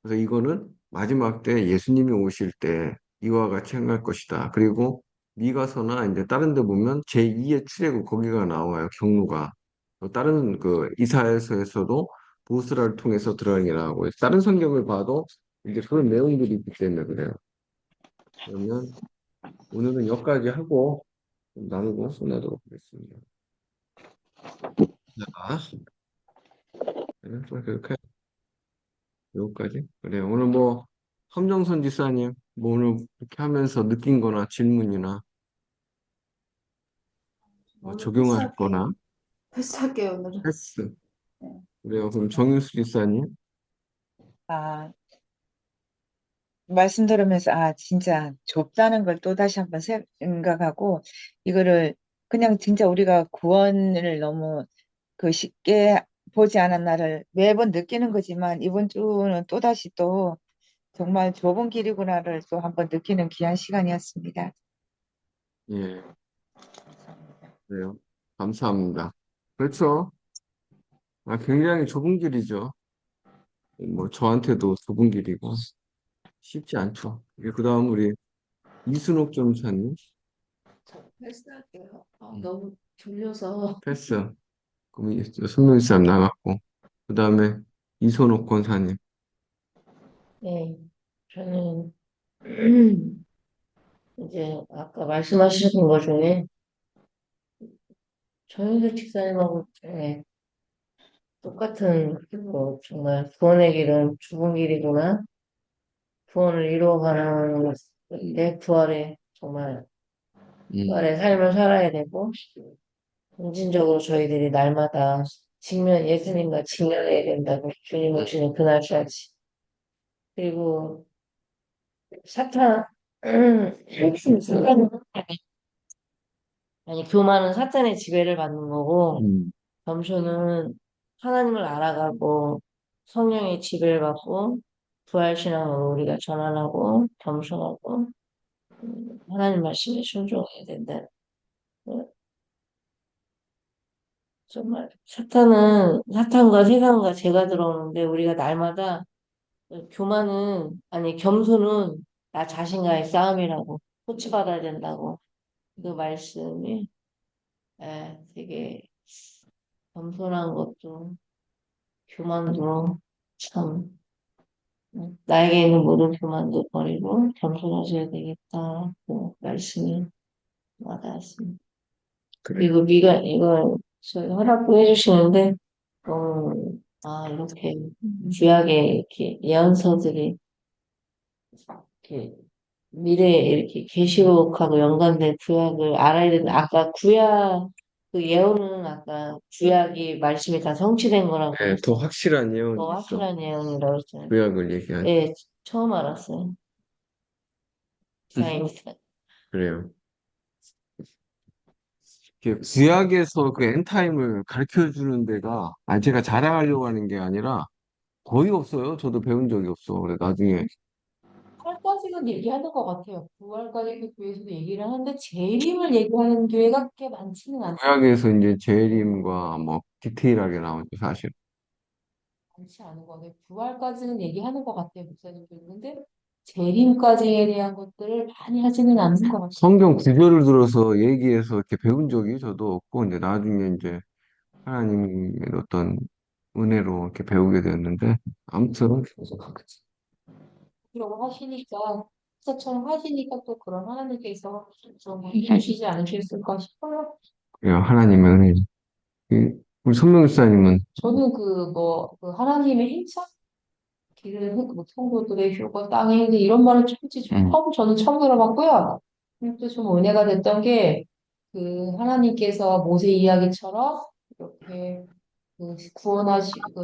그래서 이거는 마지막 때 예수님이 오실 때 이와 같이 행할 것이다. 그리고 미가서나 이제 다른 데 보면 제2의 출애굽 거기가 나와요. 경로가. 또 다른 그 이사야서에서도 보스라를 통해서 드러내라고 다른 성경을 봐도 이제 그런 내용들이 있기 때문에 그래요. 그러면 오늘은 여기까지 하고 좀 나누고 끝내도록 하겠습니다. 자, 그렇게 여기까지. 그래 오늘 뭐 함정선 지사님 뭐 오늘 이렇게 하면서 느낀 거나 질문이나 뭐 오늘 적용할 거나 패스할게요, 오늘은. 패스. 네. 그래요. 그럼 정윤수 지사님. 아, 말씀 들으면서 진짜 좁다는 걸 또 다시 한번 생각하고 이거를 그냥 진짜 우리가 구원을 너무 그 쉽게 보지 않은 나를 매번 느끼는 거지만 이번 주는 또다시 또 정말 좁은 길이구나를 또 한번 느끼는 귀한 시간이었습니다. 예, 그래요. 감사합니다. 그렇죠. 아, 굉장히 좁은 길이죠. 뭐, 저한테도 좁은 길이고, 쉽지 않죠. 그 다음 우리 이순옥 전사님, 저 패스할게요. 음. 너무 졸려서. 패스. 그럼 손명희 사 나갔고, 그 다음에 이선옥 권사님. 네, 저는 이제 아까 말씀하신 것 중에 정윤석 집사님하고 똑같은 정말 구원의 길은 죽은 길이구나. 구원을 이루어가는 내 부활의 정말 부활의 삶을 살아야 되고 점진적으로 저희들이 날마다 예수님과 직면해야 된다고 주님 오시는 그날까지. 그리고 사탄 사탄은 아니 교만은 사탄의 지배를 받는 거고 겸손은 하나님을 알아가고 성령의 지배를 받고 부활신앙으로 우리가 전환하고 겸손하고 하나님 말씀에 순종해야 된다. 정말 사탄과 세상과 죄가 들어오는데 우리가 날마다 겸손은 나 자신과의 싸움이라고 코치받아야 된다고 그 말씀이 되게 겸손한 것도 교만도 참 나에게 있는 모든 교만도 버리고 겸손하셔야 되겠다 그 말씀이 와닿았습니다. 그리고 이거 저희 허락도 해주시는데 이렇게 구약에 이렇게 예언서들이 이렇게 미래에 이렇게 계시록하고 연관된 구약을 알아야 되는데 아까 구약 그 예언은 아까 구약이 말씀이 다 성취된 거라고 네, 더 확실한 예언이 더 있어. 확실한 예언이라고 했잖아요. 구약을 얘기하는. 예, 처음 알았어요. 다행이다. 그래요. 구약에서 그 엔타임을 가르쳐 주는 데가, 제가 자랑하려고 하는 게 아니라 거의 없어요. 저도 배운 적이 없어. 그래, 나중에. 부활까지는 얘기하는 것 같아요. 부활까지 교회에서도 얘기를 하는데 재림을 얘기하는 교회가 꽤 많지는 구약에서 이제 재림과 뭐 디테일하게 나오죠, 사실. 않지 않은 것 같아요. 부활까지는 얘기하는 것 같아요. 목사님도 있는데 재림까지에 대한 것들을 많이 하지는 않는 것 같아요. 성경 구절을 들어서 얘기해서 이렇게 배운 적이 저도 없고, 이제 나중에 이제 하나님의 어떤 은혜로 이렇게 배우게 됐는데, 아무튼, 그러고 하시니까 진짜처럼 하시니까 또 그런 하나님께서 좀 하시지 않으셨을까 싶어요. 그래요, 하나님의 은혜. 우리 손명수사님은, 저는 그 하나님의 힘써 길을 성도들의 효과 땅의 행위 이런 말은 저는 처음 들어봤고요. 또 좀 은혜가 됐던 게 그 하나님께서 모세 이야기처럼 이렇게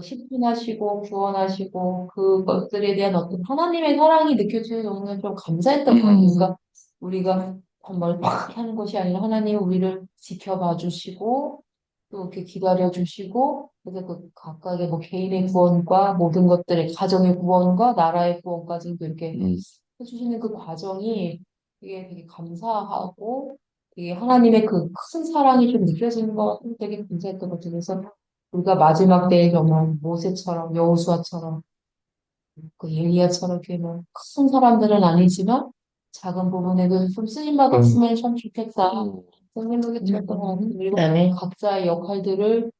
식분하시고 구원하시고 그것들에 대한 어떤 하나님의 사랑이 느껴지는 저는 좀 감사했던 것 같아요. 그러니까 우리가 정말 막 하는 것이 아니라 하나님 우리를 지켜봐 주시고 또 이렇게 기다려 주시고 그래서 그 각각의 뭐 개인의 구원과 모든 것들의 가정의 구원과 나라의 구원까지도 이렇게 해주시는 그 과정이 이게 되게 감사하고 이게 하나님의 그 큰 사랑이 좀 느껴지는 것 같아서 되게 감사했던 것 같아요. 그래서 우리가 마지막 때에 정말 모세처럼 여호수아처럼 그 엘리야처럼 이렇게 뭐큰 사람들은 아니지만 작은 부분에도 좀 쓰임 받았으면 참 좋겠다. 그런 생각이 들었던 것 같아요. 그리고 그다음에 각자의 역할들을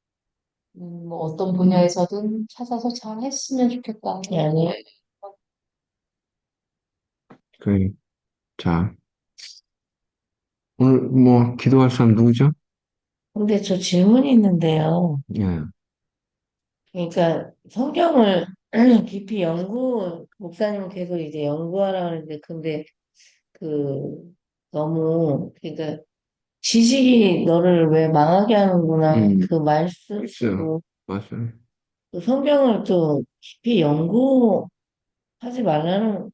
뭐 어떤 분야에서든 찾아서 잘 했으면 좋겠다. 아니 자, 오늘 뭐, 기도할 사람 누구죠? 근데 저 질문이 있는데요. 예. 그러니까 성경을 깊이 목사님은 계속 이제 연구하라 그러는데 근데 그 그러니까 지식이 너를 왜 망하게 하는구나 그 말씀 있어요. 맞아요. 그 성경을 또 깊이 연구하지 말라는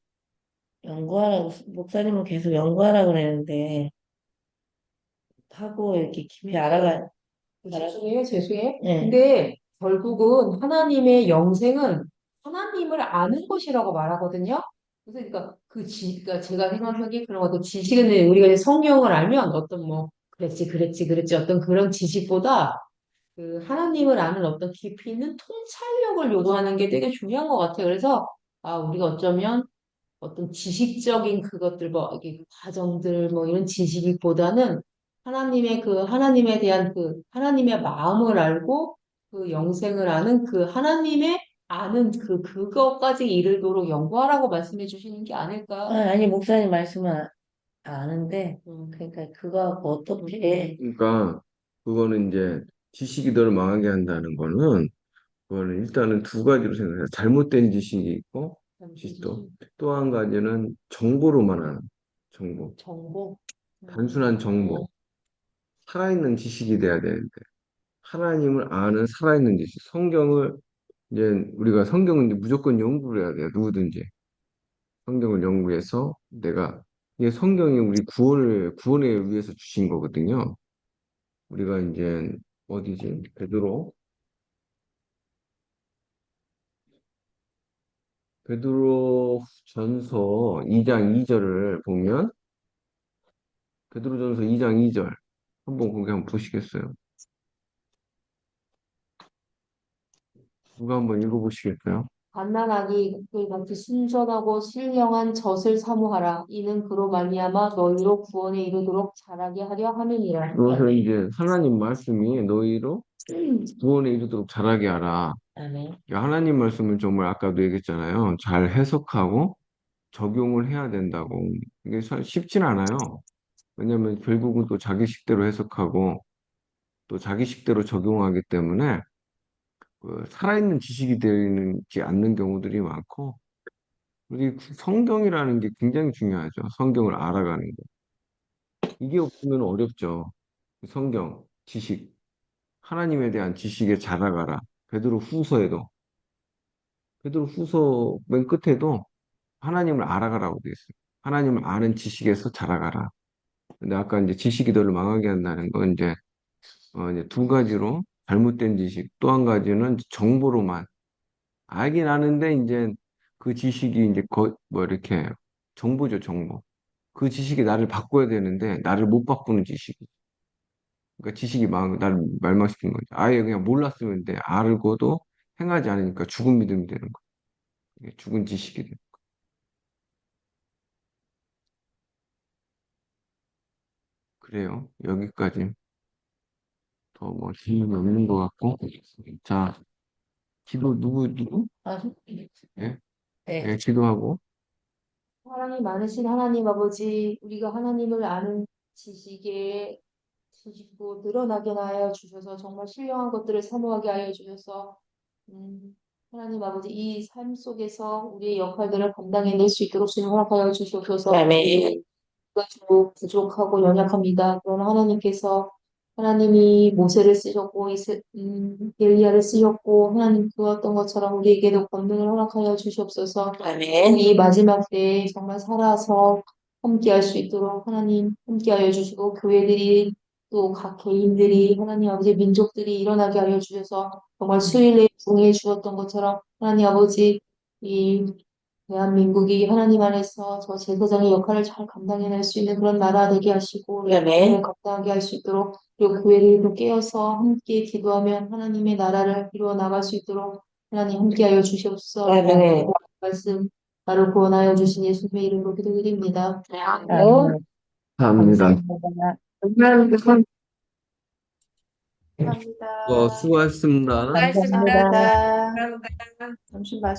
연구하라고 목사님은 계속 연구하라 그랬는데 하고 이렇게 깊이 알아가 죄송해요. 예. 근데 결국은 하나님의 영생은 하나님을 아는 것이라고 말하거든요. 그래서 그러니까 그러니까 제가 생각하기에 그런 어떤 지식은 우리가 이제 성경을 알면 어떤 뭐 그랬지 어떤 그런 지식보다 그 하나님을 아는 어떤 깊이 있는 통찰력을 요구하는 게 되게 중요한 것 같아요. 그래서 우리가 어쩌면 어떤 지식적인 그것들 뭐 이게 과정들 뭐 이런 지식보다는 하나님의 그 하나님에 대한 그 하나님의 마음을 알고 그 영생을 아는 그 하나님의 아는 그것까지 이르도록 연구하라고 말씀해 주시는 게 아닐까. 아니, 목사님 말씀은 아는데, 음. 그러니까 그거하고 어떻게, 그러니까 그거는 이제 지식이 너를 망하게 한다는 거는 그거는 일단은 두 가지로 생각해요. 잘못된 지식이 있고 지식도 또 한 가지는 정보로만 하는 정보. 정보. 단순한 정보. 살아있는 지식이 돼야 되는데 하나님을 아는 살아있는 지식. 성경을 이제 우리가 성경은 이제 무조건 연구를 해야 돼요. 누구든지. 성경을 연구해서 내가 이게 성경이 우리 구원을 위해서 주신 거거든요. 우리가 이제 어디지? 베드로 전서 2장 2절을 보면 베드로 전서 2장 2절 한번 거기 한번 보시겠어요? 누가 한번 읽어보시겠어요? 갓난아기 같이 순전하고 신령한 젖을 사모하라. 이는 그로 말미암아 너희로 구원에 이르도록 자라게 하려 함이니라. 그래서 이제 하나님 말씀이 너희로 구원에 이르도록 자라게 하라. 아멘. 하나님 말씀은 정말 아까도 얘기했잖아요. 잘 해석하고 적용을 해야 된다고. 이게 쉽진 않아요. 왜냐하면 결국은 또 자기 식대로 해석하고 또 자기 식대로 적용하기 때문에 그 살아있는 지식이 되지 않는 경우들이 많고 우리 성경이라는 게 굉장히 중요하죠. 성경을 알아가는 거. 이게 없으면 어렵죠. 성경, 지식, 하나님에 대한 지식에 자라가라. 베드로 후서에도 베드로 후서 맨 끝에도 하나님을 알아가라고 돼 있어요. 하나님을 아는 지식에서 자라가라. 근데 아까 이제 지식이 너를 망하게 한다는 건 이제 두 가지로 잘못된 지식, 또 한 가지는 정보로만 알긴 아는데 이제 그 지식이 이제 뭐 이렇게 정보죠, 정보. 그 지식이 나를 바꿔야 되는데 나를 못 바꾸는 지식. 그러니까 지식이 나를 멸망시킨 거죠. 아예 그냥 몰랐으면 돼. 알고도 행하지 않으니까 죽은 믿음이 되는 거예요. 이게 죽은 지식이 돼. 그래요. 여기까지 더 뭐 질문이 없는 것 같고. 자, 기도 누구? 아, 예? 네. 예, 기도하고. 사랑이 많으신 하나님 아버지, 우리가 하나님을 아는 지식도 늘어나게 하여 주셔서 정말 신령한 것들을 사모하게 하여 주셔서 하나님 아버지 이 삶 속에서 우리의 역할들을 감당해낼 수 있도록 주님 허락하여 주시옵소서. 아멘. 좀 부족하고 연약합니다. 그러나 하나님께서 하나님이 모세를 쓰셨고 엘리야를 쓰셨고 하나님 그었던 것처럼 우리에게도 권능을 허락하여 주시옵소서. 아멘. 이 마지막 때에 정말 살아서 함께할 수 있도록 하나님 함께하여 주시고 교회들이 또 각 개인들이 하나님 아버지 민족들이 일어나게 하여 주셔서 정말 수일에 부응해 주었던 것처럼 하나님 아버지 이 대한민국이 하나님 안에서 저 제사장의 역할을 잘 감당해낼 수 있는 그런 나라 되게 하시고 아멘. 감당하게 할 수 있도록 그리고 교회를 또 깨어서 함께 기도하면 하나님의 나라를 이루어 나갈 수 있도록 하나님 함께하여 주시옵소서. 아멘. 말씀 나를 구원하여 주신 예수님의 이름으로 기도드립니다. 아멘. 감사합니다. 감사합니다. 감사합니다. 수고하셨습니다. 수고하셨습니다. 감사합니다. 감사합니다. 점심 맛있게